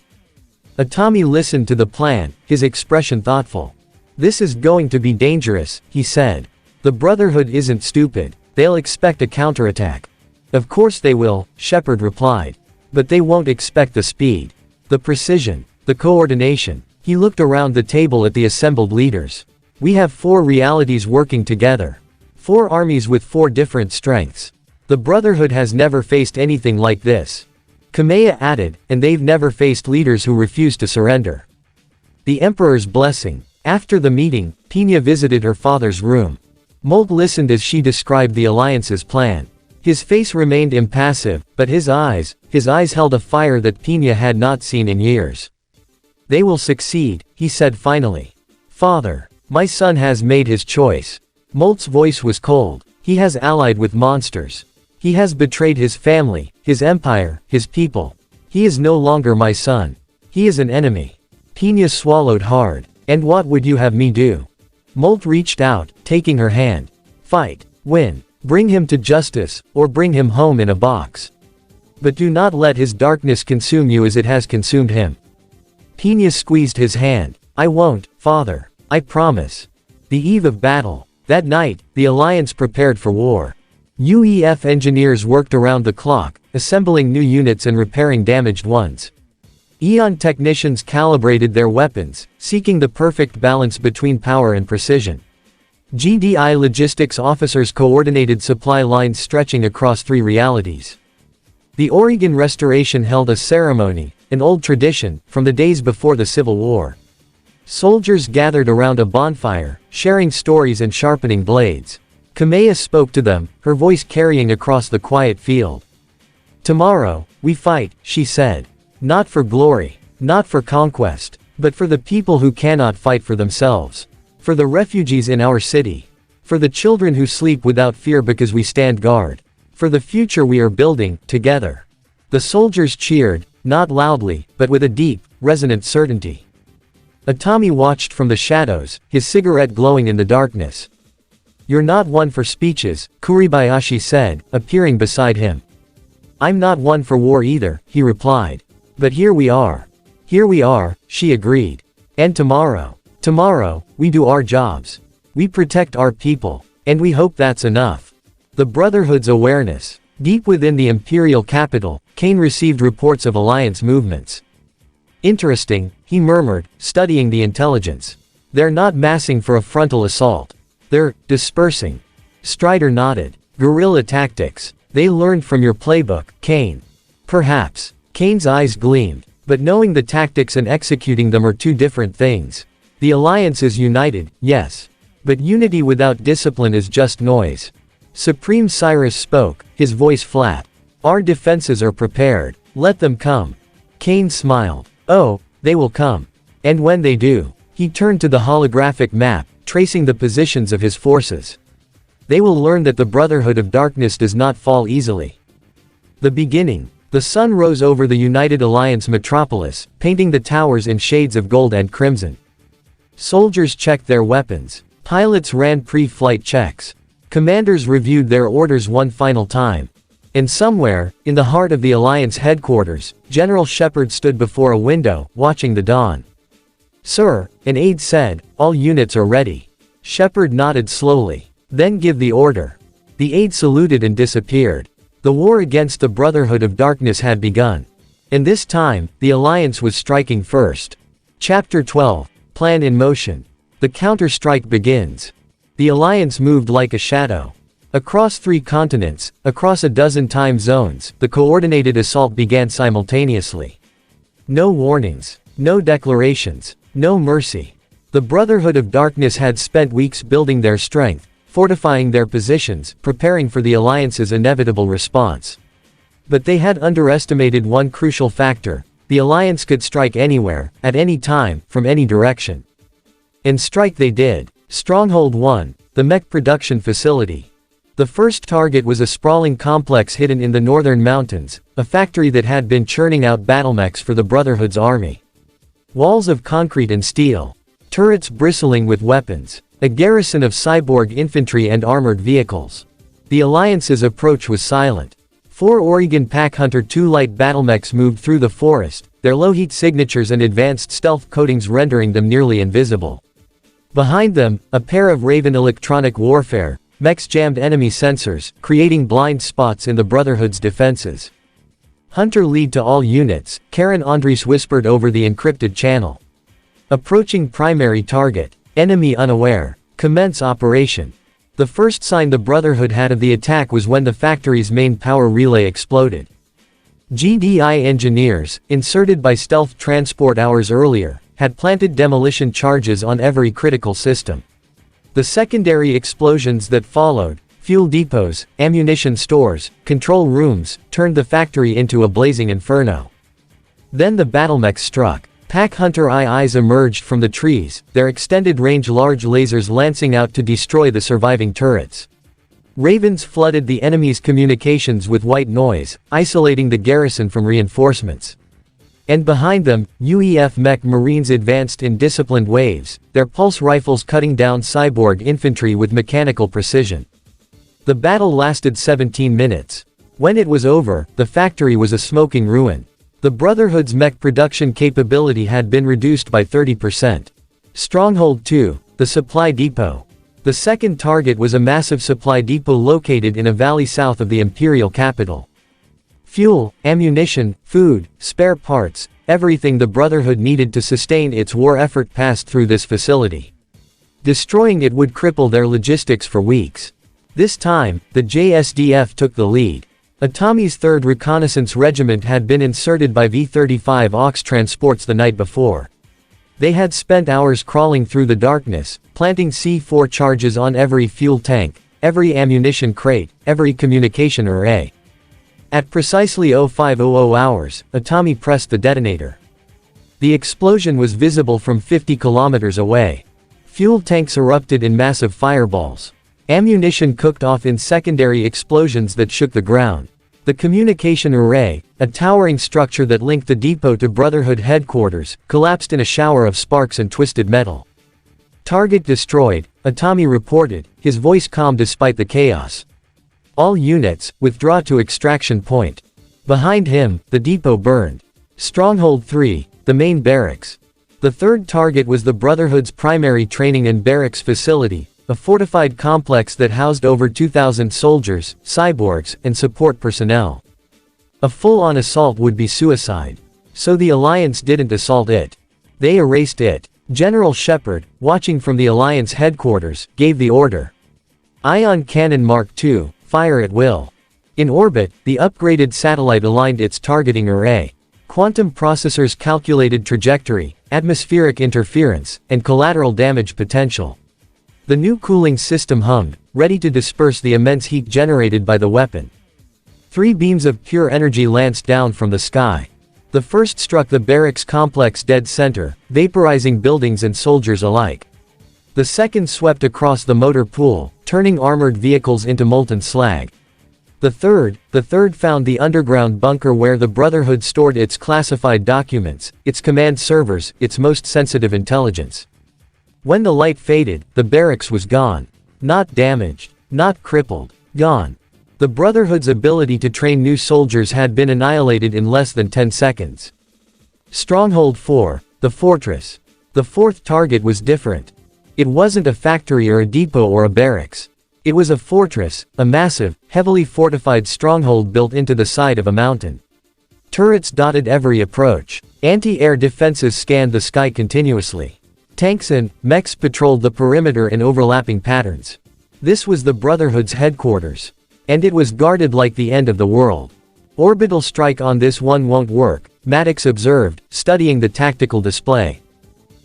S1: Atami listened to the plan, his expression thoughtful. This is going to be dangerous, he said. The Brotherhood isn't stupid. They'll expect a counterattack. Of course they will, Shepard replied. But they won't expect the speed, the precision, the coordination. He looked around the table at the assembled leaders. We have 4 realities working together. 4 armies with 4 different strengths. The Brotherhood has never faced anything like this. Kameya added, and they've never faced leaders who refuse to surrender. The Emperor's blessing. After the meeting, Pina visited her father's room. Molt listened as she described the Alliance's plan. His face remained impassive, but his eyes held a fire that Pina had not seen in years. They will succeed, he said finally. Father, my son has made his choice. Molt's voice was cold. He has allied with monsters. He has betrayed his family, his empire, his people. He is no longer my son. He is an enemy. Pina swallowed hard. And what would you have me do? Molt reached out, taking her hand. Fight. Win. Bring him to justice, or bring him home in a box. But do not let his darkness consume you as it has consumed him. Pina squeezed his hand. I won't, father. I promise. The eve of battle. That night, the Alliance prepared for war. UEF engineers worked around the clock, assembling new units and repairing damaged ones. Eon technicians calibrated their weapons, seeking the perfect balance between power and precision. GDI logistics officers coordinated supply lines stretching across 3 realities. The Oregon Restoration held a ceremony, an old tradition, from the days before the Civil War. Soldiers gathered around a bonfire, sharing stories and sharpening blades. Kameya spoke to them, her voice carrying across the quiet field. Tomorrow, we fight, she said. Not for glory, not for conquest, but for the people who cannot fight for themselves. For the refugees in our city. For the children who sleep without fear because we stand guard. For the future we are building, together. The soldiers cheered, not loudly, but with a deep, resonant certainty. Atami watched from the shadows, his cigarette glowing in the darkness. You're not one for speeches, Kuribayashi said, appearing beside him. I'm not one for war either, he replied. But here we are. Here we are, she agreed. And tomorrow, we do our jobs. We protect our people. And we hope that's enough. The Brotherhood's awareness. Deep within the Imperial capital, Kane received reports of Alliance movements. Interesting, he murmured, studying the intelligence. They're not massing for a frontal assault. They're dispersing. Strider nodded. Guerrilla tactics. They learned from your playbook, Kane. Perhaps. Kane's eyes gleamed. But knowing the tactics and executing them are two different things. The Alliance is united, yes. But unity without discipline is just noise. Supreme Cyrus spoke, his voice flat. Our defenses are prepared. Let them come. Kane smiled. Oh, they will come. And when they do, he turned to the holographic map, tracing the positions of his forces. They will learn that the Brotherhood of Darkness does not fall easily. The beginning. The sun rose over the United Alliance metropolis, painting the towers in shades of gold and crimson. Soldiers checked their weapons. Pilots ran pre-flight checks. Commanders reviewed their orders one final time. And somewhere, in the heart of the Alliance headquarters, General Shepard stood before a window, watching the dawn. Sir, an aide said, all units are ready. Shepard nodded slowly. Then give the order. The aide saluted and disappeared. The war against the Brotherhood of Darkness had begun. And this time, the Alliance was striking first. Chapter 12. Plan in motion. The counter-strike begins. The Alliance moved like a shadow. Across 3 continents, across a dozen time zones, the coordinated assault began simultaneously. No warnings. No declarations. No mercy. The Brotherhood of Darkness had spent weeks building their strength, fortifying their positions, preparing for the Alliance's inevitable response. But they had underestimated one crucial factor: the Alliance could strike anywhere, at any time, from any direction. And strike they did. Stronghold 1, the mech production facility. The first target was a sprawling complex hidden in the northern mountains, a factory that had been churning out battlemechs for the Brotherhood's army. Walls of concrete and steel. Turrets bristling with weapons. A garrison of cyborg infantry and armored vehicles. The Alliance's approach was silent. 4 Oregon Pack Hunter 2 light battlemechs moved through the forest, their low-heat signatures and advanced stealth coatings rendering them nearly invisible. Behind them, a pair of Raven electronic warfare mechs jammed enemy sensors, creating blind spots in the Brotherhood's defenses. Hunter lead to all units, Karen Andres whispered over the encrypted channel. Approaching primary target. Enemy unaware. Commence operation. The first sign the Brotherhood had of the attack was when the factory's main power relay exploded. GDI engineers, inserted by stealth transport hours earlier, had planted demolition charges on every critical system. The secondary explosions that followed, fuel depots, ammunition stores, control rooms, turned the factory into a blazing inferno. Then the battlemechs struck. Pack Hunter IIs emerged from the trees, their extended-range large lasers lancing out to destroy the surviving turrets. Ravens flooded the enemy's communications with white noise, isolating the garrison from reinforcements. And behind them, UEF mech Marines advanced in disciplined waves, their pulse rifles cutting down cyborg infantry with mechanical precision. The battle lasted 17 minutes. When it was over, the factory was a smoking ruin. The Brotherhood's mech production capability had been reduced by 30%. Stronghold 2, the supply depot. The second target was a massive supply depot located in a valley south of the Imperial capital. Fuel, ammunition, food, spare parts, everything the Brotherhood needed to sustain its war effort passed through this facility. Destroying it would cripple their logistics for weeks. This time, the JSDF took the lead. Atami's 3rd Reconnaissance Regiment had been inserted by V-35 AUX transports the night before. They had spent hours crawling through the darkness, planting C4 charges on every fuel tank, every ammunition crate, every communication array. At precisely 0500 hours, Atami pressed the detonator. The explosion was visible from 50 kilometers away. Fuel tanks erupted in massive fireballs. Ammunition cooked off in secondary explosions that shook the ground. The communication array, a towering structure that linked the depot to Brotherhood headquarters, collapsed in a shower of sparks and twisted metal. Target destroyed, Atami reported, his voice calm despite the chaos. All units, withdraw to extraction point. Behind him, the depot burned. Stronghold 3, the main barracks. The third target was the Brotherhood's primary training and barracks facility, a fortified complex that housed over 2,000 soldiers, cyborgs, and support personnel. A full-on assault would be suicide. So the Alliance didn't assault it. They erased it. General Shepard, watching from the Alliance headquarters, gave the order. Ion Cannon Mark II, fire at will. In orbit, the upgraded satellite aligned its targeting array. Quantum processors calculated trajectory, atmospheric interference, and collateral damage potential. The new cooling system hummed, ready to disperse the immense heat generated by the weapon. 3 beams of pure energy lanced down from the sky. The first struck the barracks complex dead center, vaporizing buildings and soldiers alike. The second swept across the motor pool, turning armored vehicles into molten slag. The third found the underground bunker where the Brotherhood stored its classified documents, its command servers, its most sensitive intelligence. When the light faded, the barracks was gone. Not damaged. Not crippled. Gone. The Brotherhood's ability to train new soldiers had been annihilated in less than 10 seconds. Stronghold 4, the fortress. The fourth target was different. It wasn't a factory or a depot or a barracks. It was a fortress, a massive, heavily fortified stronghold built into the side of a mountain. Turrets dotted every approach. Anti-air defenses scanned the sky continuously. Tanks and mechs patrolled the perimeter in overlapping patterns. This was the Brotherhood's headquarters. And it was guarded like the end of the world. Orbital strike on this one won't work, Maddox observed, studying the tactical display.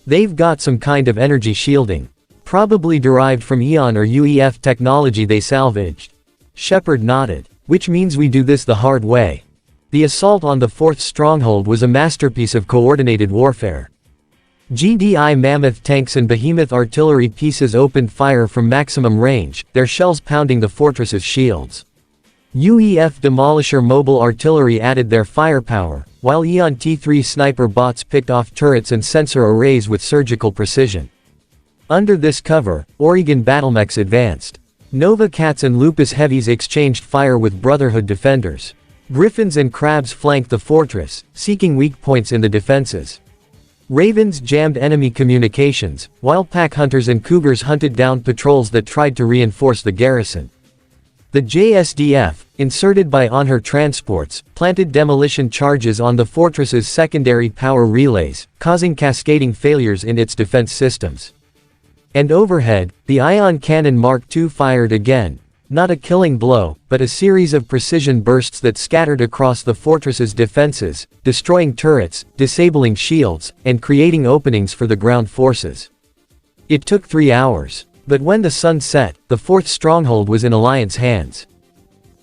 S1: They've got some kind of energy shielding. Probably derived from Eon or UEF technology they salvaged. Shepard nodded. Which means we do this the hard way. The assault on the fourth stronghold was a masterpiece of coordinated warfare. GDI Mammoth tanks and Behemoth artillery pieces opened fire from maximum range, their shells pounding the fortress's shields. UEF Demolisher mobile artillery added their firepower, while Eon T3 sniper bots picked off turrets and sensor arrays with surgical precision. Under this cover, Oregon battlemechs advanced. Nova Cats and Lupus Heavies exchanged fire with Brotherhood defenders. Griffins and Crabs flanked the fortress, seeking weak points in the defenses. Ravens jammed enemy communications, while pack hunters and cougars hunted down patrols that tried to reinforce the garrison. The JSDF, inserted by On Her transports, planted demolition charges on the fortress's secondary power relays, causing cascading failures in its defense systems. And overhead, the Ion Cannon Mark II fired again. Not a killing blow, but a series of precision bursts that scattered across the fortress's defenses, destroying turrets, disabling shields, and creating openings for the ground forces. It took 3 hours. But when the sun set, the fourth stronghold was in Alliance hands.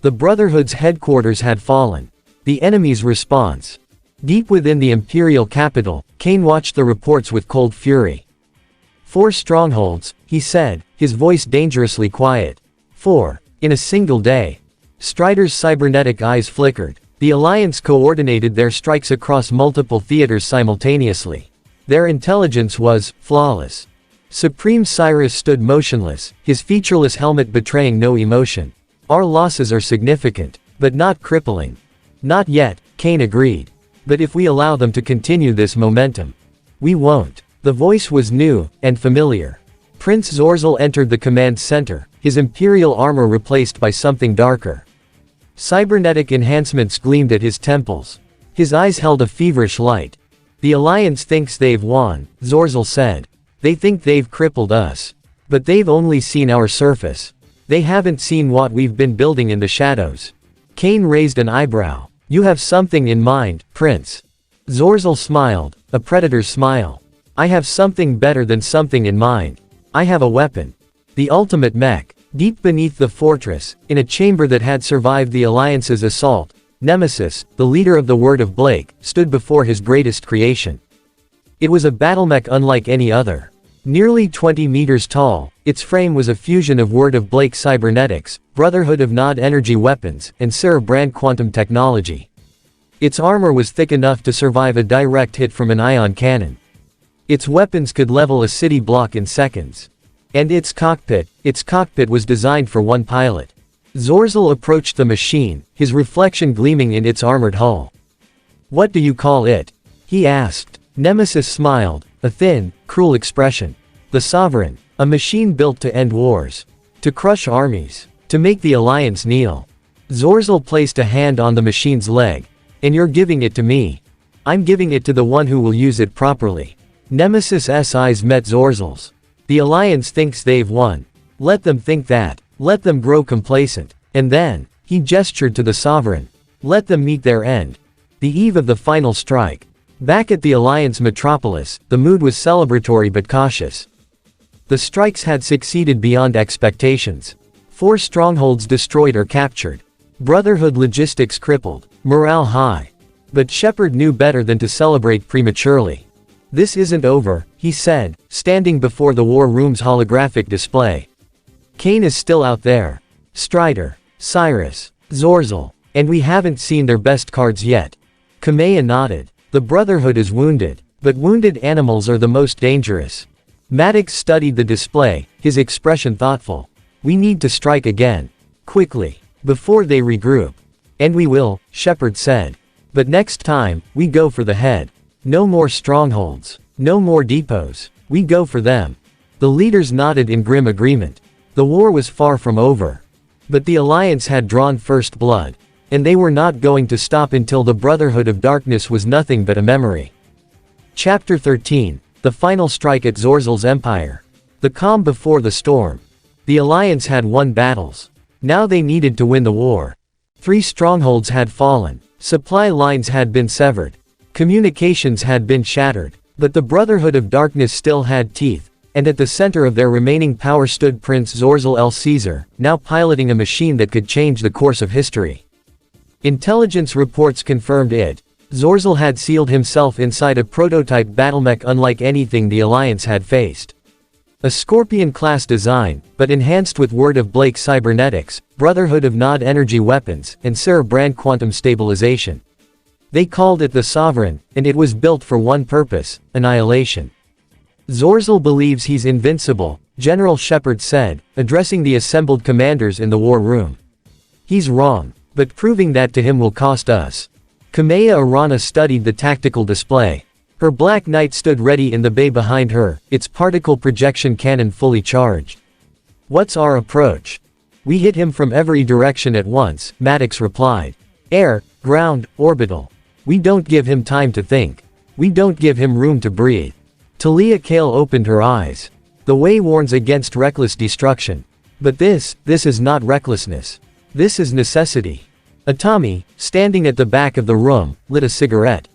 S1: The Brotherhood's headquarters had fallen. The enemy's response. Deep within the Imperial capital, Kane watched the reports with cold fury. 4 strongholds, he said, his voice dangerously quiet. 4. In a single day. Strider's cybernetic eyes flickered. The Alliance coordinated their strikes across multiple theaters simultaneously. Their intelligence was flawless. Supreme Cyrus stood motionless, his featureless helmet betraying no emotion. Our losses are significant, but not crippling. Not yet, Kane agreed. But if we allow them to continue this momentum, we won't. The voice was new and familiar. Prince Zorzel entered the command center, his Imperial armor replaced by something darker. Cybernetic enhancements gleamed at his temples. His eyes held a feverish light. The Alliance thinks they've won, Zorzel said. They think they've crippled us. But they've only seen our surface. They haven't seen what we've been building in the shadows. Kane raised an eyebrow. You have something in mind, Prince. Zorzel smiled, a predator's smile. I have something better than something in mind. I have a weapon. The ultimate mech. Deep beneath the fortress, in a chamber that had survived the Alliance's assault, Nemesis, the leader of the Word of Blake, stood before his greatest creation. It was a battlemech unlike any other. Nearly 20 meters tall, its frame was a fusion of Word of Blake cybernetics, Brotherhood of Nod energy weapons, and Cerebrand quantum technology. Its armor was thick enough to survive a direct hit from an ion cannon. Its weapons could level a city block in seconds. And its cockpit was designed for one pilot. Zorzel approached the machine, his reflection gleaming in its armored hull. What do you call it? He asked. Nemesis smiled, a thin, cruel expression. The Sovereign. A machine built to end wars. To crush armies. To make the Alliance kneel. Zorzel placed a hand on the machine's leg. And you're giving it to me. I'm giving it to the one who will use it properly. Nemesis's eyes met Zorzel's. The Alliance thinks they've won. Let them think that. Let them grow complacent. And then, he gestured to the Sovereign. Let them meet their end. The eve of the final strike. Back at the Alliance metropolis, the mood was celebratory but cautious. The strikes had succeeded beyond expectations. 4 strongholds destroyed or captured. Brotherhood logistics crippled. Morale high. But Shepard knew better than to celebrate prematurely. This isn't over, he said, standing before the war room's holographic display. Kane is still out there. Strider. Cyrus. Zorzel. And we haven't seen their best cards yet. Kamea nodded. The Brotherhood is wounded. But wounded animals are the most dangerous. Maddox studied the display, his expression thoughtful. We need to strike again. Quickly. Before they regroup. And we will, Shepard said. But next time, we go for the head. No more strongholds. No more depots. We go for them. The leaders nodded in grim agreement. The war was far from over. But the Alliance had drawn first blood. And they were not going to stop until the Brotherhood of Darkness was nothing but a memory. Chapter 13. The final strike at Zorzel's empire. The calm before the storm. The Alliance had won battles. Now they needed to win the war. 3 strongholds had fallen. Supply lines had been severed. Communications had been shattered. But the Brotherhood of Darkness still had teeth. And at the center of their remaining power stood Prince Zorzel El Caesar, now piloting a machine that could change the course of history. Intelligence reports confirmed it. Zorzel had sealed himself inside a prototype battlemech unlike anything the Alliance had faced. A Scorpion-class design, but enhanced with Word of Blake cybernetics, Brotherhood of Nod energy weapons, and Cerebrand quantum stabilization. They called it the Sovereign, and it was built for one purpose: annihilation. Zorzel believes he's invincible, General Shepard said, addressing the assembled commanders in the war room. He's wrong, but proving that to him will cost us. Kamea Arana studied the tactical display. Her Black Knight stood ready in the bay behind her, its particle projection cannon fully charged. What's our approach? We hit him from every direction at once, Maddox replied. Air, ground, orbital. We don't give him time to think. We don't give him room to breathe. Talia Kale opened her eyes. The way warns against reckless destruction. But this is not recklessness. This is necessity. Atami, standing at the back of the room, lit a cigarette.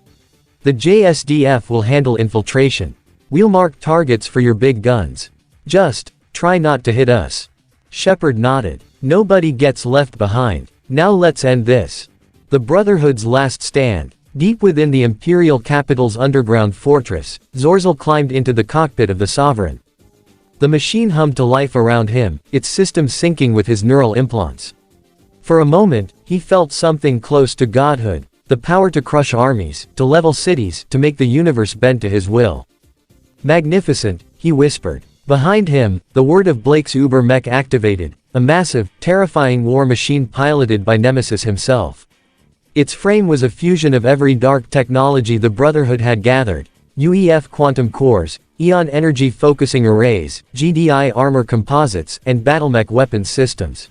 S1: The JSDF will handle infiltration. We'll mark targets for your big guns. Just, try not to hit us. Shepard nodded. Nobody gets left behind. Now let's end this. The Brotherhood's last stand. Deep within the Imperial capital's underground fortress, Zorzel climbed into the cockpit of the Sovereign. The machine hummed to life around him, its system syncing with his neural implants. For a moment, he felt something close to godhood, the power to crush armies, to level cities, to make the universe bend to his will. Magnificent, he whispered. Behind him, the word of Blake's Uber mech activated, a massive, terrifying war machine piloted by Nemesis himself. Its frame was a fusion of every dark technology the Brotherhood had gathered: UEF quantum cores, Eon energy focusing arrays, GDI armor composites, and battlemech weapons systems.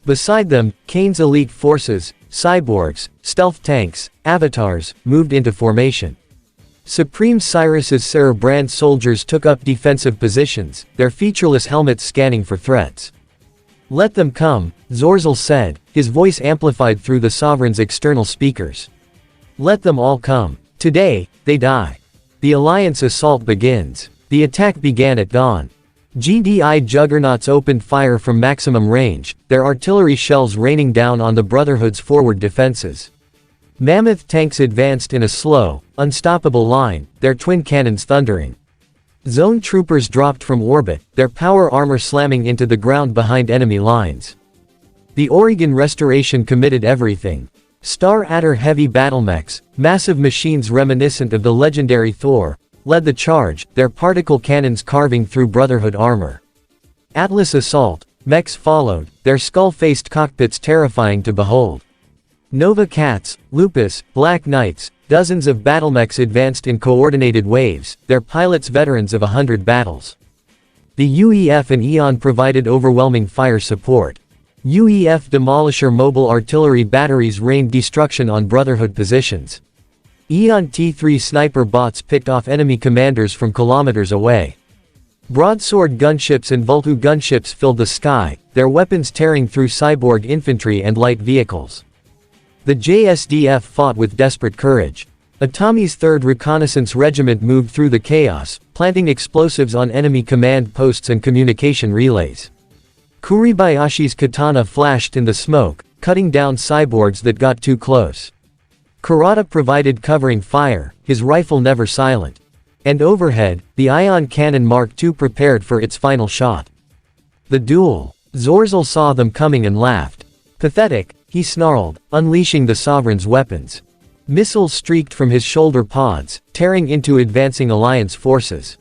S1: Beside them, Kane's elite forces, cyborgs, stealth tanks, avatars, moved into formation. Supreme Cyrus's Cerebrand soldiers took up defensive positions, their featureless helmets scanning for threats. Let them come, Zorzel said, his voice amplified through the Sovereign's external speakers. Let them all come. Today, they die. The Alliance assault begins. The attack began at dawn. GDI juggernauts opened fire from maximum range, their artillery shells raining down on the Brotherhood's forward defenses. Mammoth tanks advanced in a slow, unstoppable line, their twin cannons thundering. Zone troopers dropped from orbit, their power armor slamming into the ground behind enemy lines. The Oregon Restoration committed everything. Star Adder heavy battlemechs, massive machines reminiscent of the legendary Thor, led the charge, their particle cannons carving through Brotherhood armor. Atlas assault, mechs followed, their skull-faced cockpits terrifying to behold. Nova Cats, Lupus, Black Knights, dozens of battlemechs advanced in coordinated waves, their pilots veterans of 100 battles. The UEF and Eon provided overwhelming fire support. UEF Demolisher mobile artillery batteries rained destruction on Brotherhood positions. Eon T-3 sniper bots picked off enemy commanders from kilometers away. Broadsword gunships and Vultu gunships filled the sky, their weapons tearing through cyborg infantry and light vehicles. The JSDF fought with desperate courage. Atami's 3rd Reconnaissance Regiment moved through the chaos, planting explosives on enemy command posts and communication relays. Kuribayashi's katana flashed in the smoke, cutting down cyborgs that got too close. Kurata provided covering fire, his rifle never silent. And overhead, the ion cannon Mark II prepared for its final shot. The duel. Zorzel saw them coming and laughed. Pathetic, he snarled, unleashing the Sovereign's weapons. Missiles streaked from his shoulder pods, tearing into advancing Alliance forces.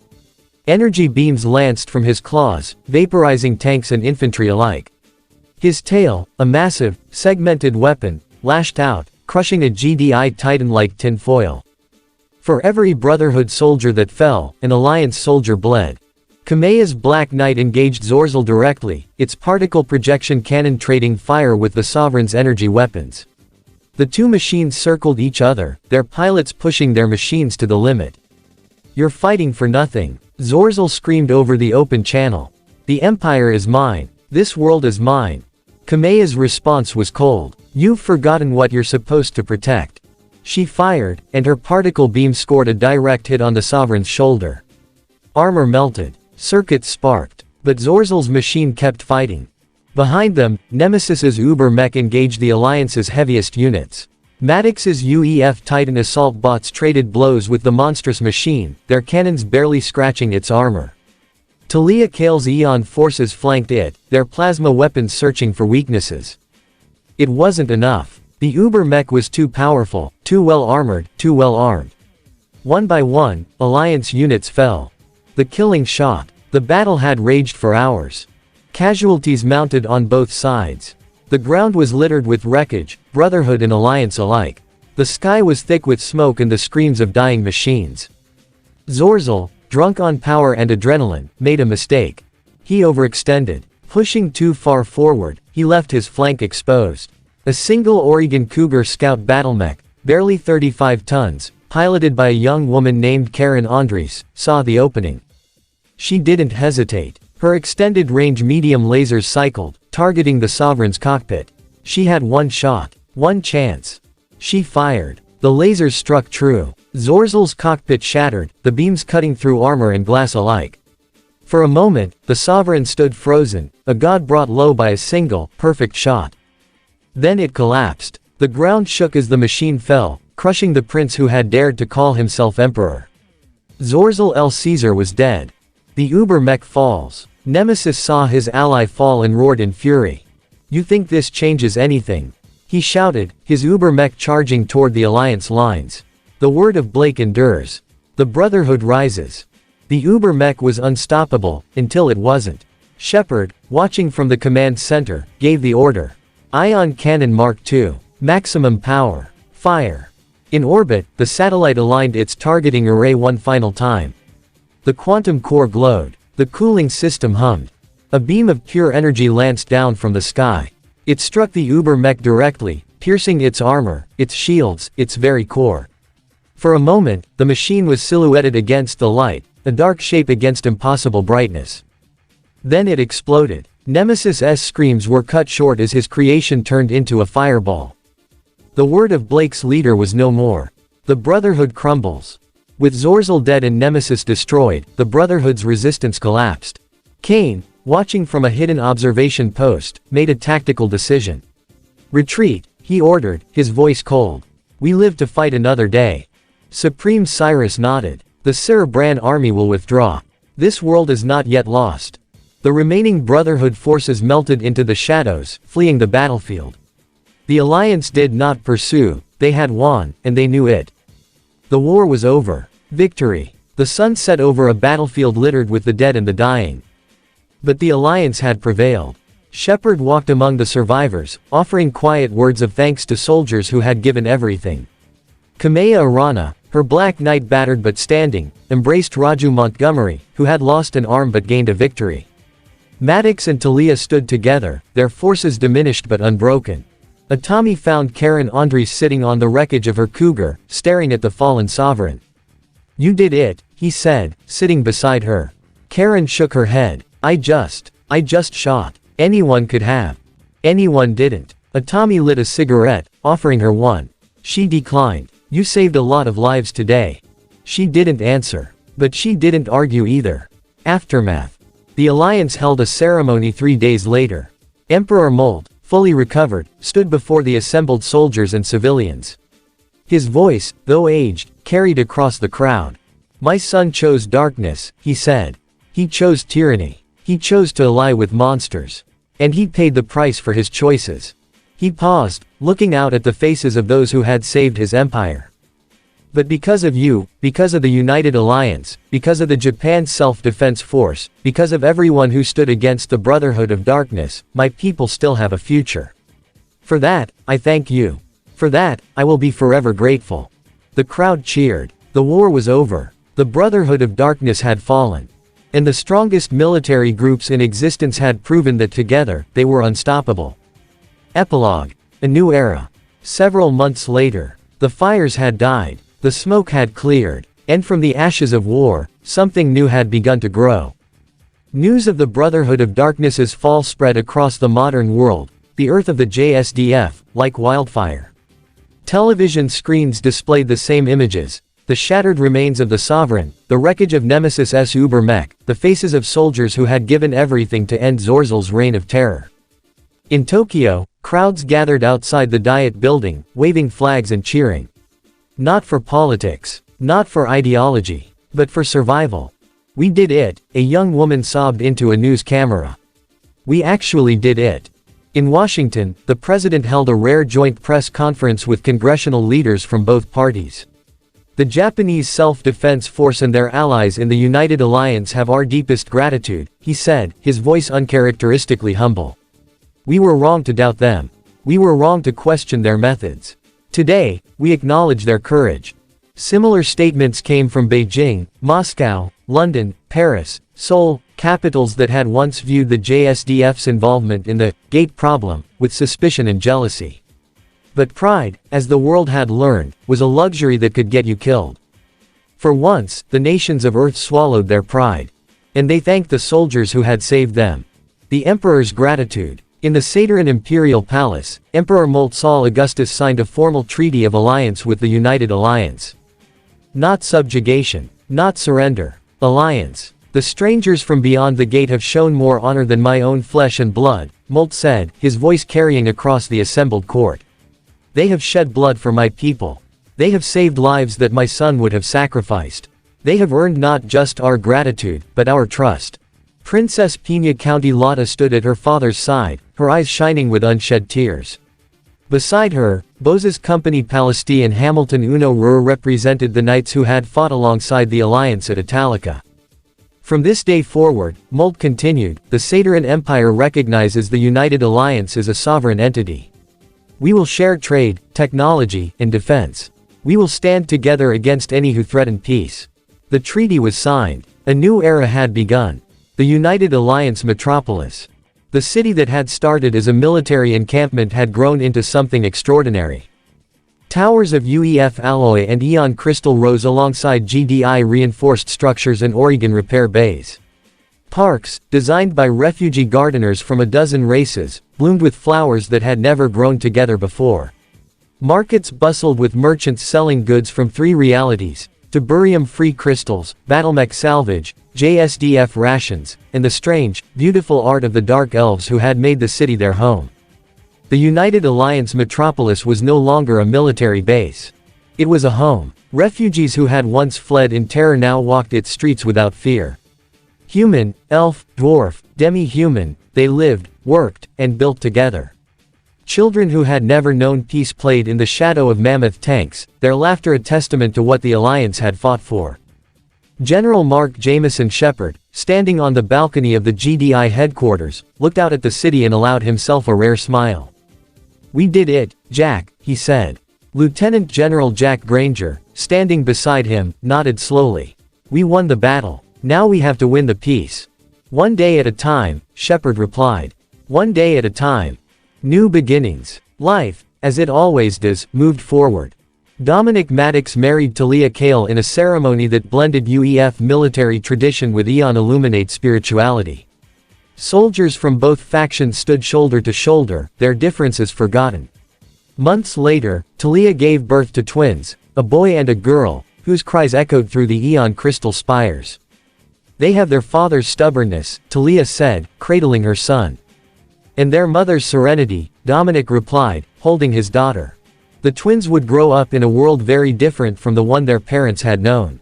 S1: Energy beams lanced from his claws, vaporizing tanks and infantry alike. His tail, a massive, segmented weapon, lashed out, crushing a GDI Titan like tinfoil. For every Brotherhood soldier that fell, an Alliance soldier bled. Kameya's Black Knight engaged Zorzel directly, its particle projection cannon trading fire with the Sovereign's energy weapons. The two machines circled each other, their pilots pushing their machines to the limit. "You're fighting for nothing," Zorzel screamed over the open channel. "The Empire is mine. This world is mine." Kameya's response was cold. "You've forgotten what you're supposed to protect." She fired, and her particle beam scored a direct hit on the Sovereign's shoulder. Armor melted. Circuits sparked. But Zorzel's machine kept fighting. Behind them, Nemesis's Uber mech engaged the Alliance's heaviest units. Maddox's UEF Titan assault bots traded blows with the monstrous machine, their cannons barely scratching its armor. Talia Kale's Eon forces flanked it, their plasma weapons searching for weaknesses. It wasn't enough. The Uber mech was too powerful, too well armored, too well armed. One by one, Alliance units fell. The killing shot. The battle had raged for hours. Casualties mounted on both sides. The ground was littered with wreckage, Brotherhood and Alliance alike. The sky was thick with smoke and the screams of dying machines. Zorzel, drunk on power and adrenaline, made a mistake. He overextended. Pushing too far forward, he left his flank exposed. A single Oregon Cougar scout battlemech, barely 35 tons, piloted by a young woman named Karen Andres, saw the opening. She didn't hesitate. Her extended-range medium lasers cycled, targeting the Sovereign's cockpit. She had one shot, one chance. She fired. The lasers struck true. Zorzel's cockpit shattered, the beams cutting through armor and glass alike. For a moment, the Sovereign stood frozen, a god brought low by a single, perfect shot. Then it collapsed. The ground shook as the machine fell, crushing the prince who had dared to call himself emperor. Zorzel El Caesar was dead. The Uber mech falls. Nemesis saw his ally fall and roared in fury. "You think this changes anything?" he shouted, his Uber mech charging toward the Alliance lines. The word of Blake endures. The Brotherhood rises. The Uber mech was unstoppable, until it wasn't. Shepard, watching from the command center, gave the order. Ion Cannon Mark II. Maximum power. Fire. In orbit, the satellite aligned its targeting array one final time. The quantum core glowed. The cooling system hummed. A beam of pure energy lanced down from the sky. It struck the Uber mech directly, piercing its armor, its shields, its very core. For a moment, the machine was silhouetted against the light, a dark shape against impossible brightness. Then it exploded. Nemesis's screams were cut short as his creation turned into a fireball. The word of Blake's leader was no more. The Brotherhood crumbles. With Zorzel dead and Nemesis destroyed, the Brotherhood's resistance collapsed. Kane, watching from a hidden observation post, made a tactical decision. "Retreat," he ordered, his voice cold. "We live to fight another day." Supreme Cyrus nodded. "The Sir Bran army will withdraw. This world is not yet lost." The remaining Brotherhood forces melted into the shadows, fleeing the battlefield. The Alliance did not pursue, they had won, and they knew it. The war was over. Victory. The sun set over a battlefield littered with the dead and the dying. But the Alliance had prevailed. Shepard walked among the survivors, offering quiet words of thanks to soldiers who had given everything. Kameya Arana, Her Black Knight battered but standing, embraced Raju Montgomery, who had lost an arm but gained a victory. Maddox and Talia stood together, their forces diminished but unbroken. Atami found Karen Andres sitting on the wreckage of her cougar, staring at the fallen sovereign. "You did it," he said, sitting beside her. Karen shook her head. I just shot. Anyone could have. Anyone didn't." Atami lit a cigarette, offering her one. She declined. "You saved a lot of lives today." She didn't answer. But she didn't argue either. Aftermath. The Alliance held a ceremony 3 days later. Emperor Molt, fully recovered, stood before the assembled soldiers and civilians. His voice, though aged, carried across the crowd. "My son chose darkness," he said. "He chose tyranny. He chose to ally with monsters. And he paid the price for his choices." He paused, looking out at the faces of those who had saved his empire. "But because of you, because of the United Alliance, because of the Japan Self-Defense Force, because of everyone who stood against the Brotherhood of Darkness, my people still have a future. For that, I thank you. For that, I will be forever grateful." The crowd cheered. The war was over. The Brotherhood of Darkness had fallen. And the strongest military groups in existence had proven that together, they were unstoppable. Epilogue. A new era. Several months later. The fires had died. The smoke had cleared. And from the ashes of war, something new had begun to grow. News of the Brotherhood of Darkness's fall spread across the modern world, the earth of the JSDF, like wildfire. Television screens displayed the same images. The shattered remains of the Sovereign, the wreckage of Nemesis S. Ubermech, the faces of soldiers who had given everything to end Zorzel's reign of terror. In Tokyo, crowds gathered outside the Diet building, waving flags and cheering. Not for politics, not for ideology, but for survival. "We did it," a young woman sobbed into a news camera. "We actually did it." In Washington, the president held a rare joint press conference with congressional leaders from both parties. "The Japanese Self-Defense Force and their allies in the United Alliance have our deepest gratitude," he said, his voice uncharacteristically humble. "We were wrong to doubt them. We were wrong to question their methods. Today, we acknowledge their courage." Similar statements came from Beijing, Moscow, London, Paris, Seoul, capitals that had once viewed the JSDF's involvement in the Gate problem with suspicion and jealousy. But pride, as the world had learned, was a luxury that could get you killed. For once, the nations of Earth swallowed their pride. And they thanked the soldiers who had saved them. The Emperor's gratitude. In the Saturn Imperial Palace, Emperor Molt Saul Augustus signed a formal treaty of alliance with the United Alliance. Not subjugation. Not surrender. Alliance. "The strangers from beyond the gate have shown more honor than my own flesh and blood," Molt said, his voice carrying across the assembled court. "They have shed blood for my people. They have saved lives that my son would have sacrificed. They have earned not just our gratitude, but our trust." Princess Pina County Lotta stood at her father's side, her eyes shining with unshed tears. Beside her, Bose's company Palestine and Hamilton Uno Rur represented the knights who had fought alongside the alliance at Italica. From this day forward, Molt continued, the Saturn Empire recognizes the United Alliance as a sovereign entity. "We will share trade, technology, and defense. We will stand together against any who threaten peace." The treaty was signed. A new era had begun. The United Alliance metropolis. The city that had started as a military encampment had grown into something extraordinary. Towers of UEF alloy and Eon crystal rose alongside GDI reinforced structures and Oregon repair bays. Parks, designed by refugee gardeners from a dozen races, bloomed with flowers that had never grown together before. Markets bustled with merchants selling goods from 3 realities, Tiburium-free crystals, Battlemech salvage, JSDF rations, and the strange, beautiful art of the Dark Elves who had made the city their home. The United Alliance metropolis was no longer a military base. It was a home. Refugees who had once fled in terror now walked its streets without fear. Human, elf, dwarf, demi-human, they lived, worked, and built together. Children who had never known peace played in the shadow of mammoth tanks, their laughter a testament to what the Alliance had fought for. General Mark Jameson Shepard, standing on the balcony of the GDI headquarters, looked out at the city and allowed himself a rare smile. "We did it, Jack," he said. Lieutenant General Jack Granger, standing beside him, nodded slowly. We won the battle. Now we have to win the peace. One day at a time, Shepard replied. One day at a time. New beginnings. Life, as it always does, moved forward. Dominic Maddox married Talia Kale in a ceremony that blended UEF military tradition with Eon Illuminate spirituality. Soldiers from both factions stood shoulder to shoulder, their differences forgotten. Months later, Talia gave birth to twins, a boy and a girl, whose cries echoed through the Eon crystal spires. They have their father's stubbornness, Talia said, cradling her son. And their mother's serenity, Dominic replied, holding his daughter. The twins would grow up in a world very different from the one their parents had known.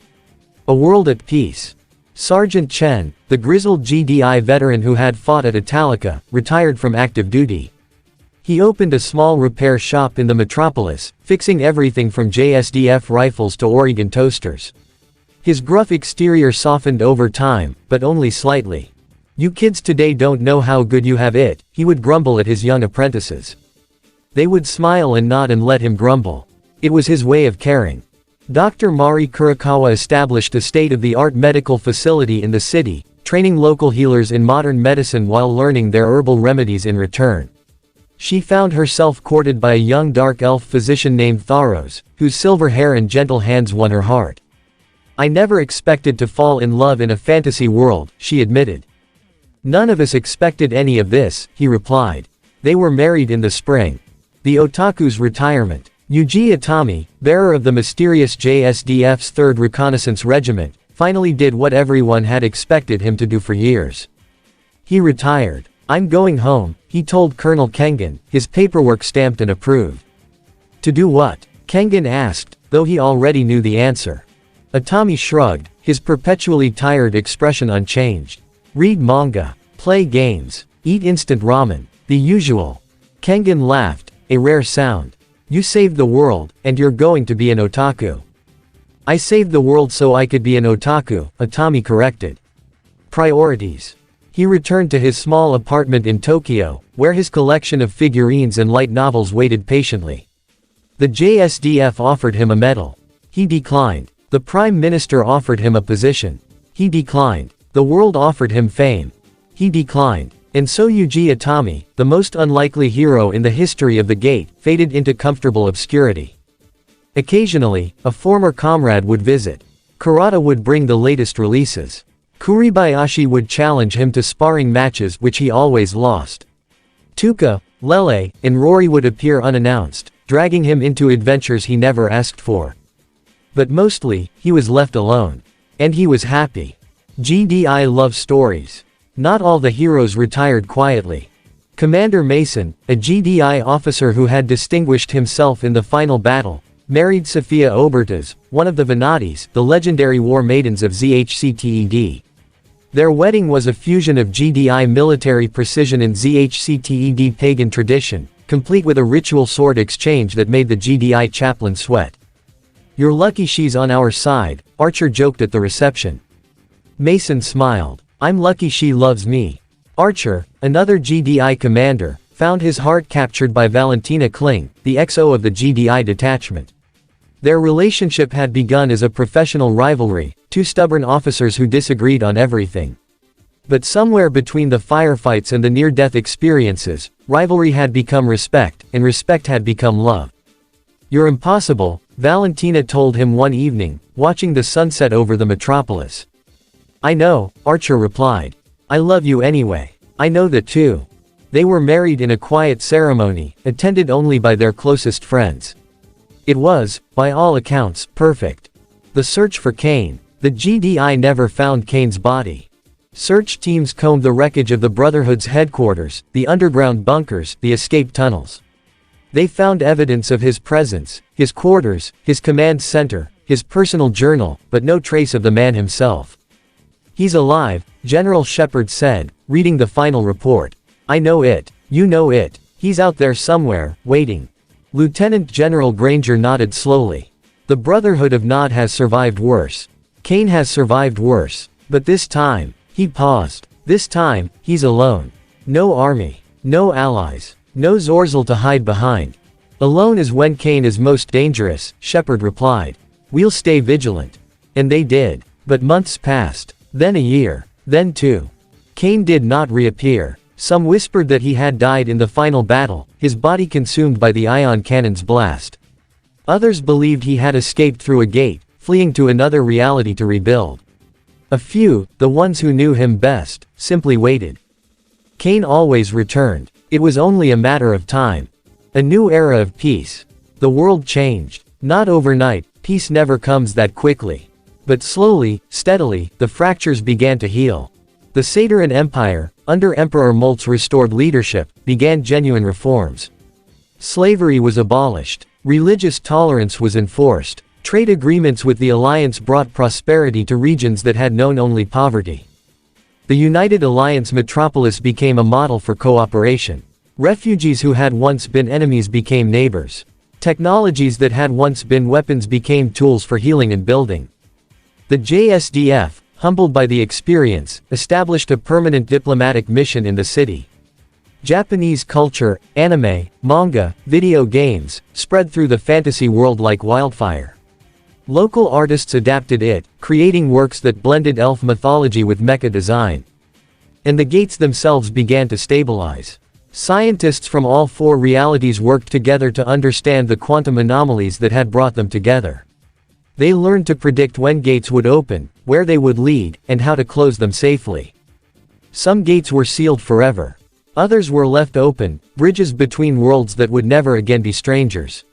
S1: A world at peace. Sergeant Chen, the grizzled GDI veteran who had fought at Italica, retired from active duty. He opened a small repair shop in the metropolis, fixing everything from JSDF rifles to Oregon toasters. His gruff exterior softened over time, but only slightly. You kids today don't know how good you have it, he would grumble at his young apprentices. They would smile and nod and let him grumble. It was his way of caring. Dr. Mari Kurakawa established a state-of-the-art medical facility in the city, training local healers in modern medicine while learning their herbal remedies in return. She found herself courted by a young dark elf physician named Tharos, whose silver hair and gentle hands won her heart. I never expected to fall in love in a fantasy world, she admitted. None of us expected any of this, he replied. They were married in the spring. The otaku's retirement. Yuji Itami, bearer of the mysterious JSDF's 3rd Reconnaissance Regiment, finally did what everyone had expected him to do for years. He retired. I'm going home, he told Colonel Kengan, his paperwork stamped and approved. To do what? Kengan asked, though he already knew the answer. Itami shrugged, his perpetually tired expression unchanged. Read manga, play games, eat instant ramen, the usual. Kengan laughed, a rare sound. You saved the world, and you're going to be an otaku. I saved the world so I could be an otaku, Itami corrected. Priorities. He returned to his small apartment in Tokyo, where his collection of figurines and light novels waited patiently. The JSDF offered him a medal. He declined. The Prime Minister offered him a position. He declined. The world offered him fame. He declined. And so Yuji Itami, the most unlikely hero in the history of the Gate, faded into comfortable obscurity. Occasionally, a former comrade would visit. Kurata would bring the latest releases. Kuribayashi would challenge him to sparring matches which he always lost. Tuka, Lele, and Rory would appear unannounced, dragging him into adventures he never asked for. But mostly, he was left alone. And he was happy. GDI love stories. Not all the heroes retired quietly. Commander Mason, a GDI officer who had distinguished himself in the final battle, married Sophia Obertas, one of the Venatis, the legendary war maidens of ZHCTED. Their wedding was a fusion of GDI military precision and ZHCTED pagan tradition, complete with a ritual sword exchange that made the GDI chaplain sweat. You're lucky she's on our side, Archer joked at the reception. Mason smiled. I'm lucky she loves me. Archer, another GDI commander, found his heart captured by Valentina Kling, the XO of the GDI detachment. Their relationship had begun as a professional rivalry, two stubborn officers who disagreed on everything. But somewhere between the firefights and the near-death experiences, rivalry had become respect, and respect had become love. You're impossible, Valentina told him one evening, watching the sunset over the metropolis. I know, Archer replied. I love you anyway. I know that too. They were married in a quiet ceremony, attended only by their closest friends. It was, by all accounts, perfect. The search for Kane. The GDI never found Kane's body. Search teams combed the wreckage of the Brotherhood's headquarters, the underground bunkers, the escape tunnels. They found evidence of his presence, his quarters, his command center, his personal journal, but no trace of the man himself. He's alive, General Shepard said, reading the final report. I know it. You know it. He's out there somewhere, waiting. Lieutenant General Granger nodded slowly. The Brotherhood of Nod has survived worse. Kane has survived worse. But this time, he paused. This time, he's alone. No army. No allies. No Zorzel to hide behind. Alone is when Cain is most dangerous, Shepard replied. We'll stay vigilant. And they did. But months passed. Then a year. Then 2. Cain did not reappear. Some whispered that he had died in the final battle, his body consumed by the ion cannon's blast. Others believed he had escaped through a gate, fleeing to another reality to rebuild. A few, the ones who knew him best, simply waited. Cain always returned. It was only a matter of time. A new era of peace. The world changed. Not overnight, peace never comes that quickly. But slowly, steadily, the fractures began to heal. The Sateran Empire, under Emperor Molt's restored leadership, began genuine reforms. Slavery was abolished. Religious tolerance was enforced. Trade agreements with the Alliance brought prosperity to regions that had known only poverty. The United Alliance metropolis became a model for cooperation. Refugees who had once been enemies became neighbors. Technologies that had once been weapons became tools for healing and building. The JSDF, humbled by the experience, established a permanent diplomatic mission in the city. Japanese culture, anime, manga, video games, spread through the fantasy world like wildfire. Local artists adapted it, creating works that blended elf mythology with mecha design. And the gates themselves began to stabilize. Scientists from all 4 realities worked together to understand the quantum anomalies that had brought them together. They learned to predict when gates would open, where they would lead, and how to close them safely. Some gates were sealed forever. Others were left open, bridges between worlds that would never again be strangers.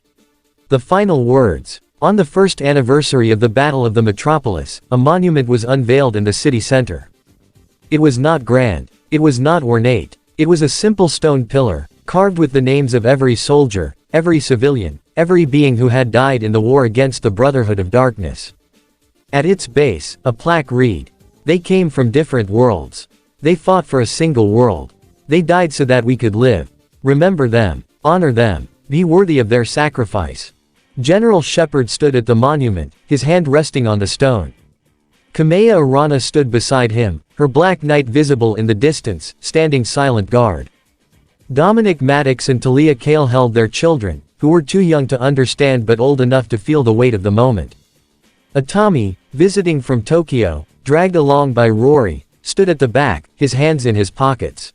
S1: The final words. On the first anniversary of the Battle of the Metropolis, a monument was unveiled in the city center. It was not grand. It was not ornate. It was a simple stone pillar, carved with the names of every soldier, every civilian, every being who had died in the war against the Brotherhood of Darkness. At its base, a plaque read, "They came from different worlds. They fought for a single world. They died so that we could live. Remember them. Honor them. Be worthy of their sacrifice." General Shepard stood at the monument, his hand resting on the stone. Kamea Arana stood beside him, her black knight visible in the distance, standing silent guard. Dominic Maddox and Talia Kale held their children, who were too young to understand but old enough to feel the weight of the moment. Atami, visiting from Tokyo, dragged along by Rory, stood at the back, his hands in his pockets.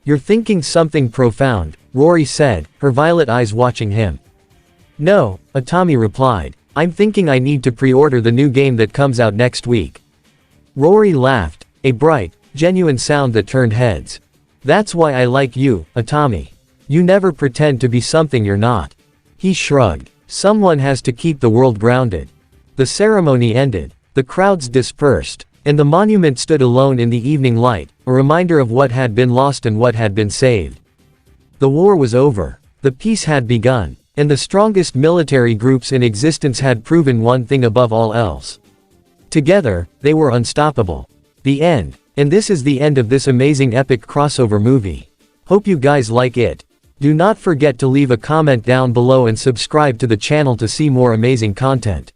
S1: "You're thinking something profound," Rory said, her violet eyes watching him. "No," Atami replied. "I'm thinking I need to pre-order the new game that comes out next week." Rory laughed, a bright, genuine sound that turned heads. "That's why I like you, Atami. You never pretend to be something you're not." He shrugged. Someone has to keep the world grounded. The ceremony ended. The crowds dispersed, and the monument stood alone in the evening light, a reminder of what had been lost and what had been saved. The war was over. The peace had begun. And the strongest military groups in existence had proven one thing above all else. Together, they were unstoppable. The end. And this is the end of this amazing epic crossover movie. Hope you guys like it. Do not forget to leave a comment down below and subscribe to the channel to see more amazing content.